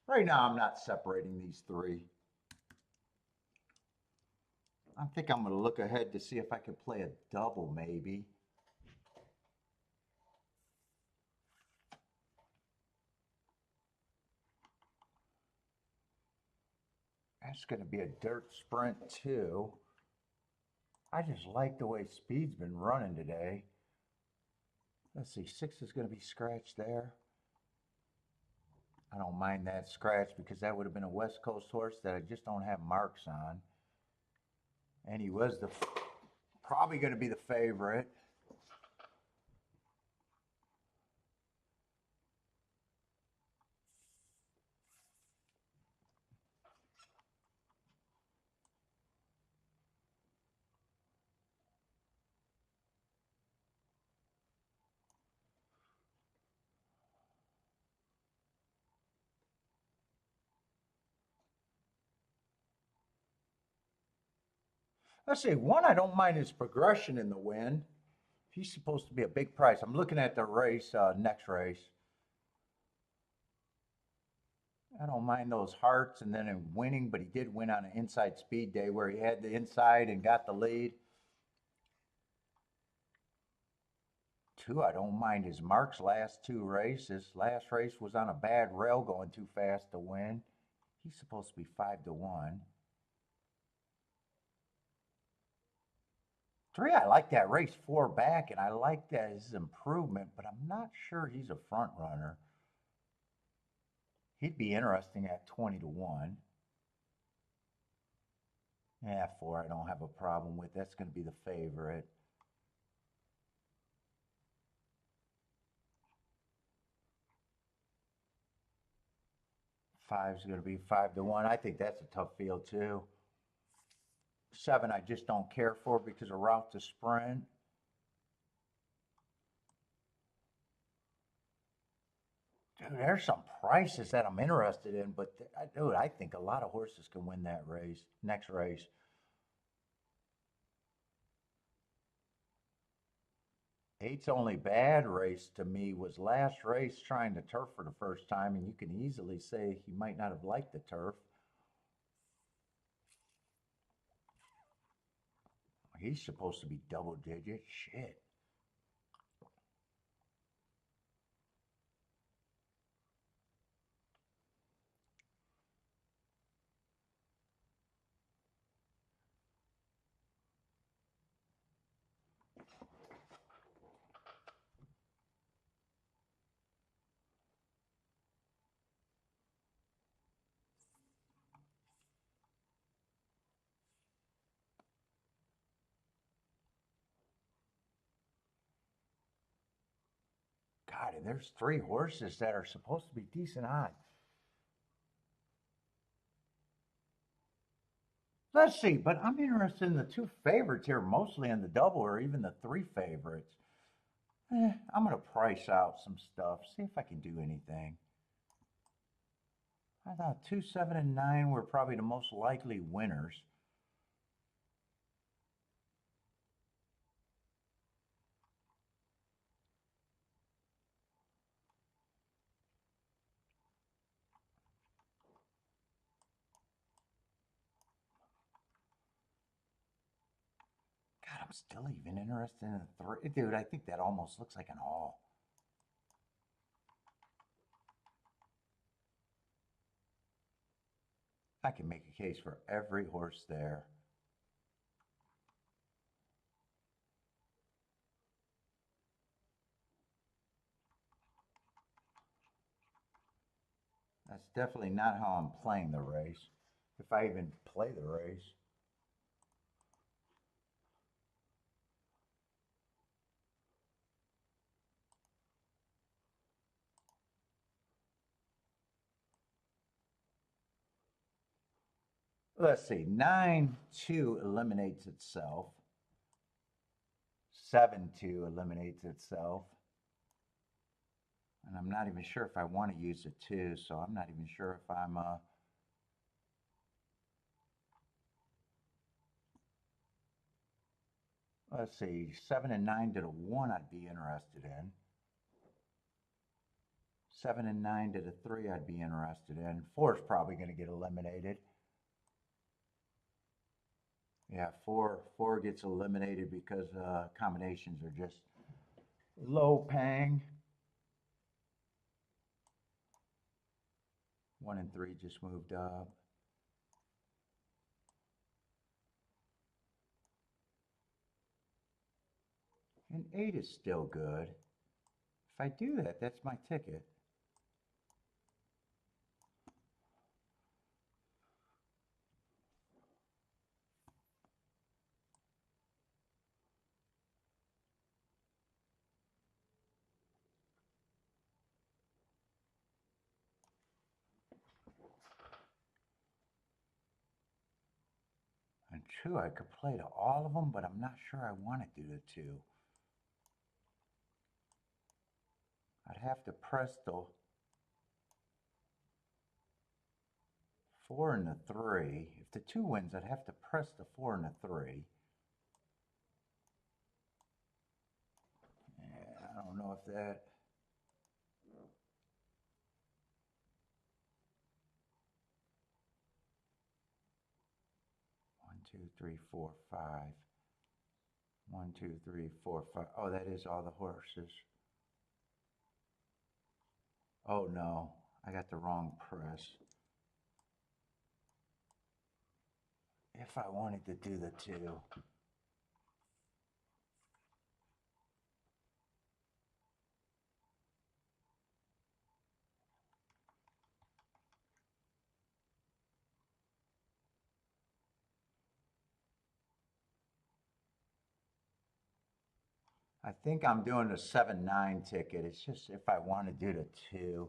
Right now, I'm not separating these 3. I think I'm going to look ahead to see if I can play a double, maybe. That's going to be a dirt sprint, too. I just like the way Speed's been running today. Let's see, 6 is going to be scratched there. I don't mind that scratch because that would have been a West Coast horse that I just don't have marks on. And he was probably going to be the favorite. Let's see, one I don't mind his progression in the win. He's supposed to be a big price. I'm looking at the race, next race. I don't mind those hearts and then in winning, but he did win on an inside speed day where he had the inside and got the lead. 2, I don't mind his marks last 2 races. Last race was on a bad rail going too fast to win. He's supposed to be 5-1. 3, I like that race 4 back, and I like that his improvement, but I'm not sure he's a front runner. He'd be interesting at 20-1. Yeah, 4 I don't have a problem with. That's going to be the favorite. Five's going to be 5-1. I think that's a tough field too. 7 I just don't care for because of route to sprint. Dude, there's some prices that I'm interested in, but dude, I think a lot of horses can win that race, next race. 8's only bad race to me was last race trying to turf for the first time, and you can easily say he might not have liked the turf. He's supposed to be double digit. Shit. God, and there's 3 horses that are supposed to be decent odds. Let's see, but I'm interested in the 2 favorites here, mostly in the double or even the 3 favorites. I'm going to price out some stuff, see if I can do anything. I thought 2, 7, and 9 were probably the most likely winners. I'm still even interested in the 3. Dude, I think that almost looks like an all. I can make a case for every horse there. That's definitely not how I'm playing the race, if I even play the race. Let's see, 9-2 eliminates itself. 7-2 eliminates itself. And I'm not even sure if I want to use the 2, so I'm not even sure if I'm let's see, 7 and 9 to the 1 I'd be interested in. 7 and 9 to the 3 I'd be interested in. 4 is probably going to get eliminated. Yeah, 4 gets eliminated because combinations are just low paying. 1 and 3 just moved up. And 8 is still good. If I do that, that's my ticket. And 2, I could play to all of them, but I'm not sure I want to do the 2. I'd have to press the 4 and the 3. If the 2 wins, I'd have to press the 4 and the 3. Yeah, I don't know if that... One, two, three, four, 5. 1, 2, 3, 4, 5. Oh, that is all the horses. Oh no, I got the wrong press. If I wanted to do the 2. I think I'm doing the 7-9 ticket. It's just if I want to do the 2.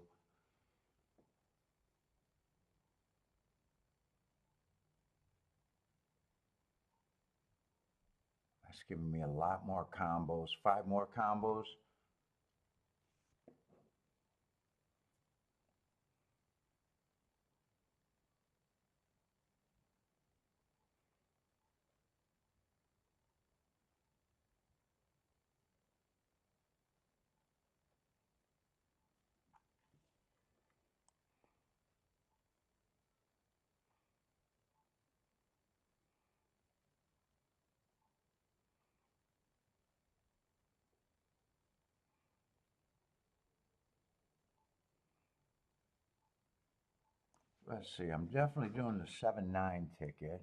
That's giving me a lot more combos. 5 more combos. Let's see, I'm definitely doing the 7-9 ticket.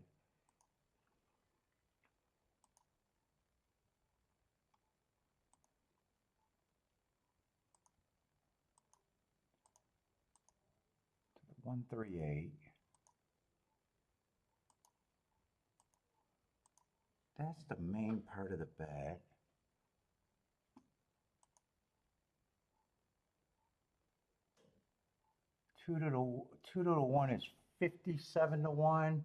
The 138. That's the main part of the bet. Two to the 1 is 57 to 1.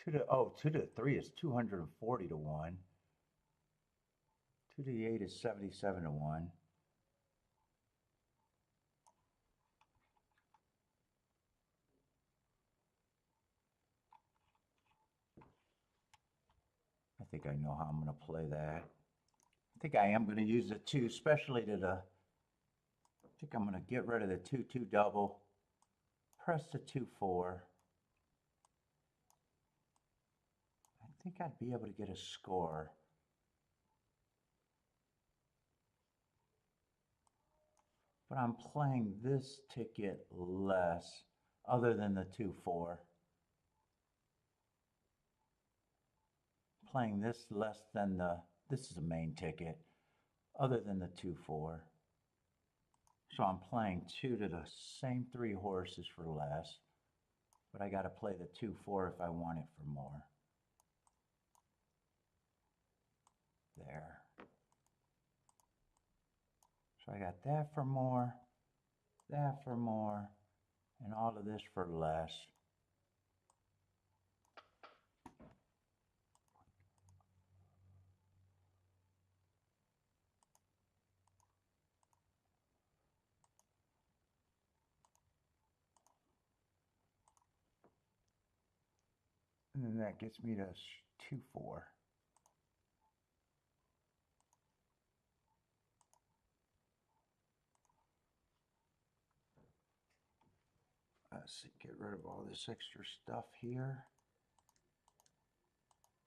2 to 3 is 240 to 1. 2 to the 8 is 77 to 1. I think I know how I'm going to play that. I think I am going to use the 2, especially to the... I think I'm going to get rid of the 2-2 double. Press the 2-4. I think I'd be able to get a score. But I'm playing this ticket less, other than the 2-4. Playing this less than this is a main ticket, other than the 2-4. So I'm playing 2 to the same 3 horses for less, but I got to play the 2-4 if I want it for more. There. So I got that for more, that for more, and all of this for less. And then that gets me to 2-4. Let's see, get rid of all this extra stuff here.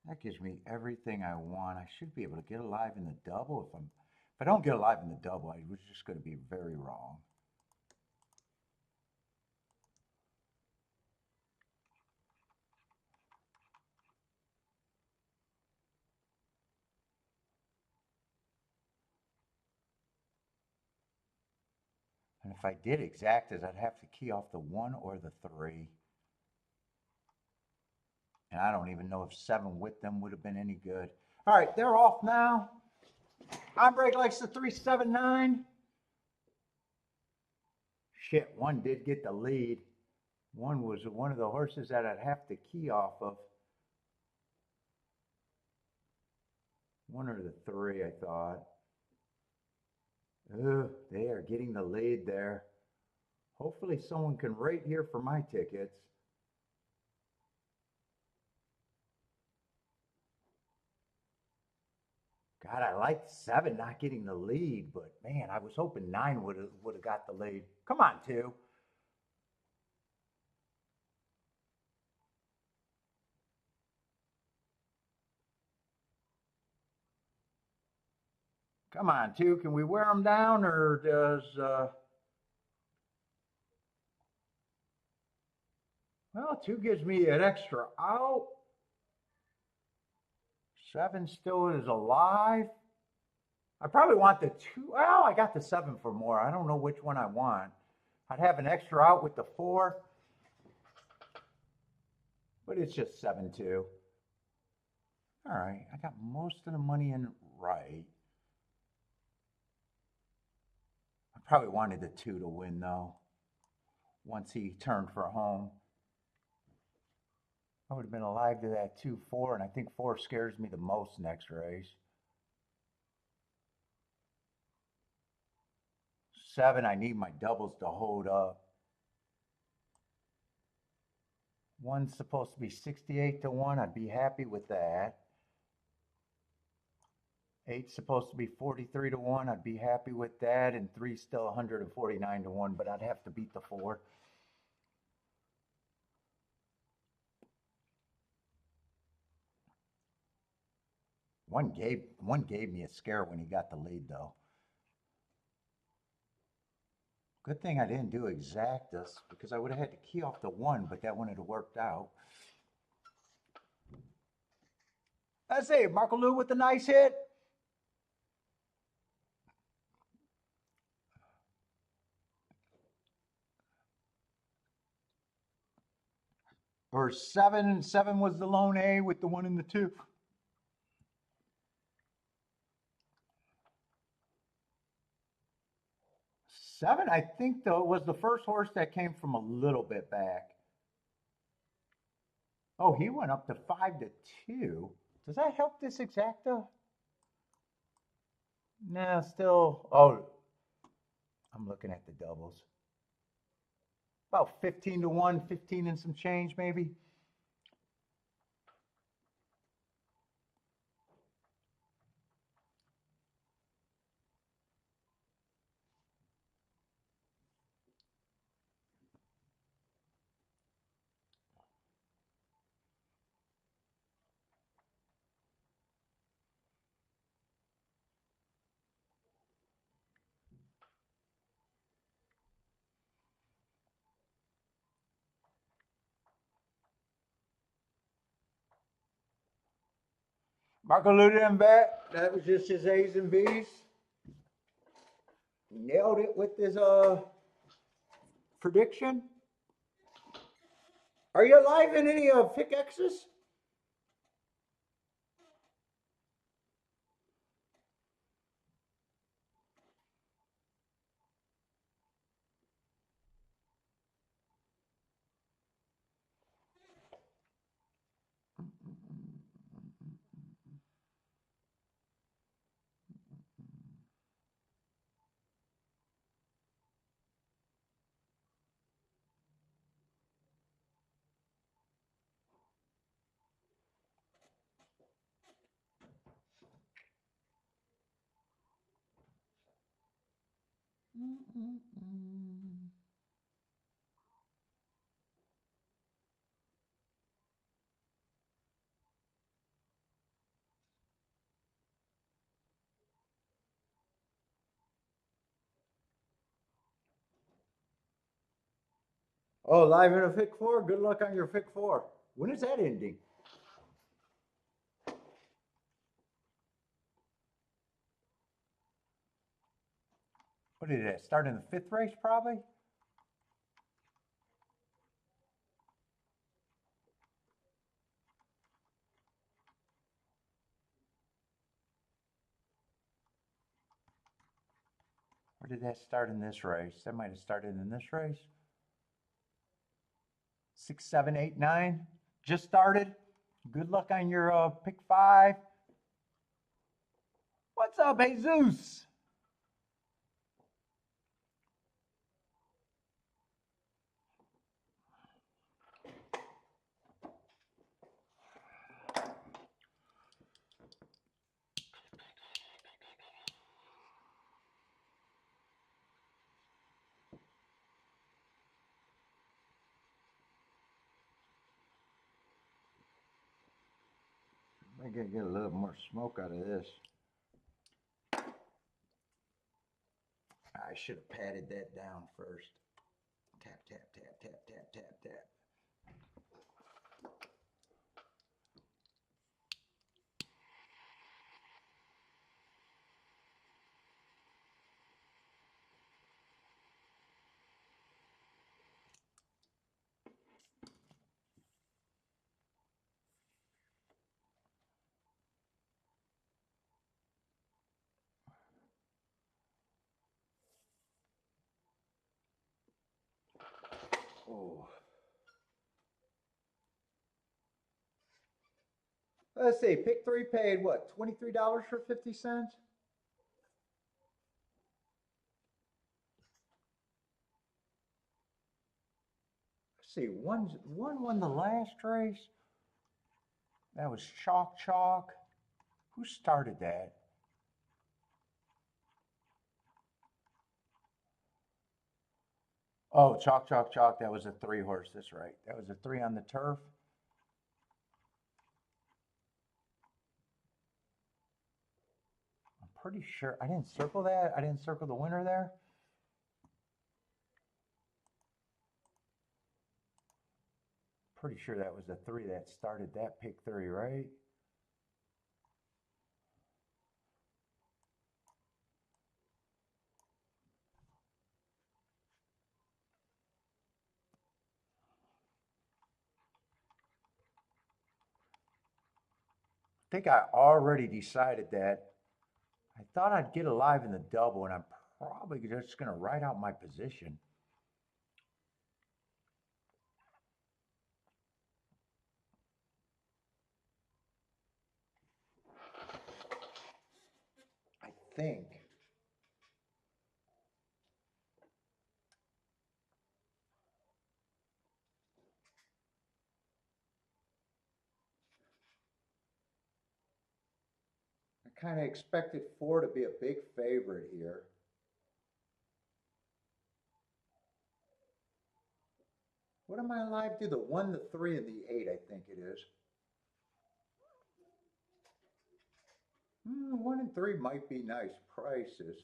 That gives me everything I want. I should be able to get alive in the double. If I don't get alive in the double, I was just going to be very wrong. And if I did exactas, I'd have to key off the 1 or the 3. And I don't even know if 7 with them would have been any good. All right, they're off now. Break likes the 379. Shit, 1 did get the lead. 1 was one of the horses that I'd have to key off of. 1 or the 3, I thought. Ugh, they are getting the lead there. Hopefully someone can rate here for my tickets. God, I liked 7 not getting the lead, but man, I was hoping 9 would have got the lead. Come on, 2. Come on, 2. Can we wear them down, or does well, 2 gives me an extra out. 7 still is alive. I probably want the 2. Well, I got the 7 for more. I don't know which one I want. I'd have an extra out with the 4. But it's just 7-2. All right, I got most of the money in right. I probably wanted the 2 to win, though, once he turned for home. I would have been alive to that 2-4, and I think 4 scares me the most next race. 7, I need my doubles to hold up. 1's supposed to be 68 to 1. I'd be happy with that. 8's supposed to be 43 to 1. I'd be happy with that. And 3's still 149 to 1, but I'd have to beat the 4. One gave me a scare when he got the lead, though. Good thing I didn't do exactas, because I would have had to key off the 1, but that wouldn't have worked out. That's it. Marco Lou with a nice hit. Or 7. 7 was the lone A with the 1 and the 2. 7, I think, though, was the first horse that came from a little bit back. Oh, he went up to 5-2. Does that help this exacta? Nah, still. Oh, I'm looking at the doubles. About 15 to 1, 15 and some change, maybe. Marco Luda bet. That was just his A's and B's. Nailed it with his prediction. Are you alive in any pick X's? Oh, live in a pick four. Good luck on your pick four. When is that ending? What did that start in the fifth race, probably? Or did that start in this race? That might have started in this race. 6, 7, 8, 9. Just started. Good luck on your pick five. What's up, Jesus? I gotta get a little more smoke out of this. I should have patted that down first. Tap, tap, tap, tap, tap, tap, tap. Oh. Let's see, pick three paid what, $23 for 50 cents? Let's see, one won the last race. That was Chalk Chalk. Who started that? Oh, Chalk Chalk Chalk. That was a 3-horse. That's right. That was a 3 on the turf. I'm pretty sure I didn't circle that. I didn't circle the winner there. Pretty sure that was the 3 that started that pick 3, right? I think I already decided that. I thought I'd get alive in the double, and I'm probably just going to write out my position. I think. I kind of expected 4 to be a big favorite here. What am I alive to? The 1, the 3, and the 8, I think it is. 1 and 3 might be nice prices.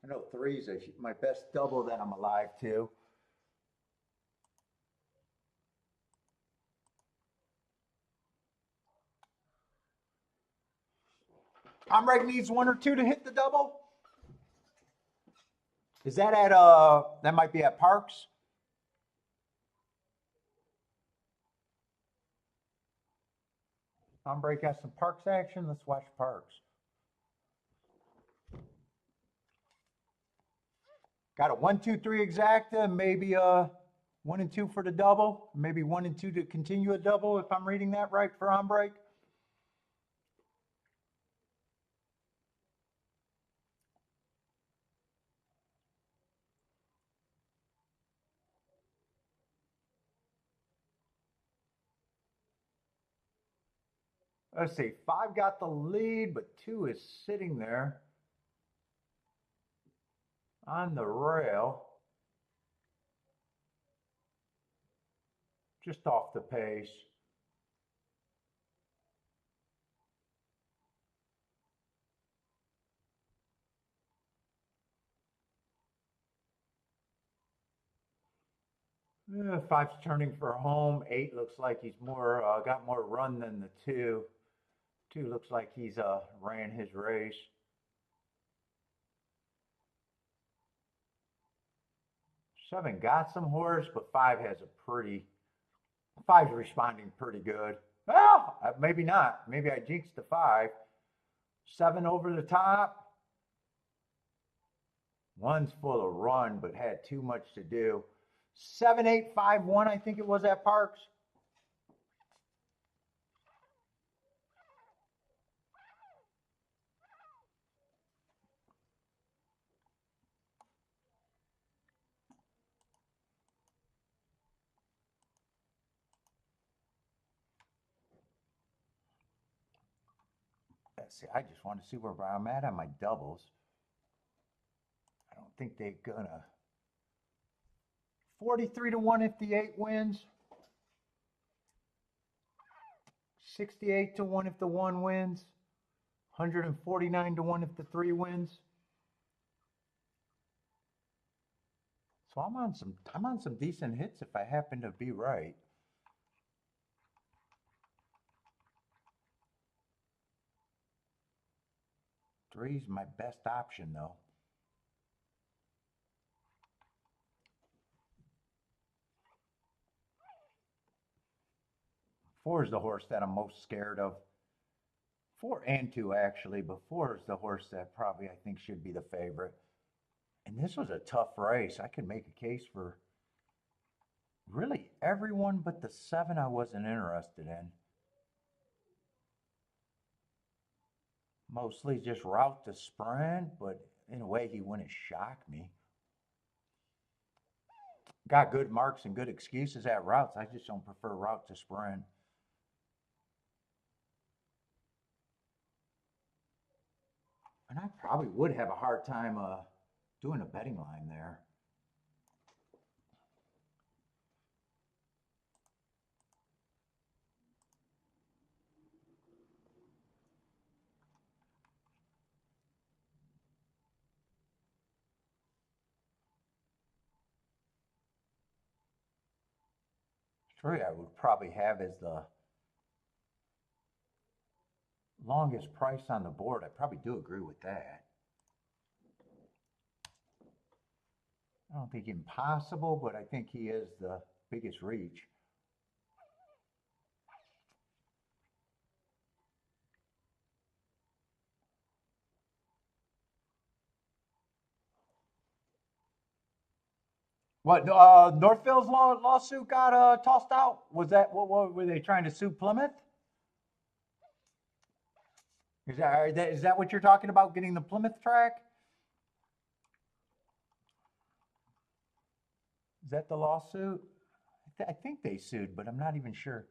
I know 3 is my best double that I'm alive to. Hombre needs 1 or 2 to hit the double. Is that at that might be at Parks? Hombre got some Parks action. Let's watch Parks. Got a 1, 2, 3 exacta, maybe 1 and 2 for the double, maybe 1 and 2 to continue a double if I'm reading that right for Hombre. Let's see, 5 got the lead, but 2 is sitting there on the rail, just off the pace. Yeah, 5's turning for home. 8 looks like he's more got more run than the 2. 2 looks like he's ran his race. 7 got some horse, but 5 has a pretty. 5's responding pretty good. Well, maybe not. Maybe I jinxed the 5. 7 over the top. 1's full of run, but had too much to do. 7, 8, 5, 1, I think it was at Parks. Let's see, I just want to see where I'm at on my doubles. I don't think they're gonna. 43 to 1 if the 8 wins. 68 to 1 if the 1 wins. 149 to 1 if the 3 wins. So I'm on some decent hits if I happen to be right. Three's my best option though. Four is the horse that I'm most scared of. 4 and 2 actually, but 4 is the horse that probably I think should be the favorite. And this was a tough race. I could make a case for really everyone but the 7 I wasn't interested in. Mostly just route to sprint, but in a way he wouldn't shock me. Got good marks and good excuses at routes. I just don't prefer route to sprint. And I probably would have a hard time doing a betting line there. Three I would probably have as the longest price on the board. I probably do agree with that. I don't think impossible, but I think he is the biggest reach. What Northville's lawsuit got tossed out? Was that what were they trying to sue Plymouth? Is that what you're talking about? Getting the Plymouth track? Is that the lawsuit? I think they sued, but I'm not even sure.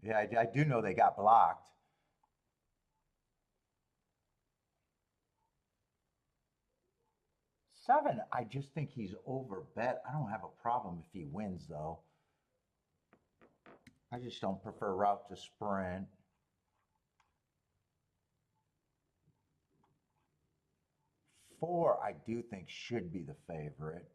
Yeah, I do know they got blocked. 7, I just think he's over bet. I don't have a problem if he wins though. I just don't prefer route to sprint. 4, I do think should be the favorite.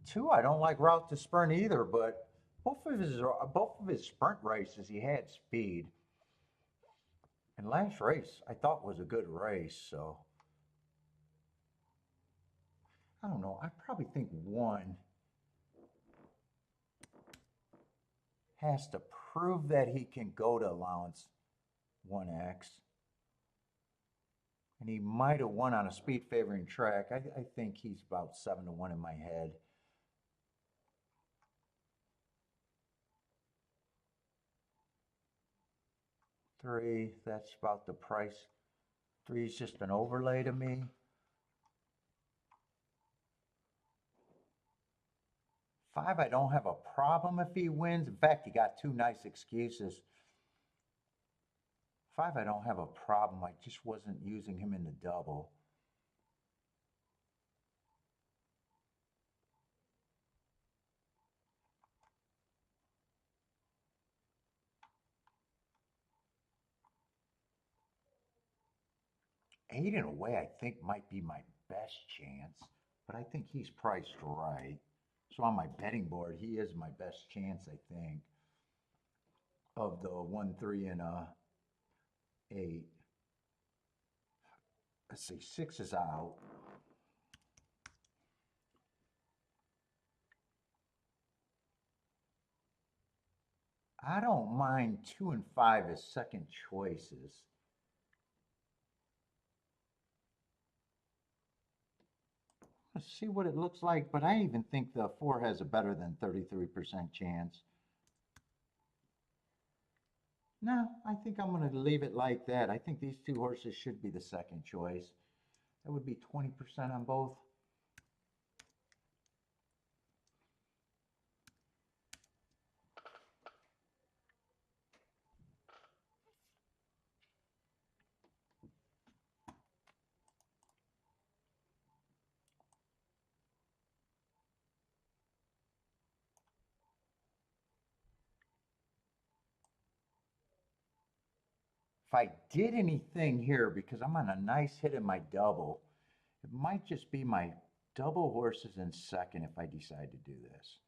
Two, I don't like Route to Sprint either, but both of his sprint races, he had speed. And last race, I thought was a good race, so I don't know. I probably think one has to prove that he can go to allowance 1X. And he might have won on a speed favoring track. I think he's about 7-1 in my head. Three, that's about the price. Three's just an overlay to me. Five, I don't have a problem if he wins. In fact, he got two nice excuses. Five, I don't have a problem. I just wasn't using him in the double. Eight, in a way, I think might be my best chance, but I think he's priced right. So on my betting board, he is my best chance, I think, of the 1, 3, and 8. Let's see, six is out. I don't mind 2 and 5 as second choices. Let's see what it looks like, but I even think the 4 has a better than 33% chance. No, I think I'm going to leave it like that. I think these two horses should be the second choice. That would be 20% on both. If I did anything here, because I'm on a nice hit in my double, it might just be my double horses in second if I decide to do this.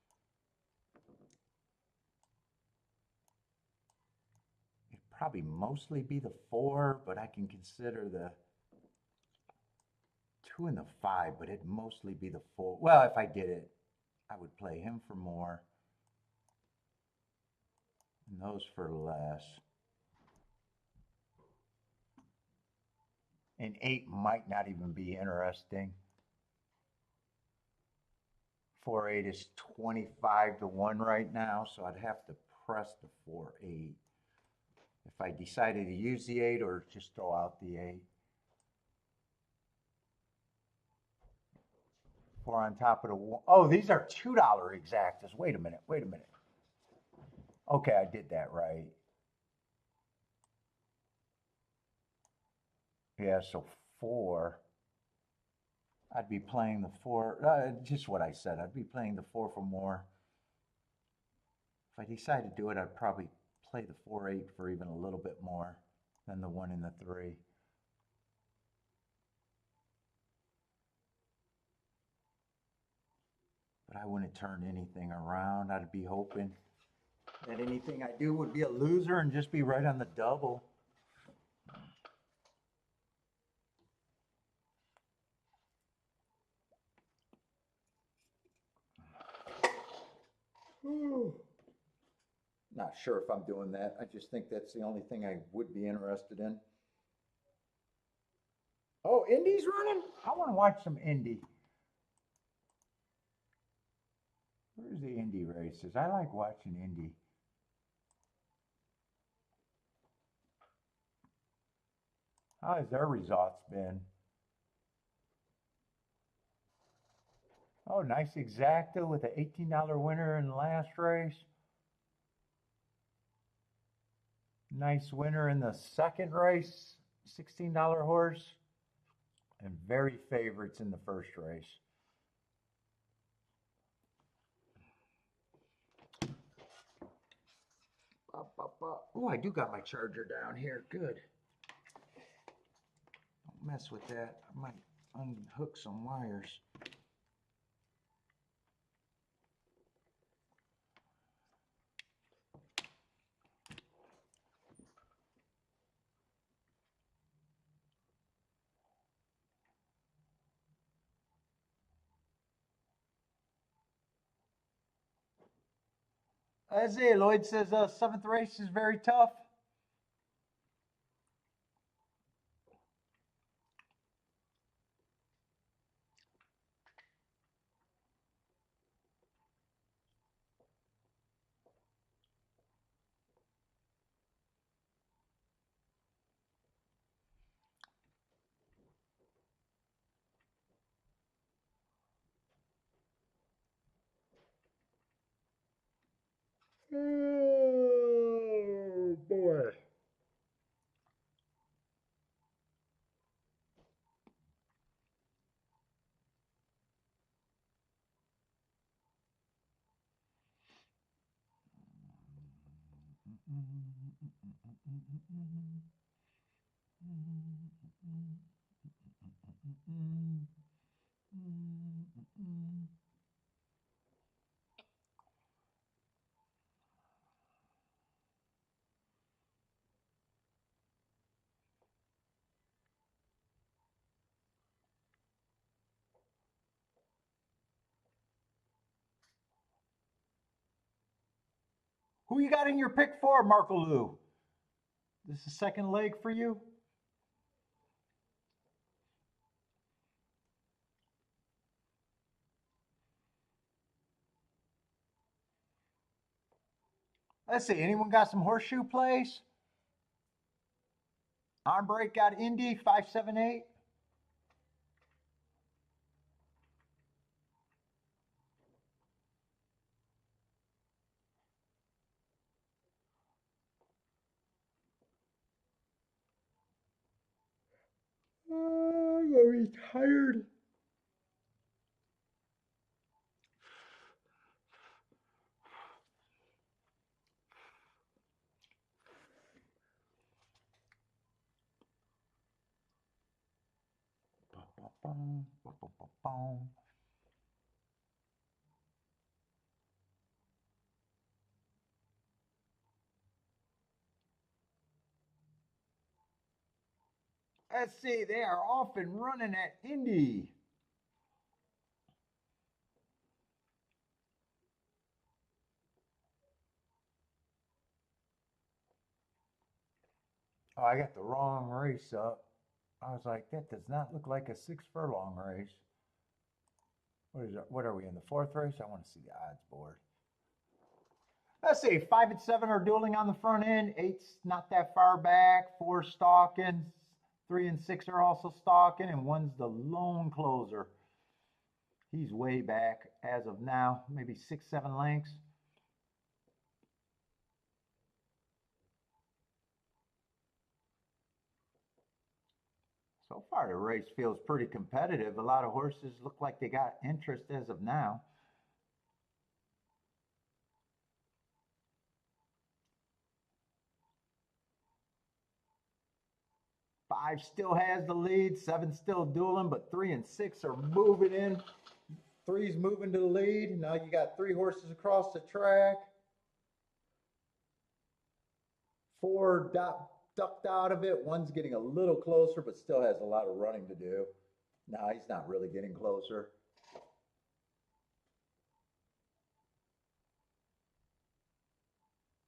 It'd probably mostly be the 4, but I can consider the 2 and the 5, but it'd mostly be the 4. Well, if I did it, I would play him for more and those for less. And 8 might not even be interesting. 4-8 is 25-1 right now, so I'd have to press the 4-8 if I decided to use the 8 or just throw out the 8. 4 on top of the 1. Oh, these are $2 exactas. Wait a minute. Okay, I did that right. Yeah, so 4. I'd be playing the 4, just what I said. I'd be playing the 4 for more. If I decide to do it, I'd probably play the 4-8 for even a little bit more than the 1 and the 3. But I wouldn't turn anything around. I'd be hoping that anything I do would be a loser and just be right on the double. Not sure if I'm doing that. I just think that's the only thing I would be interested in. Oh, Indy's running? I want to watch some Indy. Where's the Indy races? I like watching Indy. How has their results been? Oh, nice exacta with an $18 winner in the last race. Nice winner in the second race, $16 horse. And very favorites in the first race. Oh, I do got my charger down here. Good. Don't mess with that. I might unhook some wires. Let's see. Lloyd says seventh race is very tough. Oh boy. Who you got in your pick for, Marco Lou? This is the second leg for you? Let's see. Anyone got some horseshoe plays? On break got Indy 578. Oh, I'm gonna be tired. Let's see. They are off and running at Indy. Oh, I got the wrong race up. I was like, that does not look like a 6 furlong race. What is it? What are we in the fourth race? I want to see the odds board. Let's see, 5 and 7 are dueling on the front end. 8's not that far back. 4 stalking. 3 and 6 are also stalking, and 1's the lone closer. He's way back as of now, maybe 6, 7 lengths. So far, the race feels pretty competitive. A lot of horses look like they got interest as of now. 5 still has the lead. 7 still dueling, but 3 and 6 are moving in. 3's moving to the lead. Now you got 3 horses across the track. 4 ducked out of it. 1's getting a little closer, but still has a lot of running to do. No, he's not really getting closer.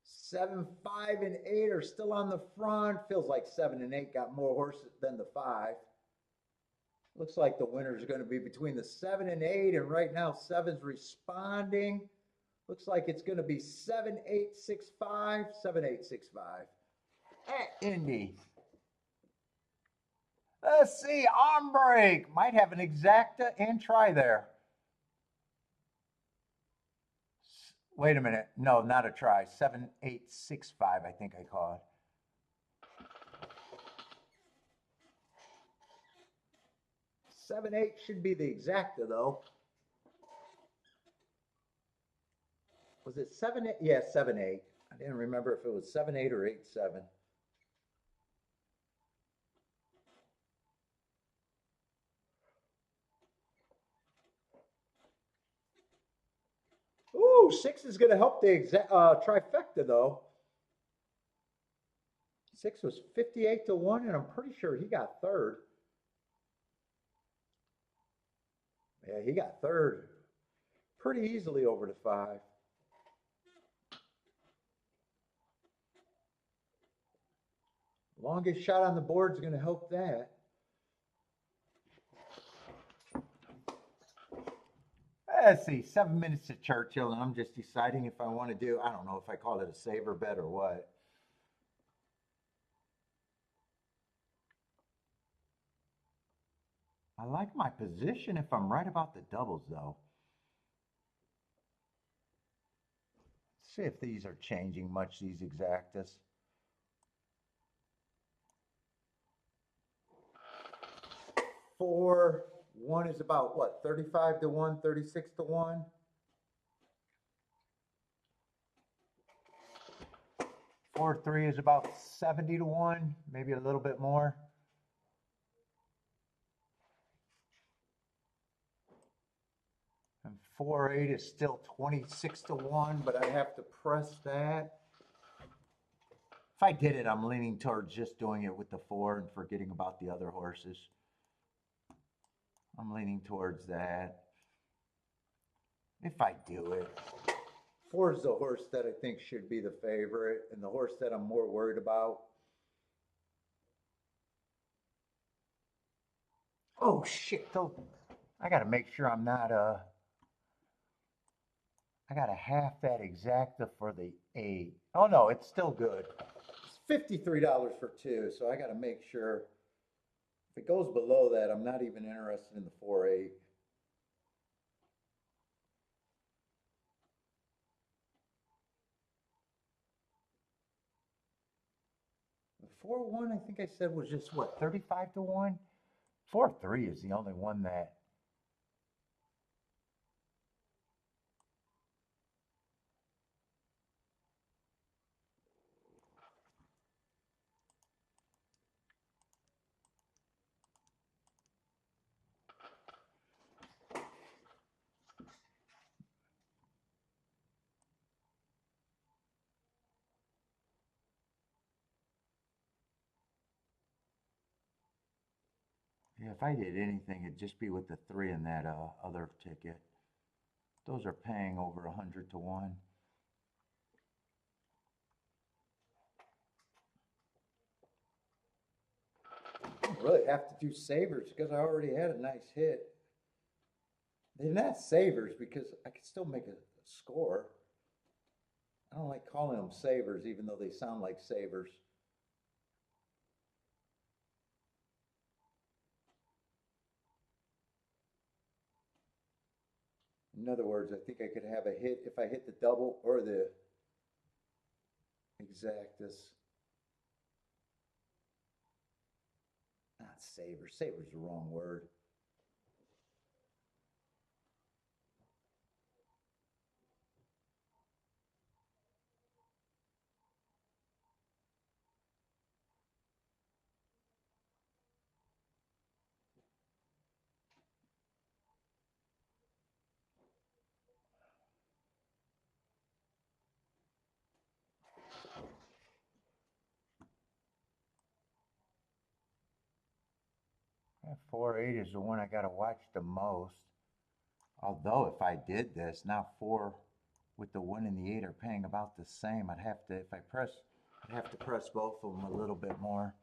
7, 5, and 8 are still on the front. Feels like 7 and 8 got more horses than the 5. Looks like the winners are going to be between the 7 and 8, and right now 7's responding. Looks like it's going to be 7, 8, 6, 5, 7, 8, 6, 5 at Indy. Let's see, on break. Might have an exacta and try there. Wait a minute. No, not a try. 7, 8, 6, 5, I think I called. Seven, 8 should be the exacta though. Was it 7, 8? Yeah, 7, 8. I didn't remember if it was 7, 8 or 8, 7. Ooh, 6 is going to help the trifecta though. 6 was 58 to 1, and I'm pretty sure he got third. Yeah, he got third pretty easily over the 5. Longest shot on the board is going to help that. Let's see, 7 minutes to Churchill, and I'm just deciding if I want to do, I don't know if I call it a saver bet or what. I like my position if I'm right about the doubles, though. Let's see if these are changing much, these exactas. 4, 1 is about what, 35 to 1, 36 to 1? 4, 3 is about 70 to 1, maybe a little bit more. And 4, 8 is still 26 to 1, but I have to press that. If I did it, I'm leaning towards just doing it with the 4 and forgetting about the other horses. I'm leaning towards that. If I do it. 4 is the horse that I think should be the favorite and the horse that I'm more worried about. Oh shit, I gotta make sure I'm not I gotta half that exacta for the 8. Oh no, it's still good. It's $53 for 2, so I gotta make sure. If it goes below that, I'm not even interested in the 4-8. The 4-1, I think I said was just what, 35 to 1? 4-3 is the only one that. Yeah, if I did anything, it'd just be with the 3 in that other ticket. Those are paying over 100 to 1. I don't really have to do savers because I already had a nice hit. They're not savers because I can still make a score. I don't like calling them savers even though they sound like savers. In other words, I think I could have a hit if I hit the double or the exactus. Not savers. Savers is the wrong word. That 4-8 is the one I got to watch the most. Although if I did this, now 4 with the 1 and the 8 are paying about the same. I'd have to, if I press, I'd have to press both of them a little bit more.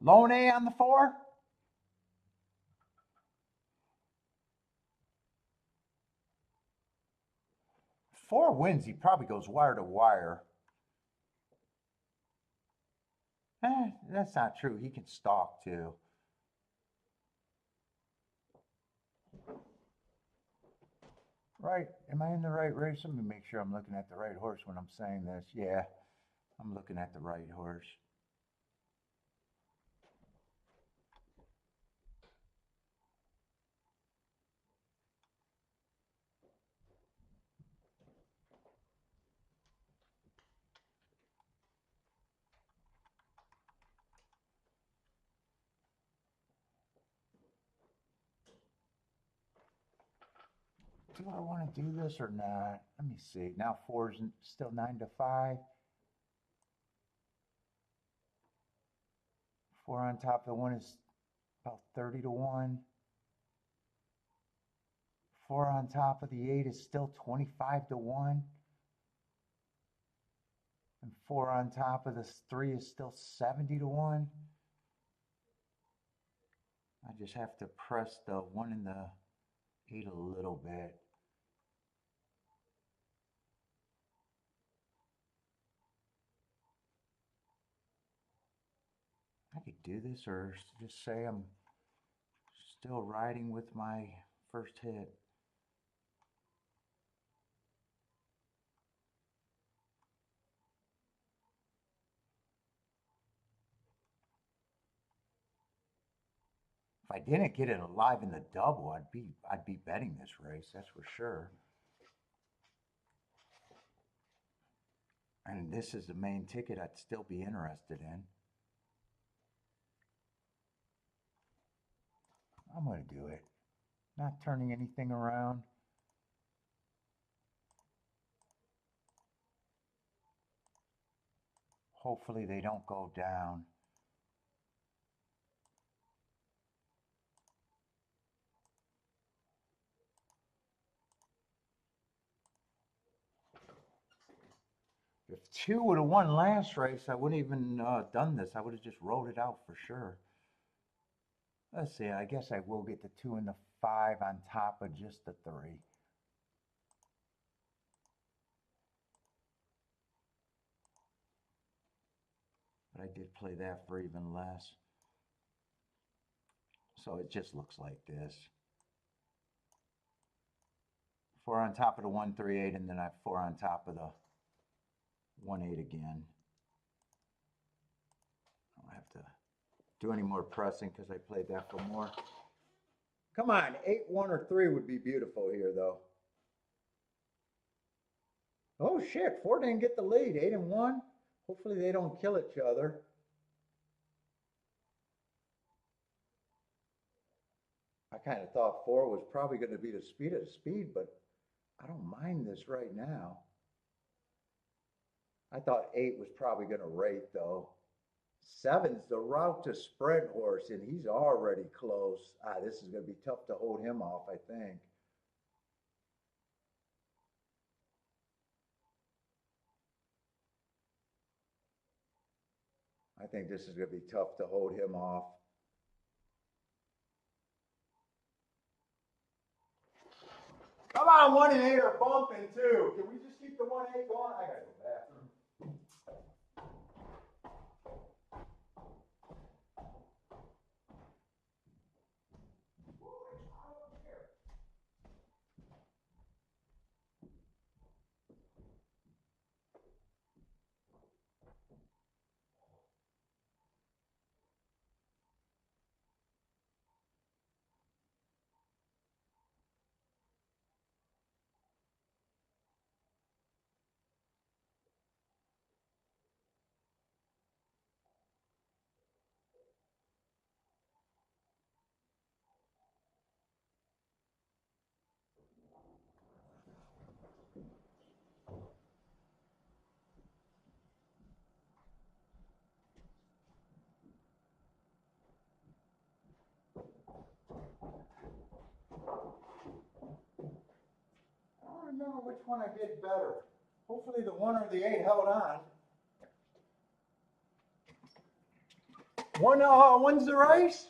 Lone A on the 4? Four wins, he probably goes wire to wire. That's not true. He can stalk too. Right, am I in the right race? Let me make sure I'm looking at the right horse when I'm saying this. Yeah, I'm looking at the right horse. Do I want to do this or not? Let me see. Now 4 is still 9 to 5. 4 on top of the 1 is about 30 to 1. 4 on top of the 8 is still 25 to 1. And 4 on top of this 3 is still 70 to 1. I just have to press the 1 and the 8 a little bit. I could do this or just say I'm still riding with my first hit. If I didn't get it alive in the double, I'd be betting this race, that's for sure. And this is the main ticket I'd still be interested in. I'm going to do it. Not turning anything around. Hopefully they don't go down. If 2 would have won last race, I wouldn't even done this. I would have just rolled it out for sure. Let's see, I guess I will get the 2 and the 5 on top of just the 3. But I did play that for even less. So it just looks like this. 4 on top of the 1, 3, 8, and then I have 4 on top of the 1, 8 again. I don't have to do any more pressing because I played that for more. Come on, 8, 1, or 3 would be beautiful here, though. Oh shit, 4 didn't get the lead. 8 and 1. Hopefully they don't kill each other. I kind of thought 4 was probably going to be the speed of the speed, but I don't mind this right now. I thought 8 was probably going to rate, though. 7's the route to sprint horse, and he's already close. This is going to be tough to hold him off, I think. I think this is going to be tough to hold him off. Come on, 1 and 8 are bumping too. Can we just keep the 1 8 going? I gotta go bathroom. I don't remember which one I did better. Hopefully the 1 or the 8 held on. One wins the race.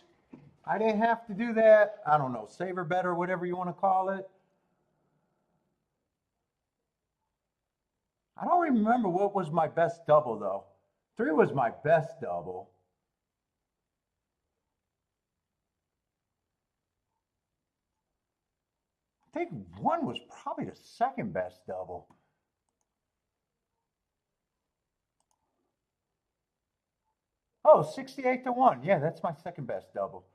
I didn't have to do that. I don't know, save or bet or whatever you want to call it. I don't remember what was my best double though. 3 was my best double. I think 1 was probably the second best double. Oh, 68 to 1. Yeah, that's my second best double.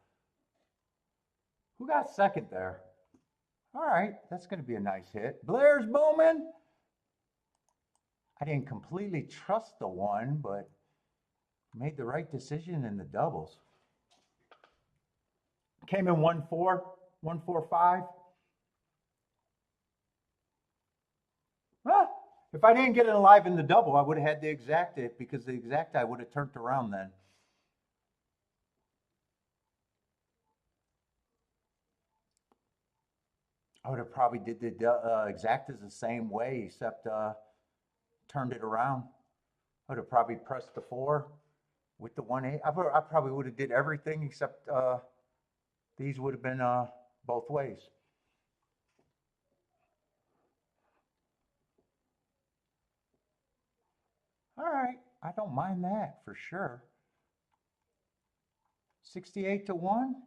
Who got second there? All right, that's going to be a nice hit. Blair's booming. I didn't completely trust the 1, but made the right decision in the doubles. Came in 1-4, 1-4-5. Well, if I didn't get it alive in the double, I would have had the exact it because the exact I would have turned around then. I would have probably did the exactas the same way, except turned it around. I would have probably pressed the 4 with the 1/8. I probably would have did everything except these would have been both ways. All right, I don't mind that for sure. 68 to 1.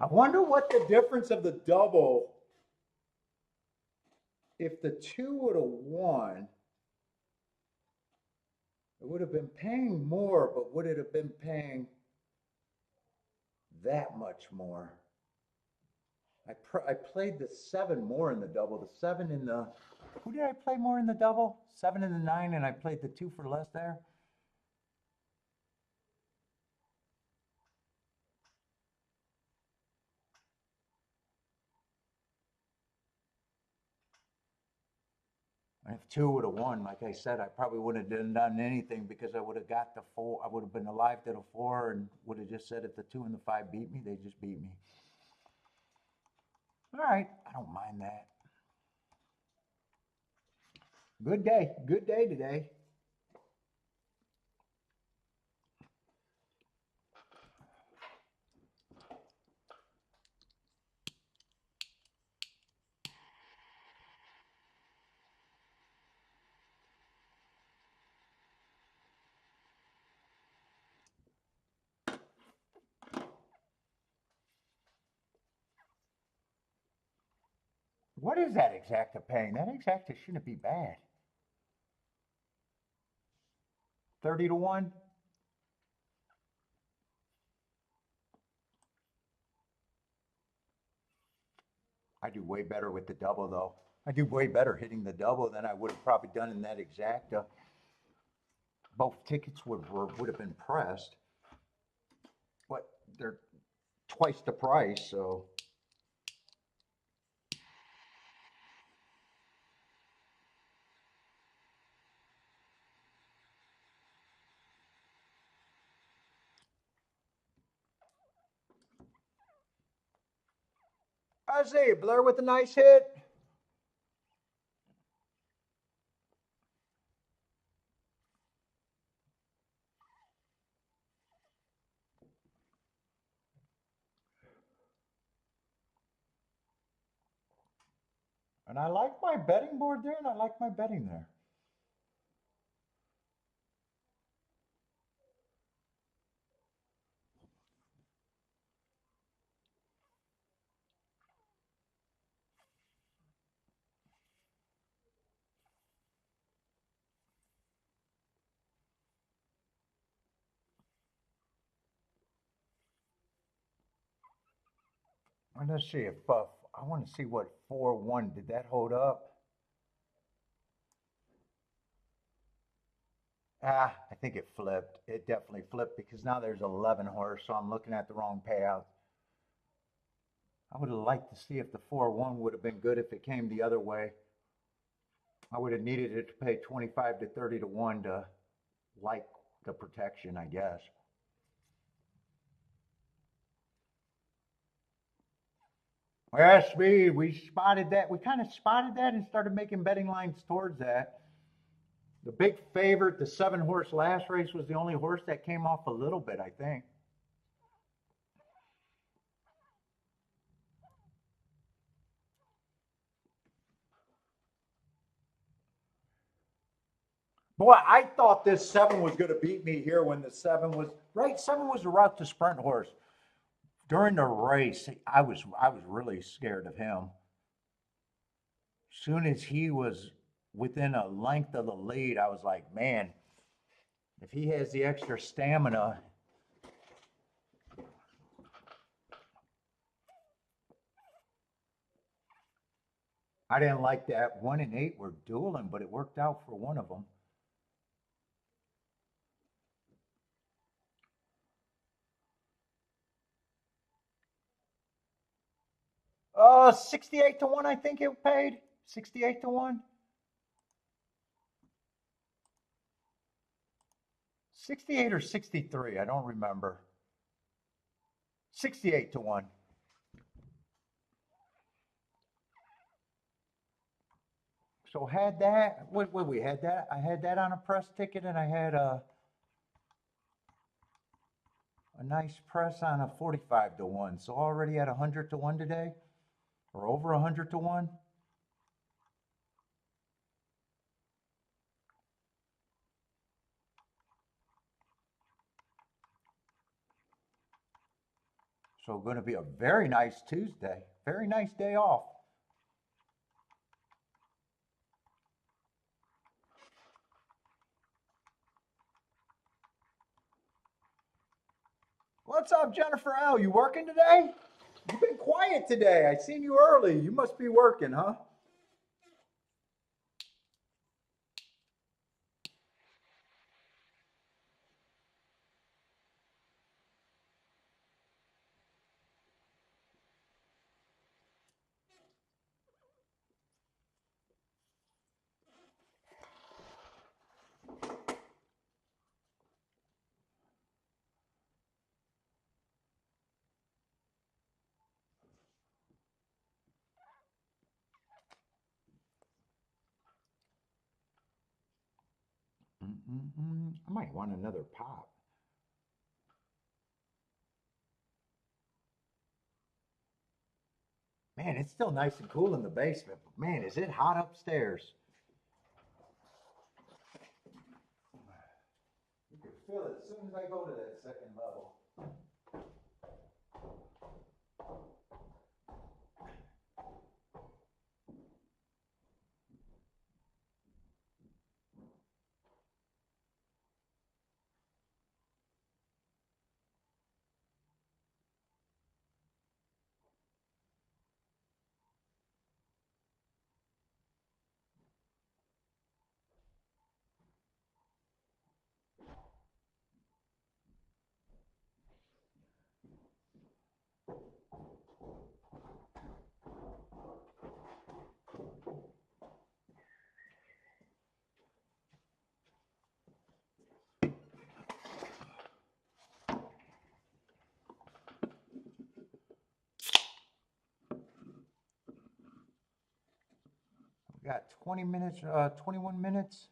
I wonder what the difference of the double, if the 2 would have won, it would have been paying more, but would it have been paying that much more? I played the 7 more in the double. The 7 in the, who did I play more in the double? 7 and the 9, and I played the 2 for less there. And if 2 would have won, like I said, I probably wouldn't have done anything because I would have got the 4. I would have been alive to the 4 and would have just said if the 2 and the 5 beat me, they just beat me. All right, I don't mind that. Good day today. What is that exacta paying? That exacta shouldn't be bad. 30 to 1. I do way better with the double though. I do way better hitting the double than I would have probably done in that exacta. Both tickets would have been pressed, but they're twice the price, so. I see Blair with a nice hit. And I like my betting board there, and I like my betting there. And let's see if I want to see what 4-1 did that hold up. I think it flipped. It definitely flipped because now there's 11 horse, so I'm looking at the wrong payout. I would have liked to see if the 4-1 would have been good if it came the other way. I would have needed it to pay 25 to 30 to 1 to like the protection, I guess. Yes, we spotted that. We kind of spotted that and started making betting lines towards that. The big favorite, the 7 horse last race, was the only horse that came off a little bit, I think. Boy, I thought this 7 was going to beat me here when the 7 was right. 7 was the route to sprint horse. During the race, I was really scared of him. Soon as he was within a length of the lead, I was like, man, if he has the extra stamina. I didn't like that 1 and 8 were dueling, but it worked out for one of them. 68 to 1, I think it paid. 68 to 1. 68 or 63, I don't remember. 68 to 1. So had that, what we had that, I had that on a press ticket, and I had a nice press on a 45 to 1. So already at 100 to 1 today, or over 100 to 1. So going to be a very nice Tuesday. Very nice day off. What's up, Jennifer L? You working today? You've been quiet today. I seen you early. You must be working, huh? I might want another pop. Man, it's still nice and cool in the basement, but man, is it hot upstairs. You can feel it as soon as I go to that second level. We got 20 minutes, 21 minutes.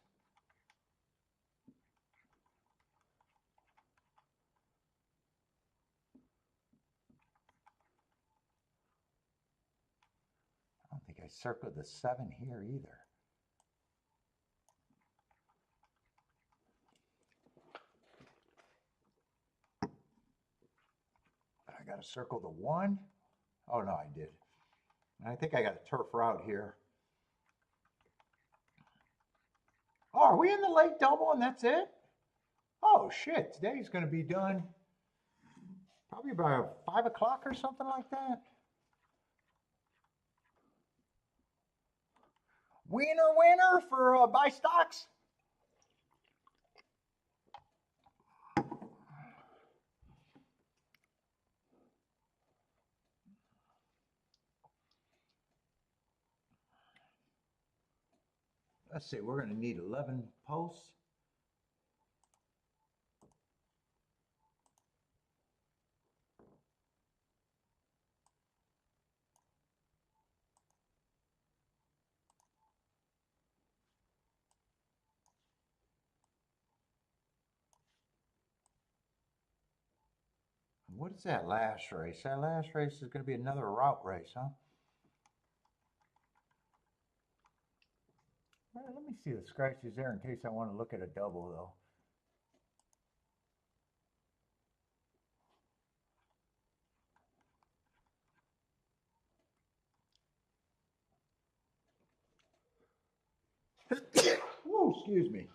I don't think I circled the 7 here either. I got to circle the 1. Oh, no, I did. I think I got a turf route here. Oh, are we in the late double and that's it? Oh, shit. Today's going to be done probably by 5 o'clock or something like that. Winner for buy stocks. Let's see, we're going to need 11 posts. What is that last race? That last race is going to be another route race, huh? Well, let me see the scratches there in case I want to look at a double, though. Whoa, excuse me.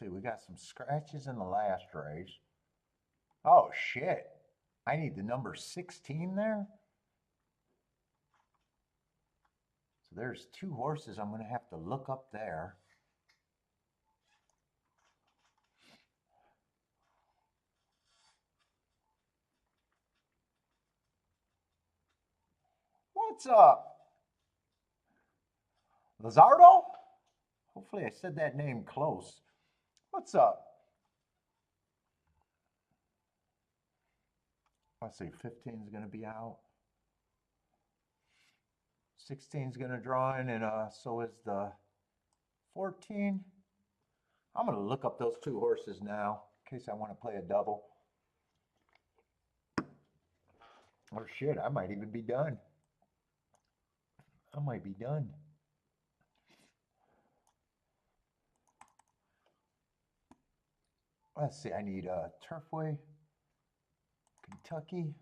Let's see, we got some scratches in the last race. Oh, shit. I need the number 16 there. So there's two horses I'm going to have to look up there. What's up? Lizardo? Hopefully I said that name close. What's up? Let's see, 15 is going to be out. 16 is going to draw in, and so is the 14. I'm going to look up those two horses now in case I want to play a double. Or shit, I might even be done. I might be done. Let's see, I need Turfway, Kentucky.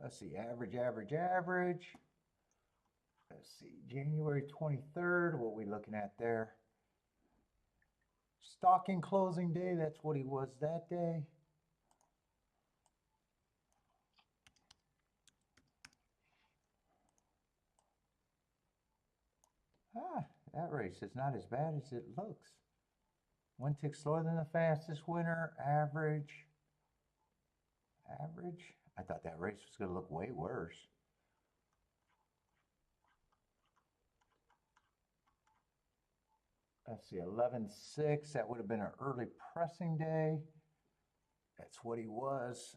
Let's see, average. Let's see, January 23rd, what are we looking at there? Stocking closing day, that's what he was that day. Ah, that race is not as bad as it looks. One tick slower than the fastest winner, average. I thought that race was going to look way worse. Let's see, 11-6, that would have been an early pressing day. That's what he was.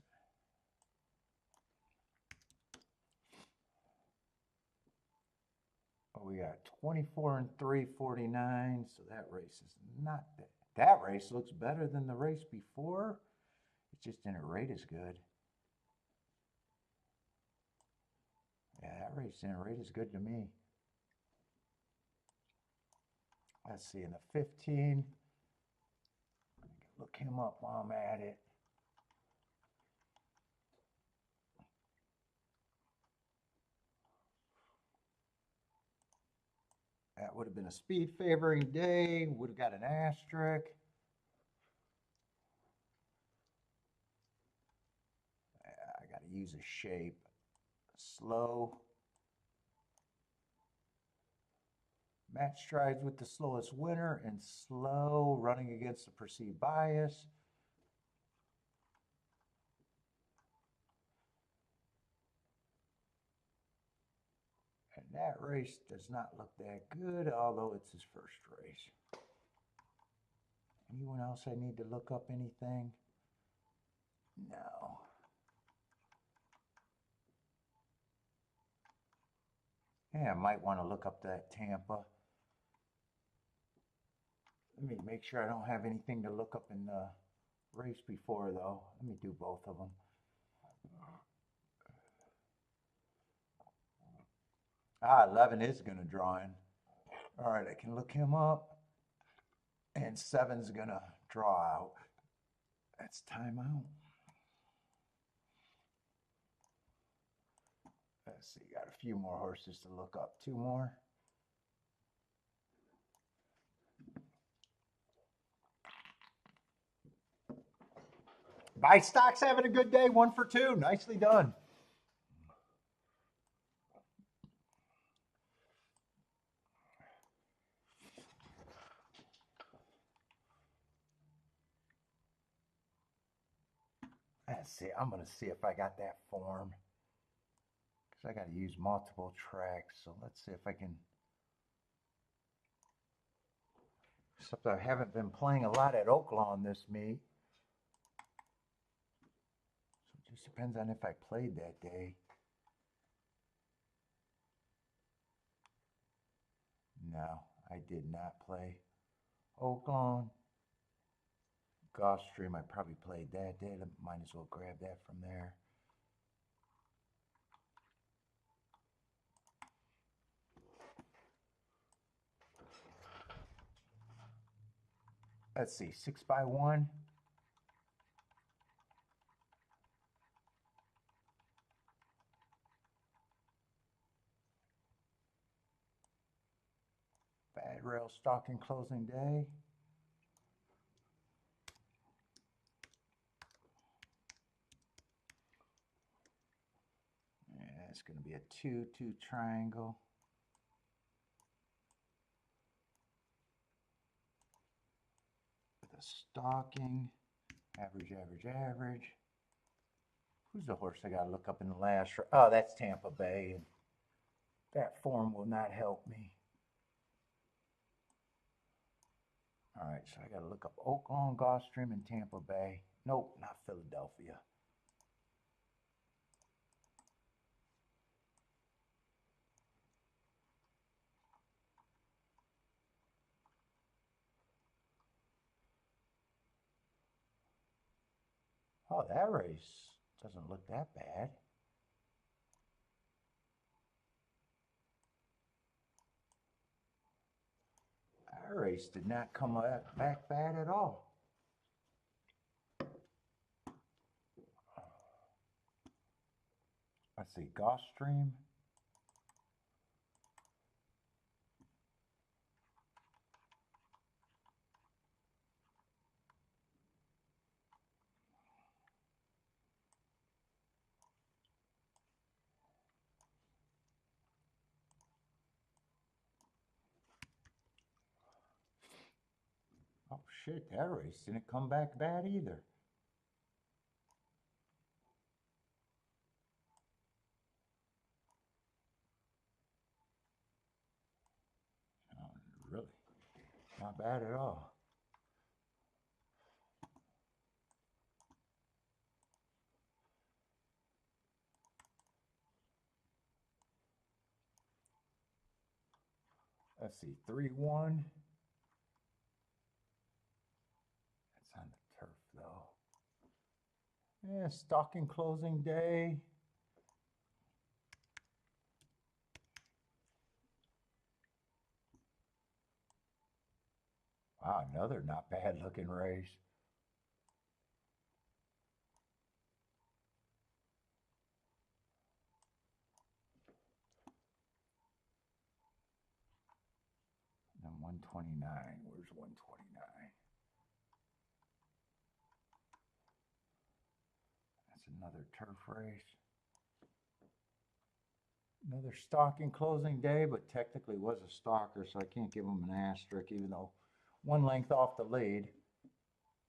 Oh, we got 24-3, 49, so that race is not that. That race looks better than the race before. It just didn't rate as good. Yeah, that race didn't rate as good to me. Let's see, in the 15, look him up while I'm at it. That would have been a speed favoring day, would have got an asterisk. I got to use a shape. Slow. Match strides with the slowest winner and slow, running against the perceived bias. And that race does not look that good, although it's his first race. Anyone else I need to look up anything? No. Yeah, I might want to look up that Tampa. Let me make sure I don't have anything to look up in the race before, though. Let me do both of them. Ah, 11 is going to draw in. All right, I can look him up. And 7's going to draw out. That's timeout. Let's see, got a few more horses to look up. Two more. Buy stocks having a good day. 1 for 2. Nicely done. Let's see. I'm going to see if I got that form. Because I got to use multiple tracks. So let's see if I can. Except I haven't been playing a lot at Oaklawn this meet. So it just depends on if I played that day. No, I did not play Oaklawn. Gulfstream, I probably played that day. Might as well grab that from there. let's see, 6x1. Bad rail stocking closing day. Yeah, it's going to be a 2-2 triangle. With a stocking, average, average, average. Who's the horse I got to look up in the last? Oh, that's Tampa Bay. And that form will not help me. All right, so I got to look up Oaklawn, Gulfstream, and Tampa Bay. Nope, not Philadelphia. Oh, that race doesn't look that bad. That race did not come back bad at all. Let's see, Gulfstream. Oh shit, that race didn't come back bad either. Oh, really, not bad at all. Let's see, 3-1. That's on the turf though. Yeah, stocking closing day. Wow, another not bad looking race. And 129. Where's 129? That's another turf race. Another stocking closing day, but technically was a stalker, so I can't give him an asterisk, even though one length off the lead.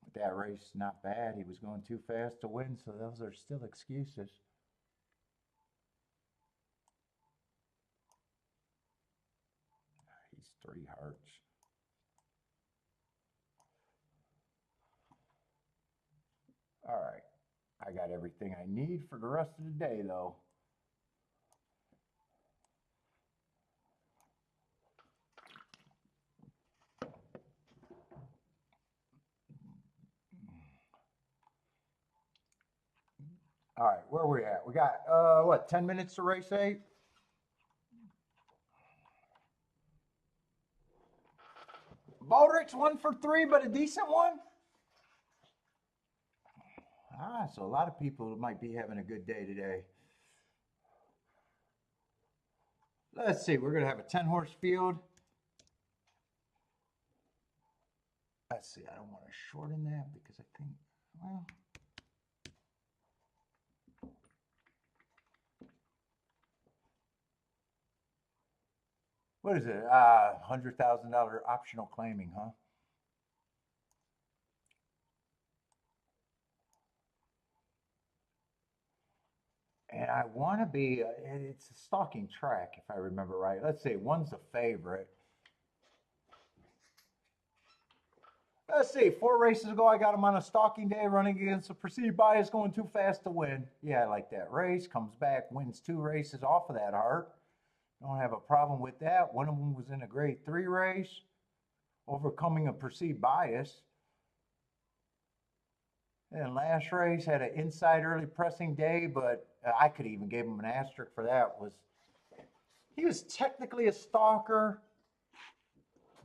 But that race, not bad. He was going too fast to win, so those are still excuses. He's 3 hearts. All right. I got everything I need for the rest of the day, though. All right, where are we at? We got, what, 10 minutes to race 8? Baldrick's 1 for 3, but a decent one? Ah, so a lot of people might be having a good day today. Let's see, we're going to have a 10-horse field. Let's see, I don't want to shorten that because I think, well, what is it? $100,000 optional claiming, huh? And I want to be, it's a stalking track, if I remember right. Let's say one's a favorite. Let's see, 4 races ago, I got him on a stalking day running against a perceived bias going too fast to win. Yeah, I like that race. Comes back, wins 2 races off of that heart. Don't have a problem with that. One of them was in a grade 3 race, overcoming a perceived bias. And last race had an inside early pressing day, but I could even give him an asterisk for that. He was technically a stalker,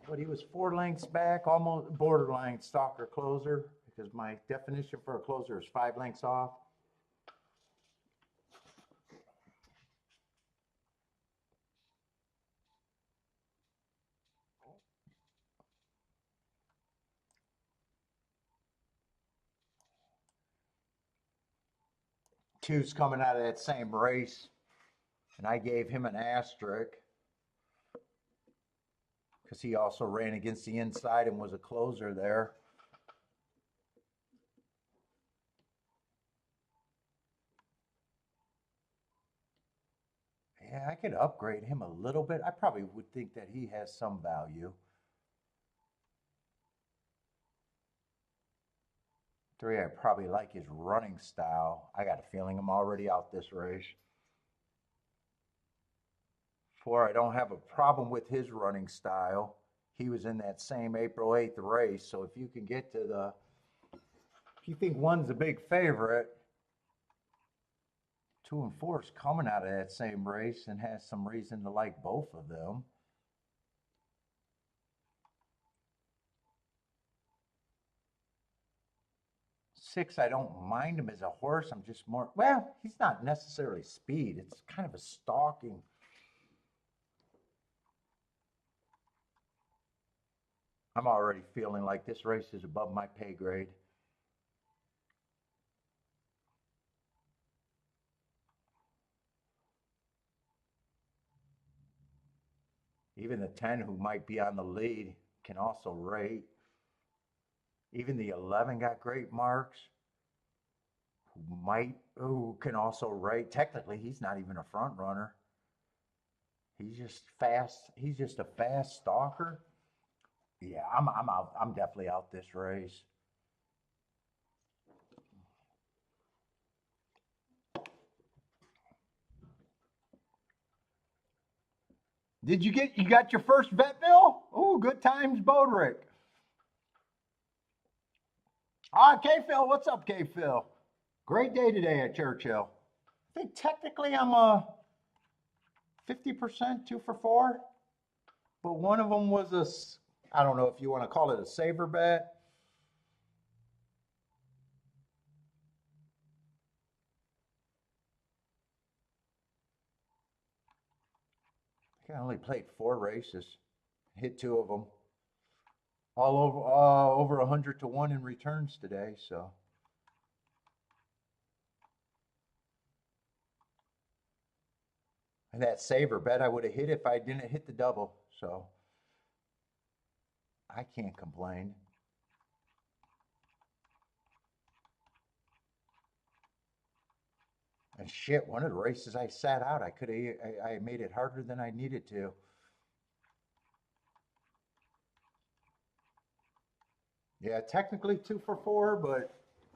but he was 4 lengths back, almost borderline stalker closer, because my definition for a closer is 5 lengths off. Two's coming out of that same race, and I gave him an asterisk because he also ran against the inside and was a closer there. Yeah, I could upgrade him a little bit. I probably would think that he has some value. 3, I probably like his running style. I got a feeling I'm already out this race. 4, I don't have a problem with his running style. He was in that same April 8th race. So if you can get to the, if you think 1's a big favorite, 2 and 4 is coming out of that same race and has some reason to like both of them. Six, I don't mind him as a horse. I'm just more, well, he's not necessarily speed. It's kind of a stalking. I'm already feeling like this race is above my pay grade. Even the 10 who might be on the lead can also rate. Even the 11 got great marks. Who can also rate. Technically, he's not even a front runner. He's just fast. He's just a fast stalker. Yeah, I'm out. I'm definitely out this race. You got your first vet bill? Oh, good times, Bodrick. K-Phil, what's up, K-Phil? Great day today at Churchill. I think technically I'm a 50%, 2 for 4, but one of them was I don't know if you want to call it a saver bet. I only played 4 races, hit 2 of them. All over 100 to 1 in returns today, so. And that saver bet I would have hit if I didn't hit the double, so I can't complain. And shit, one of the races I sat out, I made it harder than I needed to. Yeah, technically 2 for 4, but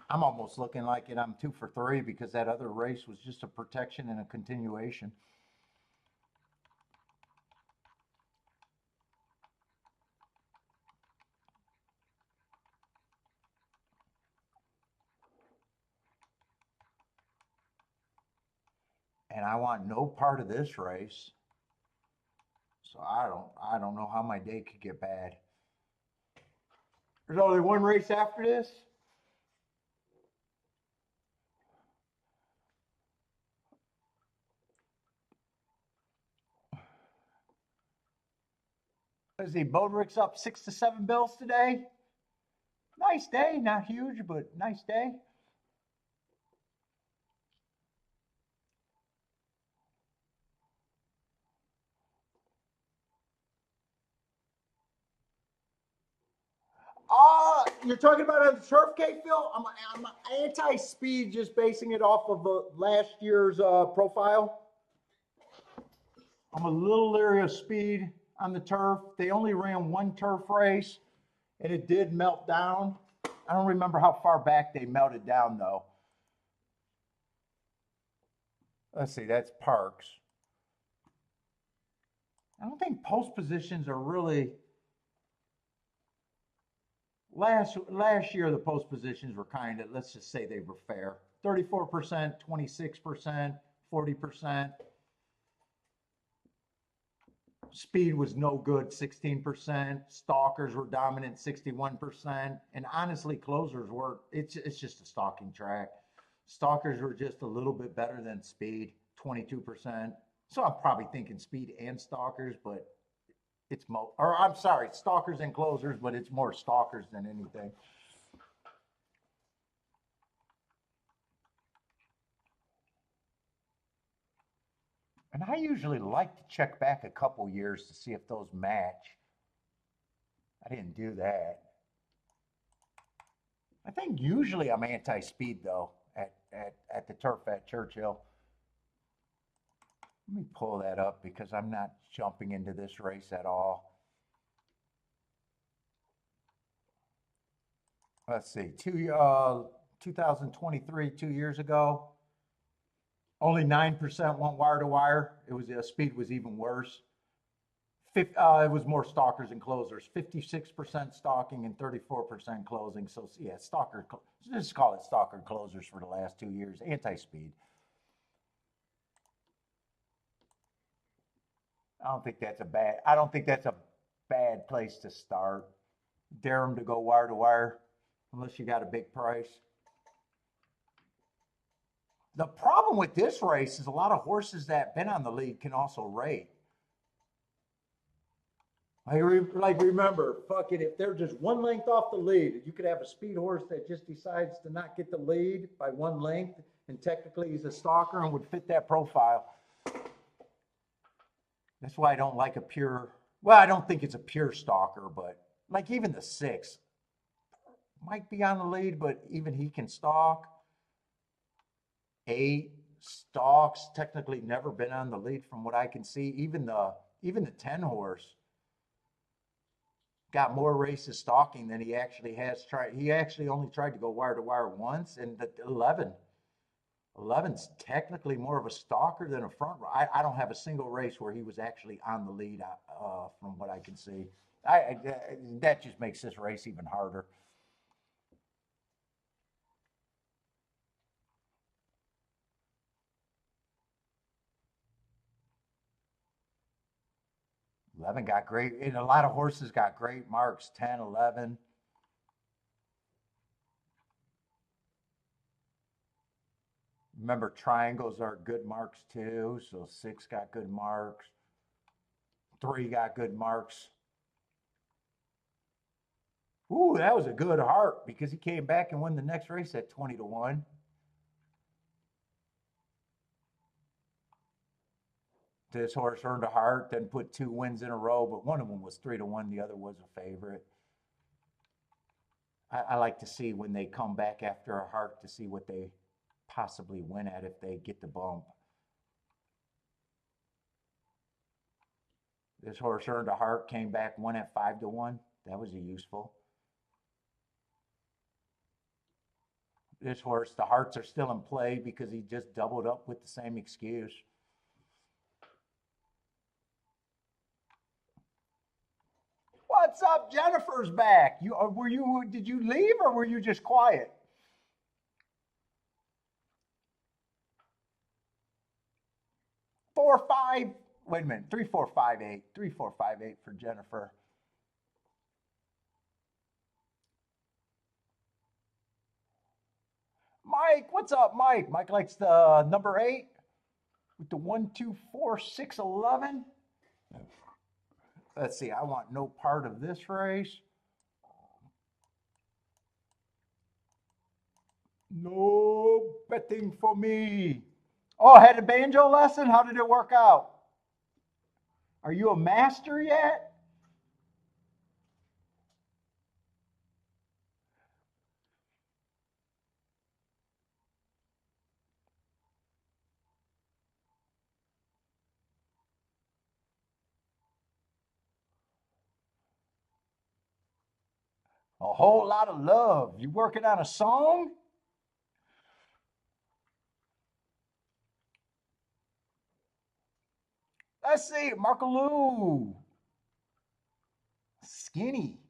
I'm almost looking like I'm 2 for 3 because that other race was just a protection and a continuation. And I want no part of this race. So I don't know how my day could get bad. There's only one race after this. Let's see, Bodrick's up 6 to 7 bills today. Nice day, not huge, but nice day. You're talking about on the turf, K-Phil? I'm anti-speed, just basing it off of last year's profile. I'm a little leery of speed on the turf. They only ran 1 turf race, and it did melt down. I don't remember how far back they melted down, though. Let's see, that's Parks. I don't think post positions are really. Last year, the post positions were kind of, let's just say they were fair. 34%, 26%, 40%. Speed was no good, 16%. Stalkers were dominant, 61%. And honestly, closers were, it's just a stalking track. Stalkers were just a little bit better than speed, 22%. So I'm probably thinking speed and stalkers, but or I'm sorry, stalkers and closers, but it's more stalkers than anything. And I usually like to check back a couple years to see if those match. I didn't do that. I think usually I'm anti-speed though at the turf at Churchill. Let me pull that up because I'm not jumping into this race at all. Let's see, 2023, 2 years ago, only 9% went wire to wire. It was speed was even worse. It was more stalkers and closers. 56% stalking and 34% closing. So yeah, just call it stalker closers for the last 2 years. Anti-speed. I don't think that's a bad place to start. Dare them to go wire to wire, unless you got a big price. The problem with this race is a lot of horses that have been on the lead can also rate. Remember, fuck it, if they're just one length off the lead, you could have a speed horse that just decides to not get the lead by one length, and technically he's a stalker and would fit that profile. That's why I don't like I don't think it's a pure stalker, but like even the 6 might be on the lead, but even he can stalk. 8 stalks, technically never been on the lead from what I can see. Even the 10 horse got more races stalking than he actually has tried. He actually only tried to go wire to wire once, and the 11's technically more of a stalker than a front. I don't have a single race where he was actually on the lead from what I can see. That just makes this race even harder. Eleven got great, and a lot of horses got great marks. 10, 11. Remember, triangles are good marks too. So 6 got good marks. 3 got good marks. Ooh, that was a good heart because he came back and won the next race at 20-1. This horse earned a heart, then put 2 wins in a row, but one of them was 3-1. The other was a favorite. I like to see when they come back after a heart to see what they possibly win at if they get the bump. This horse earned a heart, came back, won at 5-1. That was a useful. This horse, the hearts are still in play because he just doubled up with the same excuse. What's up? Jennifer's back. Did you leave or were you just quiet? Four, five. Wait a minute. 3, 4, 5, 8. 3, 4, 5, 8 for Jennifer. Mike, what's up, Mike? Mike likes the number 8 with the 1, 2, 4, 6, 11. Let's see. I want no part of this race. No betting for me. Oh, I had a banjo lesson? How did it work out? Are you a master yet? A whole lot of love. You working on a song? Let's see. Markaloo. Skinny.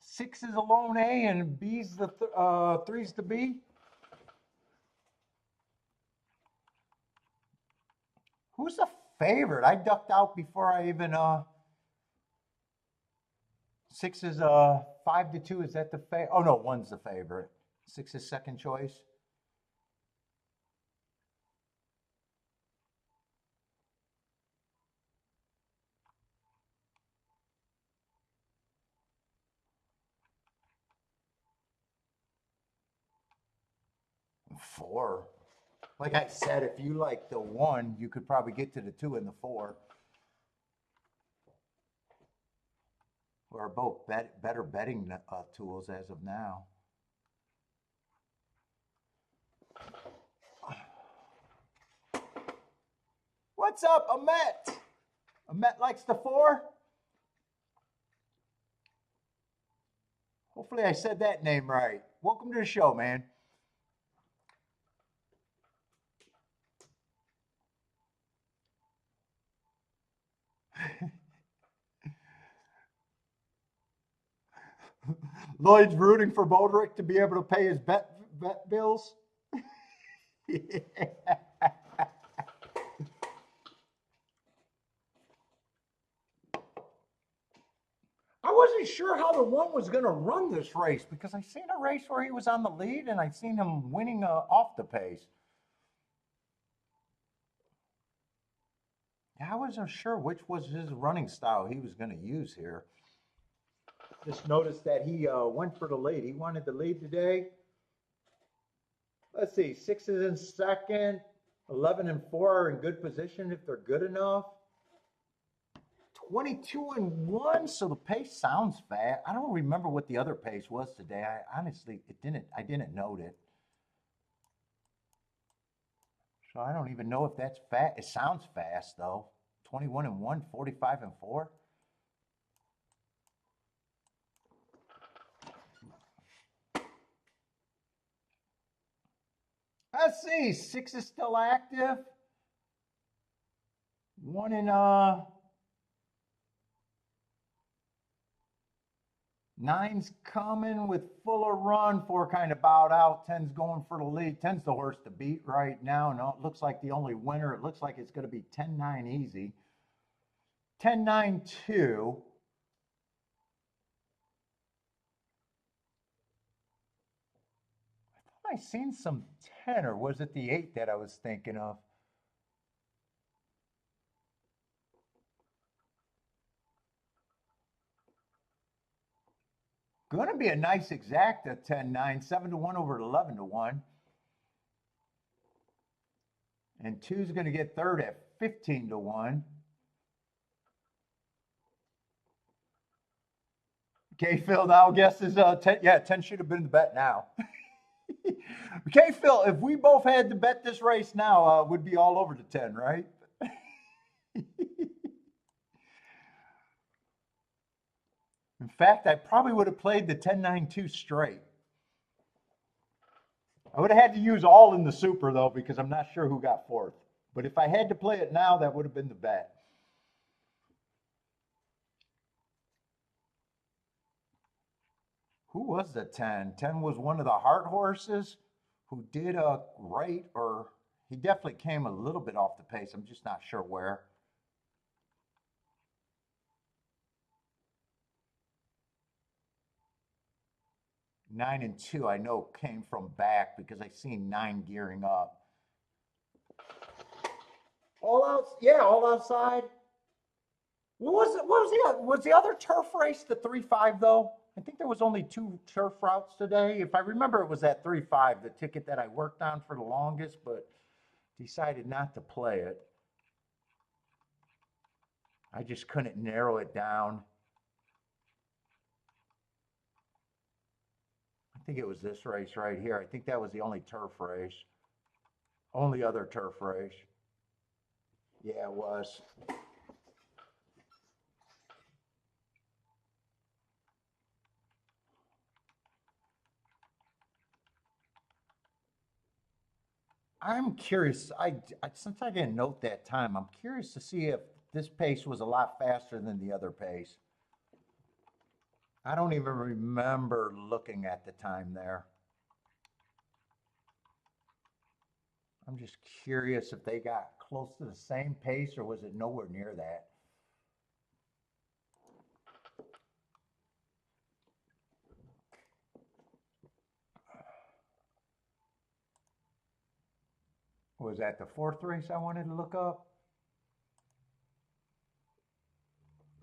6 is a lone A and B's the 3's the B. Who's the favorite. I ducked out before I even 6 is 5-2. Is that the favorite? Oh no, 1's the favorite. 6 is second choice. Four. Like I said, if you like the 1, you could probably get to the 2 and the 4. Or both better betting tools as of now. What's up, Amet? Amet likes the 4. Hopefully I said that name right. Welcome to the show, man. Lloyd's rooting for Bodrick to be able to pay his bet bills. I wasn't sure how the 1 was going to run this race because I seen a race where he was on the lead and I seen him winning off the pace. I wasn't sure which was his running style he was going to use here. Just noticed that he went for the lead. He wanted the lead today. Let's see, 6 is in second, 11 and 4 are in good position if they're good enough. 22 and 1, so the pace sounds fast. I don't remember what the other pace was today. I honestly, I didn't note it. So I don't even know if that's fast. It sounds fast though. 21 and 1, 45 and 4. Let's see, 6 is still active. 1 in 9's coming with fuller run. 4 kind of bowed out. 10's going for the lead. 10's the horse to beat right now. No, it looks like the only winner. It looks like it's going to be 10-9 easy. 10-9-2. I thought I seen some 10, or was it the 8 that I was thinking of? Going to be a nice exact at 10-9, 7-1 over 11-1. And 2's going to get third at 15-1. Okay, Phil, now guess is 10. Yeah, 10 should have been the bet now. Okay, Phil, if we both had to bet this race now, we'd be all over the 10, right? In fact, I probably would have played the 10-9-2 straight. I would have had to use all in the super, though, because I'm not sure who got fourth. But if I had to play it now, that would have been the bet. Who was the 10? 10 was one of the Hart horses who did right, or he definitely came a little bit off the pace. I'm just not sure where. 9 and 2, I know came from back because I seen 9 gearing up. All out, yeah, all outside. Was the other turf race the 3-5 though? I think there was only 2 turf routes today. If I remember, it was that 3-5, the ticket that I worked on for the longest, but decided not to play it. I just couldn't narrow it down. I think it was this race right here. I think that was the only turf race. Only other turf race. Yeah, it was. I'm curious. Since I didn't note that time, I'm curious to see if this pace was a lot faster than the other pace. I don't even remember looking at the time there. I'm just curious if they got close to the same pace or was it nowhere near that? Was that the fourth race I wanted to look up?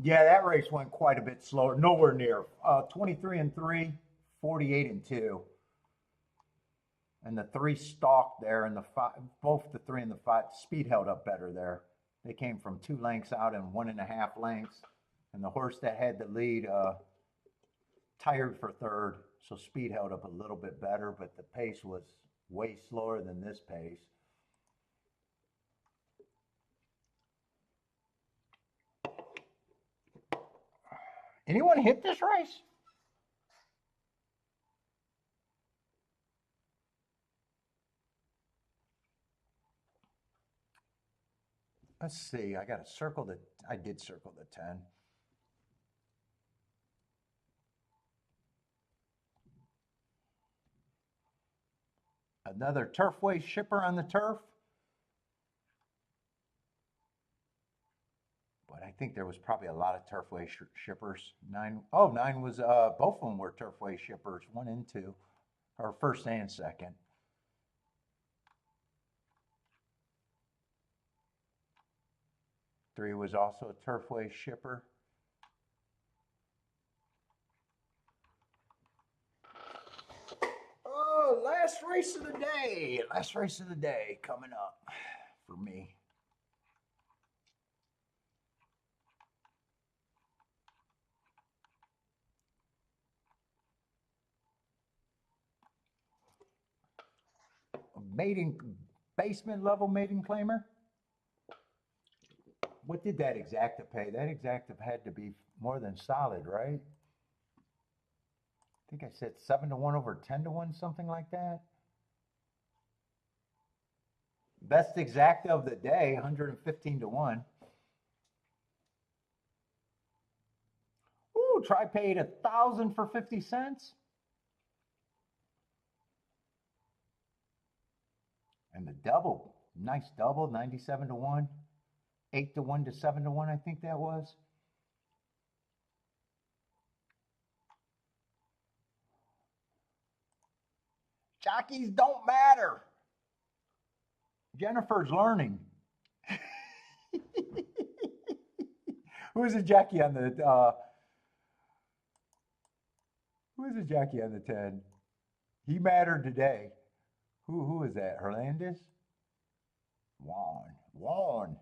Yeah, that race went quite a bit slower. Nowhere near. 23 and 3, 48 and 2. And the three stalked there, and the five, both the three and the five, speed held up better there. They came from 2 lengths out and 1.5 lengths. And the horse that had the lead tired for third, so speed held up a little bit better, but the pace was way slower than this pace. Anyone hit this race? Let's see. I got to circle the. I did circle the 10. Another Turfway shipper on the turf. But I think there was probably a lot of Turfway shippers. 9 was, both of them were Turfway shippers, 1 and 2, or first and second. Three was also a Turfway shipper. Oh, last race of the day. Last race of the day coming up for me. Maiden, basement level maiden claimer. What did that exacta pay? That exacta had to be more than solid, right? I think I said 7 to 1 over 10 to 1, something like that. Best exacta of the day, 115 to 1. Ooh, try paid 1,000 for 50 cents. And the double, nice double, 97 to 1. 8 to 1 to 7 to 1, I think that was. Jockeys don't matter. Jennifer's learning. Who's the jockey on the who's the jockey on the 10? He mattered today. Who is that? Hernandez? Juan.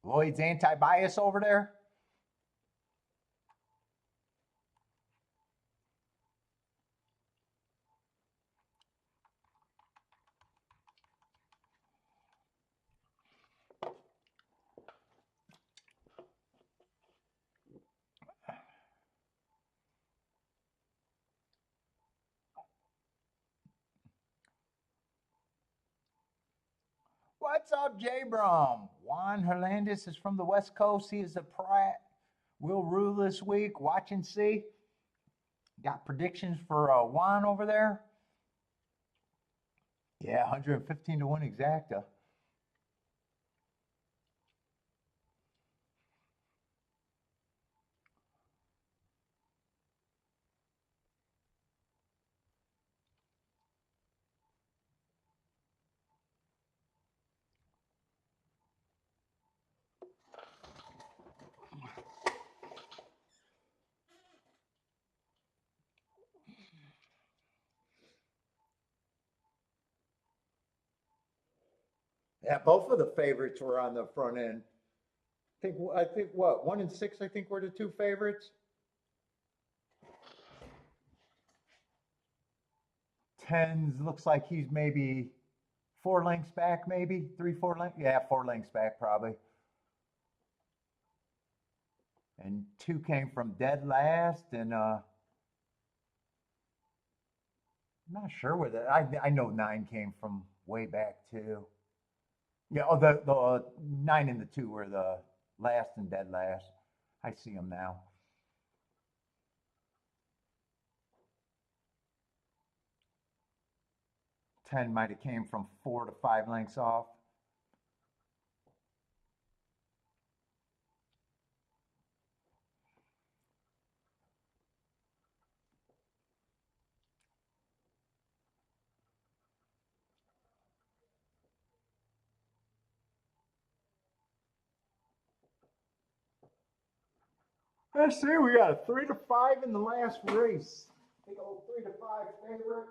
Lloyd's anti-bias over there. What's up, J Brum? Juan Hernandez is from the West Coast. He is a Pratt. Will rule this week. Watch and see. Got predictions for Juan over there? Yeah, 115 to 1 exacta. Yeah, both of the favorites were on the front end. I think what 1 and 6. I think were the two favorites. 10s looks like he's maybe 4 lengths back, maybe 3, 4 lengths. Yeah, 4 lengths back probably. And 2 came from dead last, and I'm not sure where that. I know 9 came from way back too. Yeah, oh, the 9 and the 2 were the last and dead last. I see him now. 10 might have came from 4 to 5 lengths off. Let's see, we got a 3 to 5 in the last race. Big old 3 to 5 favorite.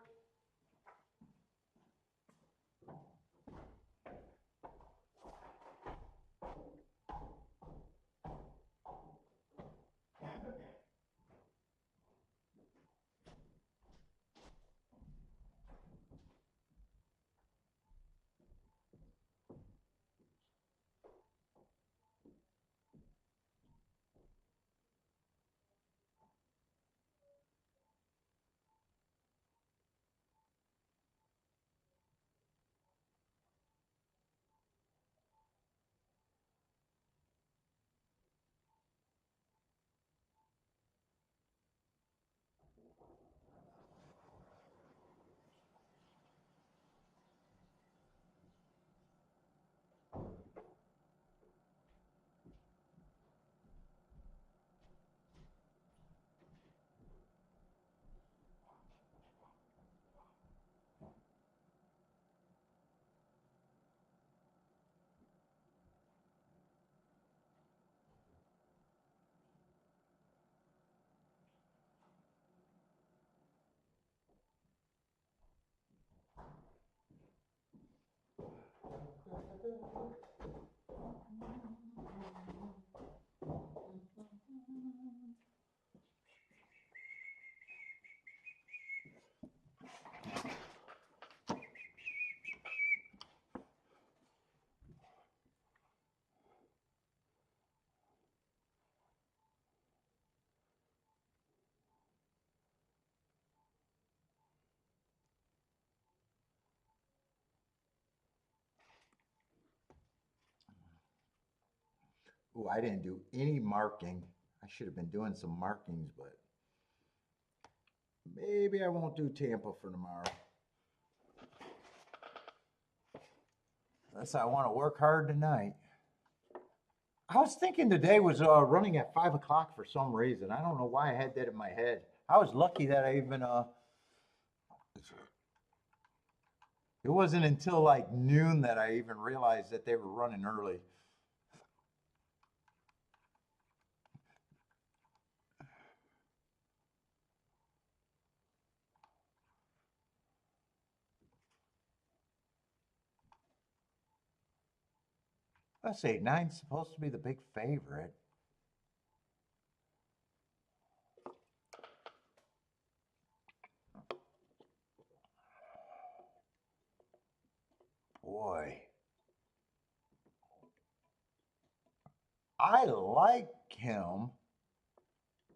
Oh, I didn't do any marking. I should have been doing some markings, but maybe I won't do Tampa for tomorrow. Unless I want to work hard tonight. I was thinking today was running at 5 o'clock for some reason. I don't know why I had that in my head. I was lucky that I even, it wasn't until like noon that I even realized that they were running early. Let's say 9's supposed to be the big favorite. Boy, I like him,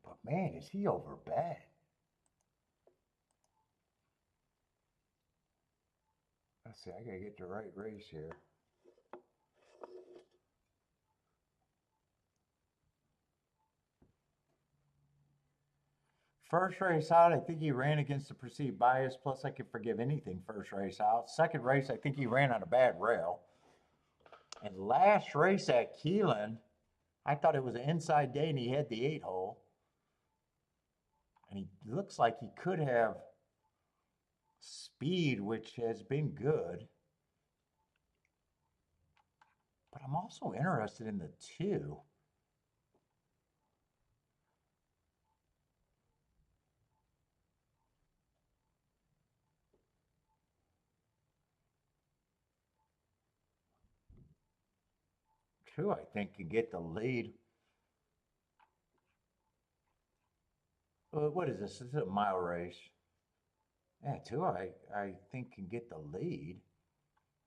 but man, is he overbet. Let's see, I gotta get the right race here. First race out, I think he ran against the perceived bias, plus I can forgive anything first race out. Second race, I think he ran on a bad rail. And last race at Keelan, I thought it was an inside day and he had the 8 hole. And he looks like he could have speed, which has been good. But I'm also interested in the 2. Two, I think, can get the lead. What is this? This is a mile race. Yeah, two, I think can get the lead.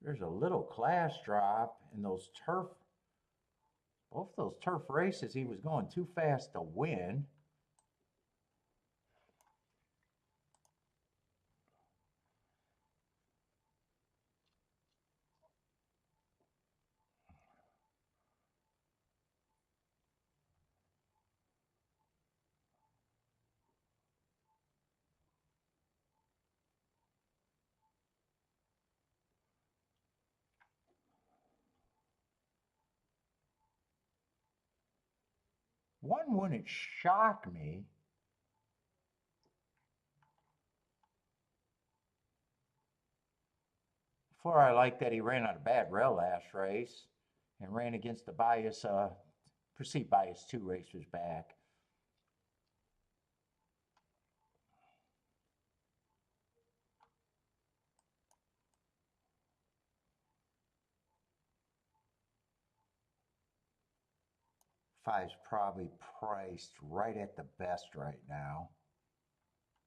There's a little class drop in those turf. Both those turf races, he was going too fast to win. One wouldn't shock me. Before I liked that he ran on a bad rail last race and ran against the bias, perceived bias 2 races back. Five's probably priced right at the best right now.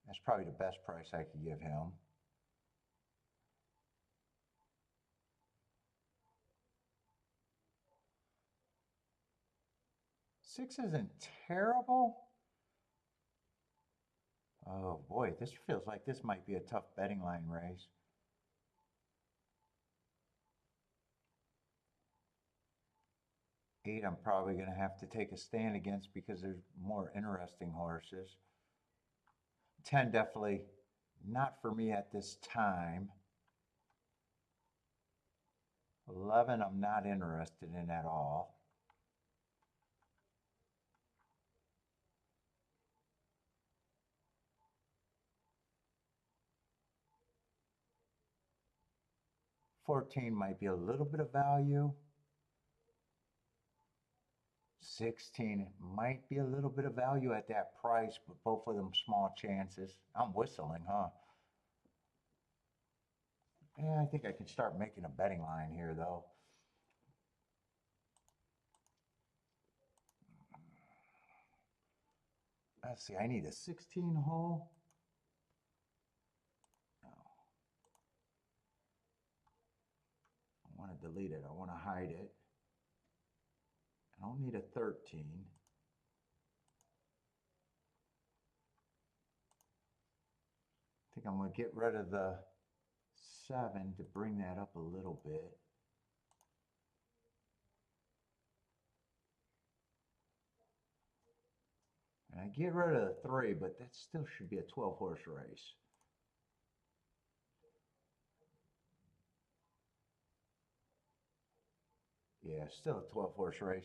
That's probably the best price I could give him. Six isn't terrible. Oh boy, this feels like this might be a tough betting line race. Eight, I'm probably going to have to take a stand against because there's more interesting horses. 10, definitely not for me at this time. 11, I'm not interested in at all. $14 might be a little bit of value. 16 might be a little bit of value at that price, but both of them small chances. I'm whistling, huh? Yeah, I think I can start making a betting line here, though. Let's see, I need a 16 hole. No. I want to delete it. I want to hide it. I don't need a 13. I think I'm going to get rid of the 7 to bring that up a little bit. And I get rid of the 3, but that still should be a 12-horse race. Yeah, still a 12-horse race.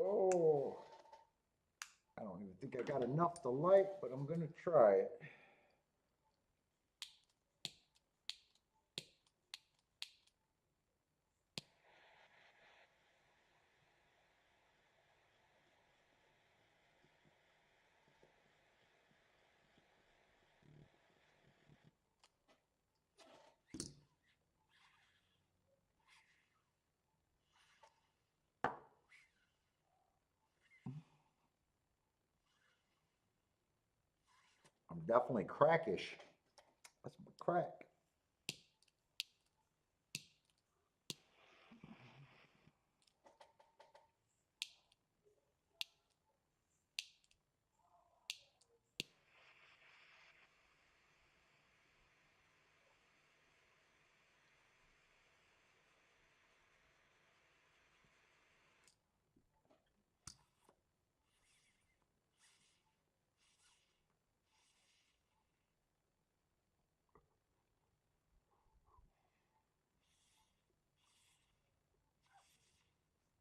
Oh, I don't even think I got enough to light, but I'm going to try it. I'm definitely crackish. That's my crack.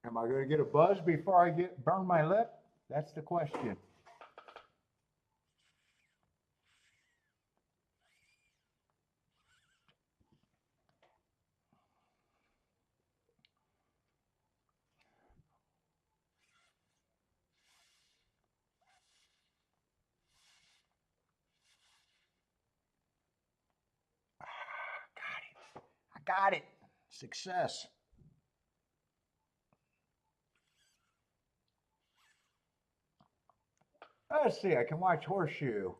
Am I going to get a buzz before I burn my lip? That's the question. I got it. Success. Let's see, I can watch Horseshoe.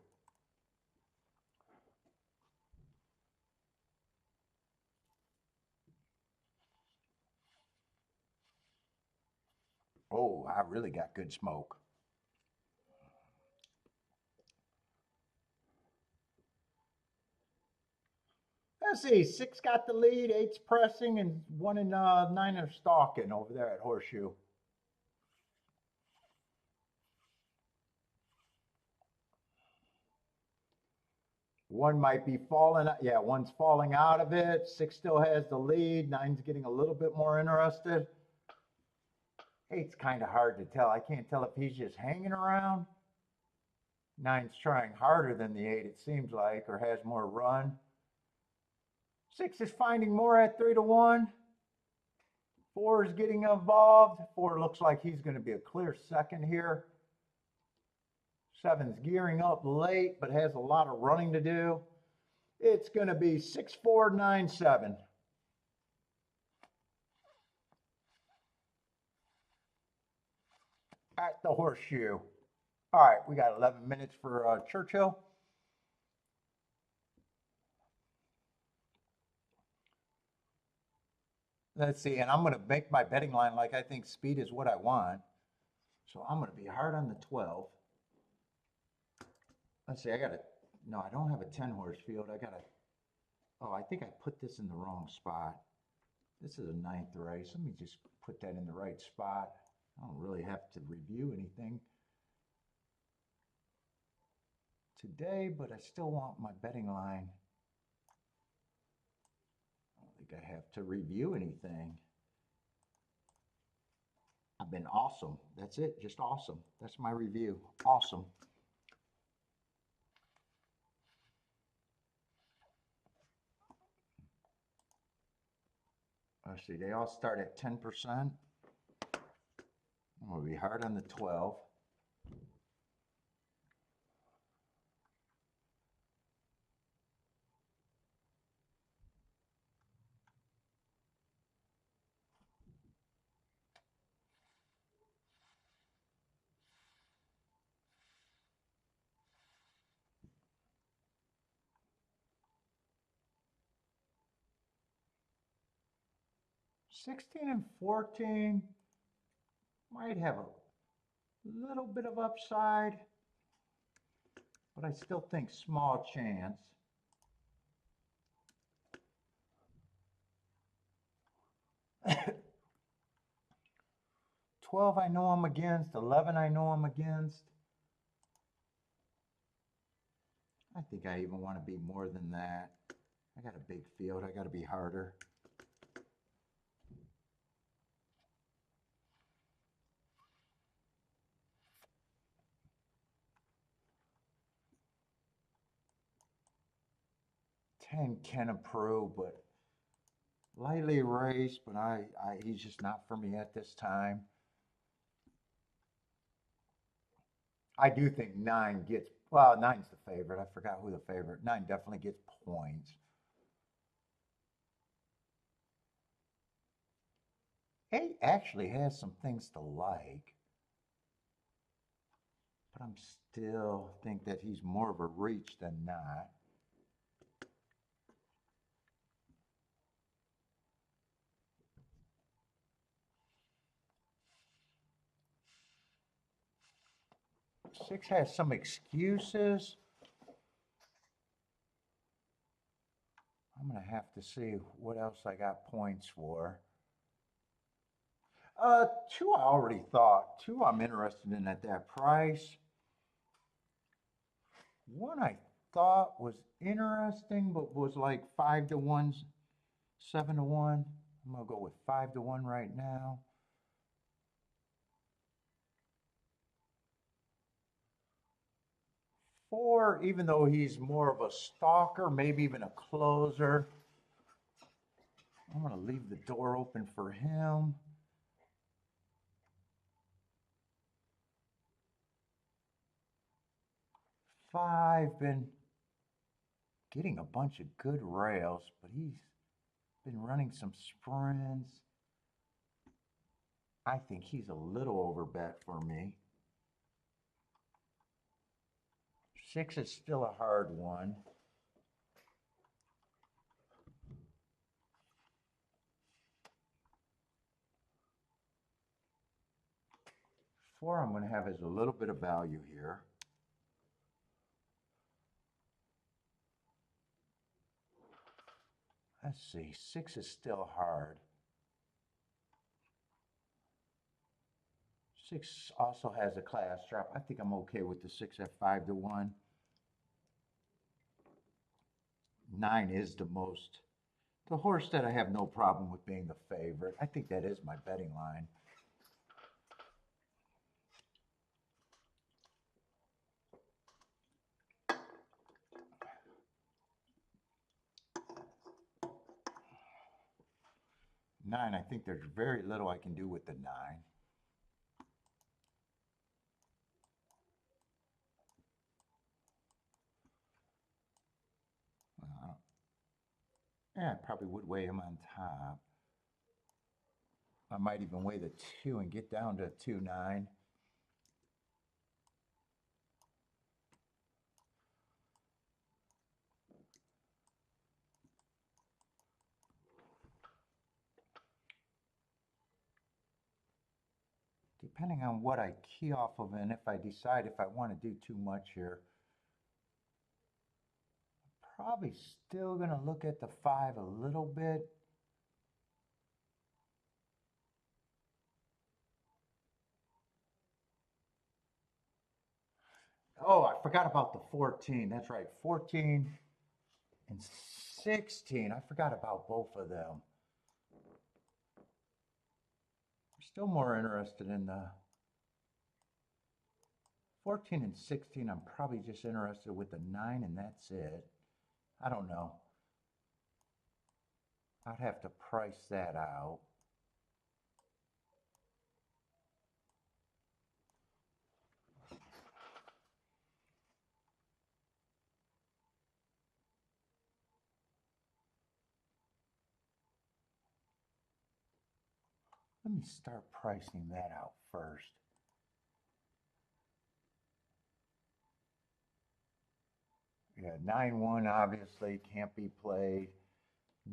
Oh, I really got good smoke. Let's see, 6 got the lead, 8's pressing, and 1 and 9 are stalking over there at Horseshoe. One might be falling, yeah, one's falling out of it. 6 still has the lead. 9's getting a little bit more interested. 8's kind of hard to tell. I can't tell if he's just hanging around. 9's trying harder than the 8, it seems like, or has more run. 6 is finding more at 3 to 1. 4 is getting involved. 4 looks like he's going to be a clear second here. 7's gearing up late, but has a lot of running to do. It's going to be 6, 4, 9, 7. At the Horseshoe. All right, we got 11 minutes for Churchill. Let's see, and I'm going to make my betting line like I think speed is what I want. So I'm going to be hard on the 12. Let's see, I got no, I don't have a 10 horse field. Oh, I think I put this in the wrong spot. This is a 9th race. Let me just put that in the right spot. I don't really have to review anything today, but I still want my betting line. I don't think I have to review anything. I've been awesome. That's it, just awesome. That's my review. Awesome. Let's see, they all start at 10%. I'm going to be hard on the 12. $16 and $14 might have a little bit of upside, but I still think small chance. $12 I know I'm against, $11 I know I'm against. I think I even want to be more than that. I got a big field, I got to be harder. $10 can approve, but lightly raced, but he's just not for me at this time. I do think 9 gets, well, 9's the favorite. I forgot who the favorite. 9 definitely gets points. 8 actually has some things to like, but I'm still think that he's more of a reach than not. Six has some excuses. I'm going to have to see what else I got points for. 2 I already thought. 2 I'm interested in at that price. 1 I thought was interesting, but was like 5 to 1, 7 to 1. I'm going to go with 5 to 1 right now. Four, even though he's more of a stalker, maybe even a closer, I'm going to leave the door open for him. Five, been getting a bunch of good rails, but he's been running some sprints. I think he's a little over bet for me. 6 is still a hard one. 4 I'm going to have as a little bit of value here. Let's see, 6 is still hard. 6 also has a class drop. I think I'm okay with the 6 at 5 to 1. 9 is the most. The horse that I have no problem with being the favorite. I think that is my betting line. Nine, I think there's very little I can do with the 9. Yeah, I probably would weigh him on top. I might even weigh the 2 and get down to 2.9. Depending on what I key off of and if I decide if I want to do too much here, probably still going to look at the 5 a little bit. Oh, I forgot about the 14. That's right, 14 and 16. I forgot about both of them. I'm still more interested in the 14 and 16. I'm probably just interested with the 9 and that's it. I don't know. I'd have to price that out. Let me start pricing that out first. Yeah, 9-1 obviously can't be played.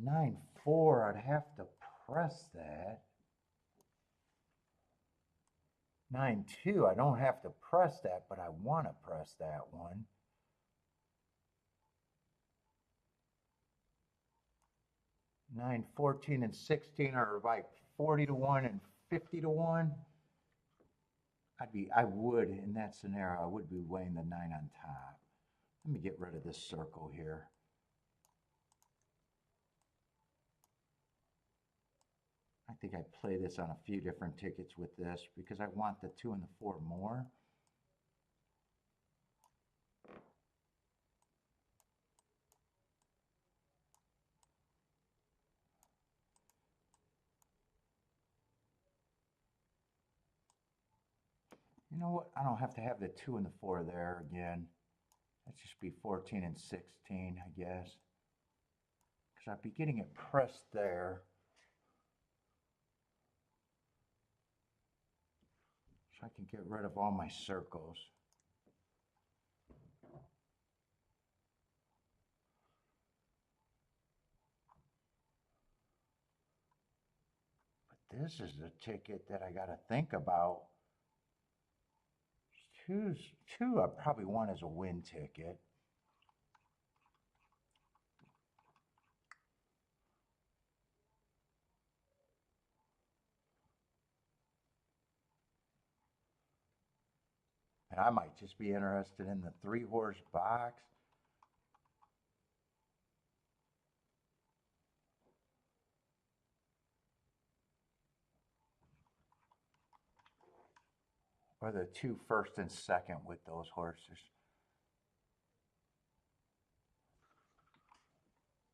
9-4, I'd have to press that. 9-2, I don't have to press that, but I want to press that one. 9, 14, and 16 are like 40 to 1 and 50 to 1. I would, in that scenario, I would be weighing the 9 on top. Let me get rid of this circle here. I think I play this on a few different tickets with this because I want the 2 and the 4 more. You know what? I don't have to have the 2 and the 4 there again. Let's just be 14 and 16, I guess. Because I'd be getting it pressed there. So I can get rid of all my circles. But this is the ticket that I got to think about. Two I probably want as a win ticket. And I might just be interested in the 3-horse box. Or the 2 first and second with those horses.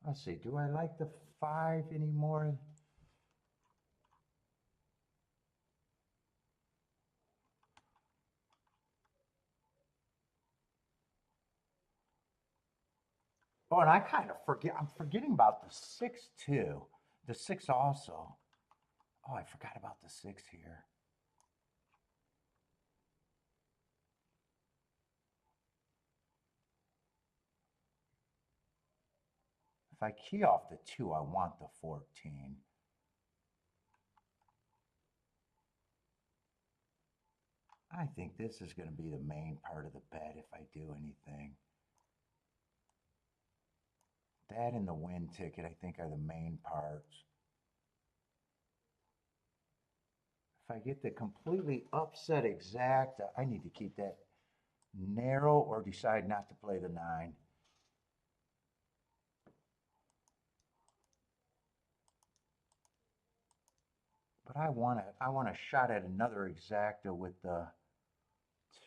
Let's see, do I like the 5 anymore? Oh, and I kind of I'm forgetting about the 6 too. The 6 also. Oh, I forgot about the 6 here. If I key off the 2, I want the 14. I think this is going to be the main part of the bet if I do anything. That and the win ticket, I think, are the main parts. If I get the completely upset exact, I need to keep that narrow or decide not to play the 9. But I want a shot at another exacta with the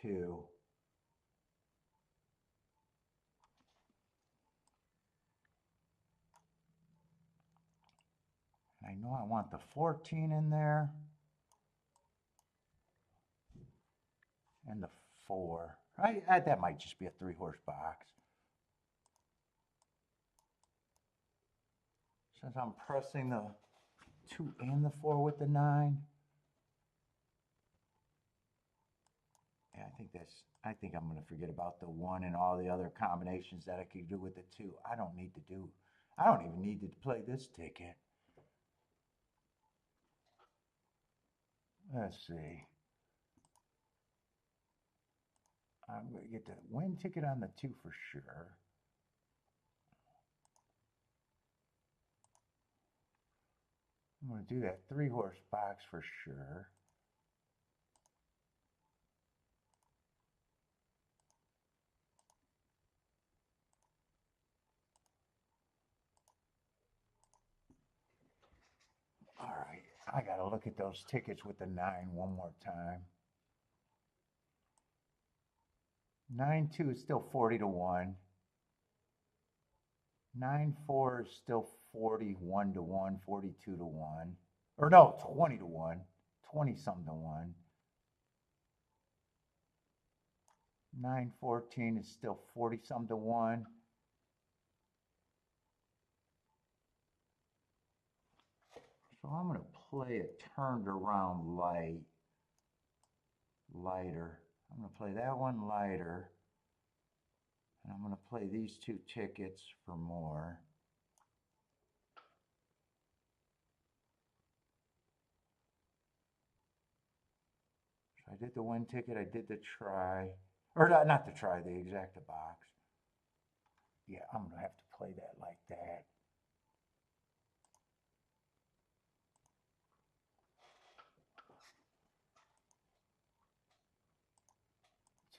2. I know I want the 14 in there. And the 4. That might just be a 3-horse box. Since I'm pressing the 2 and the 4 with the 9. Yeah, I think I'm going to forget about the 1 and all the other combinations that I could do with the 2. I don't even need to play this ticket. Let's see. I'm going to get the win ticket on the 2 for sure. I'm going to do that 3-horse box for sure. All right, I got to look at those tickets with the 9 one more time. 9-2 is still 40 to 1. 9-4 is still 41 to 1, 42 to 1. Or no, 20 to 1. 20 something to 1. 9-14 is still 40 something to 1. So I'm going to play it turned around lighter. I'm going to play that one lighter. And I'm going to play these 2 tickets for more. So I did the win ticket. I did the try. Or not the try, the exacta box. Yeah, I'm going to have to play that like that.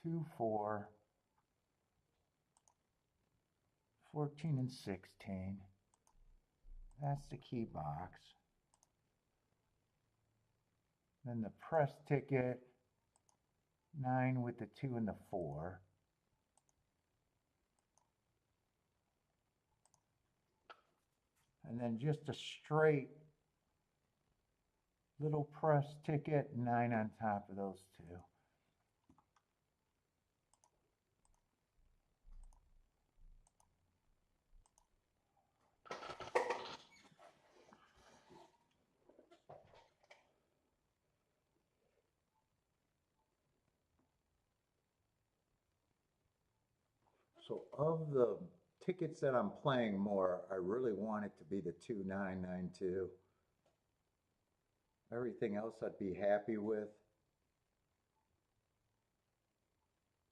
Two, 4, 14 and 16. That's the key box. Then the press ticket, 9 with the 2 and the 4. And then just a straight little press ticket, 9 on top of those 2. So of the tickets that I'm playing more, I really want it to be the 2992. Everything else I'd be happy with.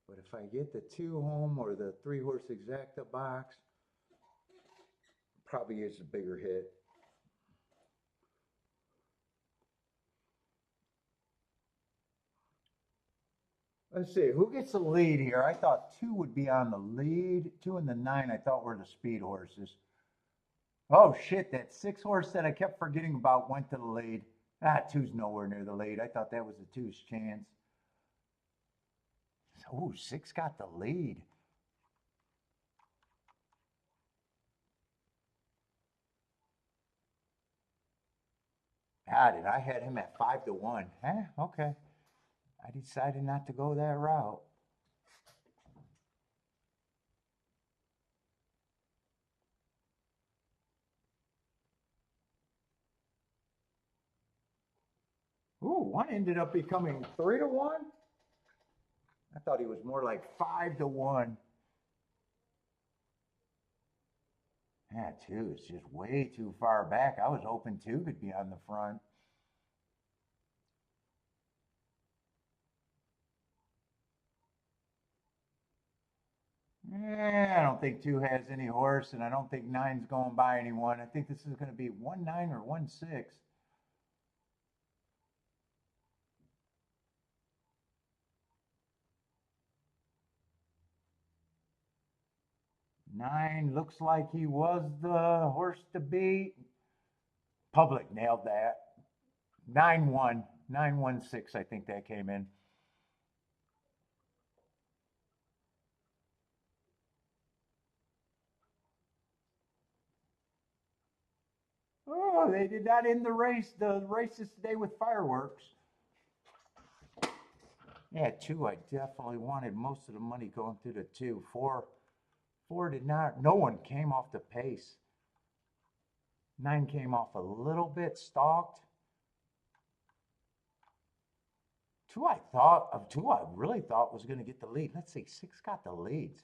But if I get the 2 home or the 3-horse exacta box, probably is a bigger hit. Let's see, who gets the lead here? I thought 2 would be on the lead. 2 and the 9 I thought were the speed horses. Oh shit, that 6-horse that I kept forgetting about went to the lead. 2's nowhere near the lead. I thought that was the 2's chance. Oh, 6 got the lead. Did I had him at 5 to 1? Okay. I decided not to go that route. Ooh, one ended up becoming 3 to 1. I thought he was more like 5 to 1. 2 is just way too far back. I was hoping 2 could be on the front. I don't think 2 has any horse, and I don't think 9's going by anyone. I think this is going to be 1-9 or 1-6. 9 looks like he was the horse to beat. Public nailed that. 9-1, 9-1-6. I think that came in. Oh, they did not end the race. The race is today with fireworks. Yeah, 2. I definitely wanted most of the money going through the 2. 4 did not. No one came off the pace. 9 came off a little bit, stalked. 2 I really thought was going to get the lead. Let's see, 6 got the leads.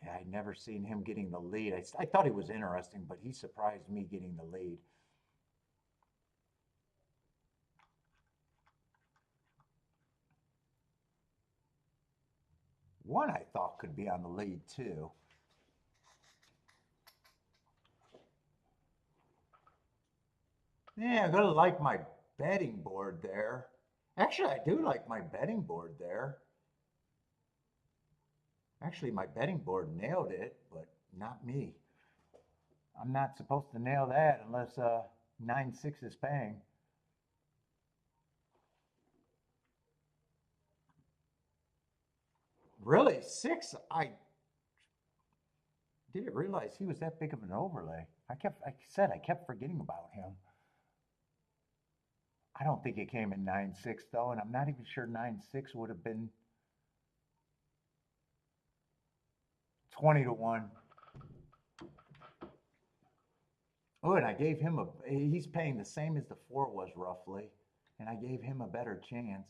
Yeah, I'd never seen him getting the lead. I thought he was interesting, but he surprised me getting the lead. One I thought could be on the lead too. Yeah, I'm gonna like my betting board there. Actually, I do like my betting board there. Actually, my betting board nailed it, but not me. I'm not supposed to nail that unless 9-6 is paying. Really, 6? I didn't realize he was that big of an overlay. I kept forgetting about him. I don't think it came in 9-6 though, and I'm not even sure 9-6 would have been 20-1. Oh, and I gave him he's paying the same as the 4 was roughly, and I gave him a better chance.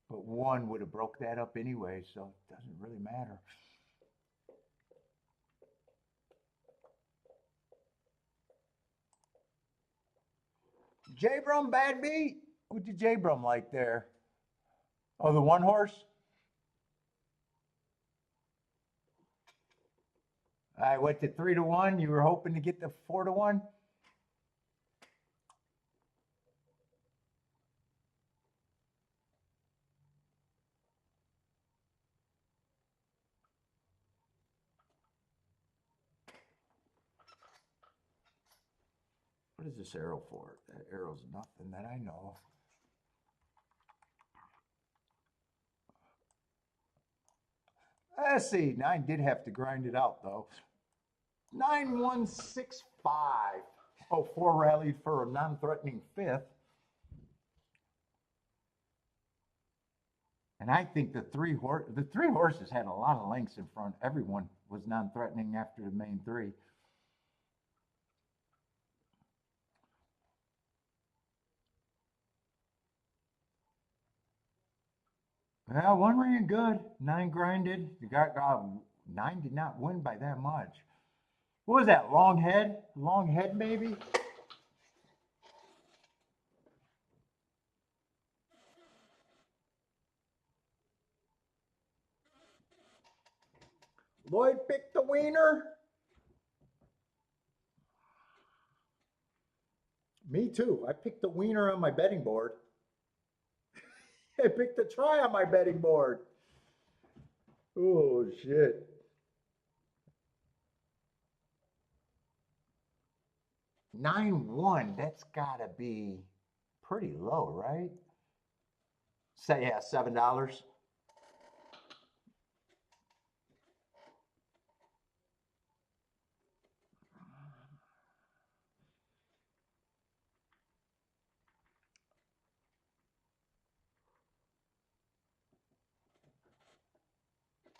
But 1 would have broke that up anyway, so it doesn't really matter. J Brum bad beat. What did J Brum like there? Oh, the 1 horse? I went to 3-1. You were hoping to get the 4-1? What is this arrow for? That arrow's nothing that I know of. Let's see. 9 did have to grind it out though. 9-1-6-5. Oh, 4 rallied for a non-threatening 5th. And I think the three horses had a lot of lengths in front. Everyone was non-threatening after the main 3. Well, 1 ran good. 9 grinded. You got 9 did not win by that much. What was that? Long head? Long head, maybe? Lloyd picked the wiener. Me too. I picked the wiener on my betting board. I picked the try on my betting board. Oh, shit. 9-1. That's got to be pretty low, right? Say, yeah, $7.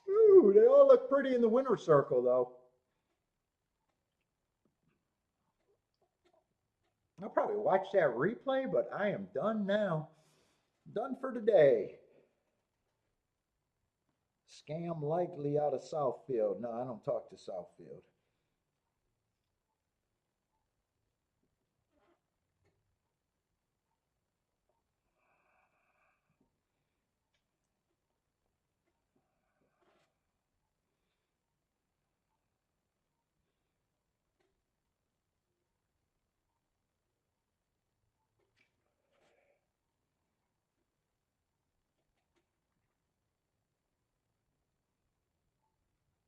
Ooh, they all look pretty in the winner's circle, though. I'll probably watch that replay, but I am done now. Done for today. Scam likely out of Southfield. No, I don't talk to Southfield.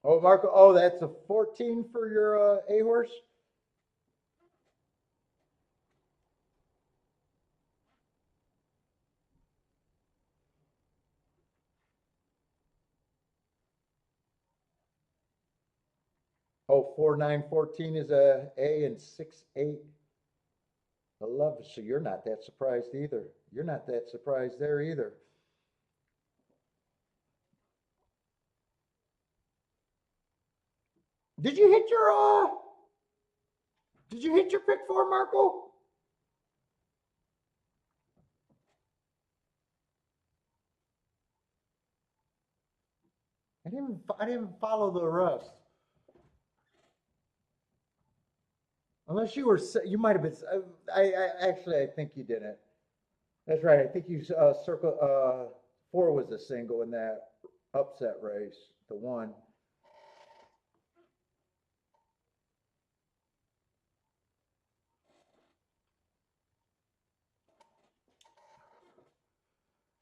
Oh, Marco. Oh, that's a 14 for your A horse. Oh, 4914 is a A and 68 11. So you're not that surprised either. You're not that surprised there either. Did you hit your Did you hit your pick four, Marco? I didn't follow the rest. Unless you were, you might have been. Actually, I think you didn't. That's right. I think you circle. Four was a single in that upset race. The one.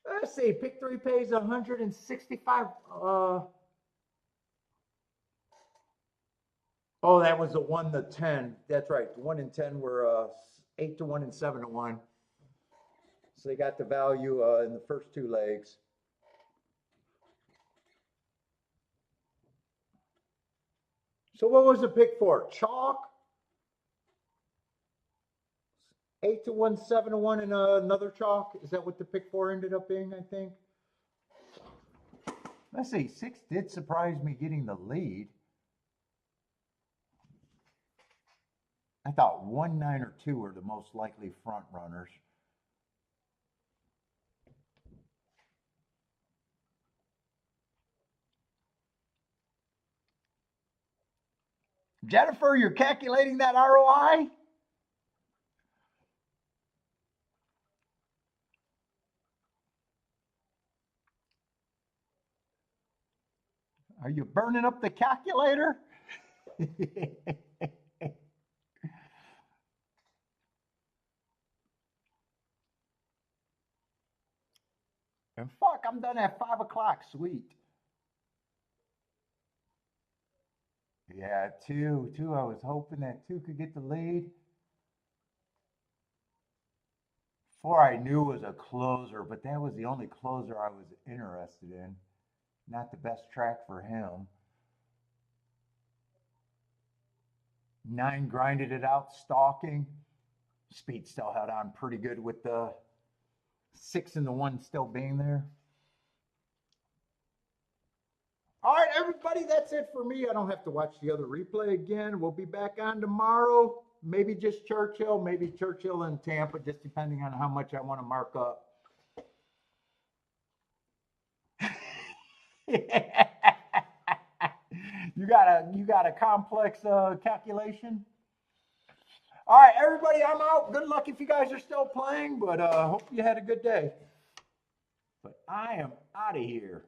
Let's see. Pick three pays 165. Oh, that was the one, the 10. That's right. The 1 and 10 were 8-1 and 7-1. So they got the value in the first two legs. So what was the pick for? Chalk? 8-1, 7-1, and another chalk. Is that what the pick four ended up being? I think. Let's see. 6 did surprise me getting the lead. I thought 1, 9, or 2 were the most likely front runners. Jennifer, you're calculating that ROI? Are you burning up the calculator? And fuck, I'm done at 5 o'clock. Sweet. Yeah, 2. 2, I was hoping that 2 could get the lead. 4, I knew was a closer, but that was the only closer I was interested in. Not the best track for him. 9 grinded it out, stalking. Speed still held on pretty good with the 6 and the 1 still being there. All right, everybody, that's it for me. I don't have to watch the other replay again. We'll be back on tomorrow. Maybe just Churchill, maybe Churchill and Tampa, just depending on how much I want to mark up. You got a complex calculation. All right, everybody, I'm out. Good luck if you guys are still playing, but hope you had a good day. But I am out of here.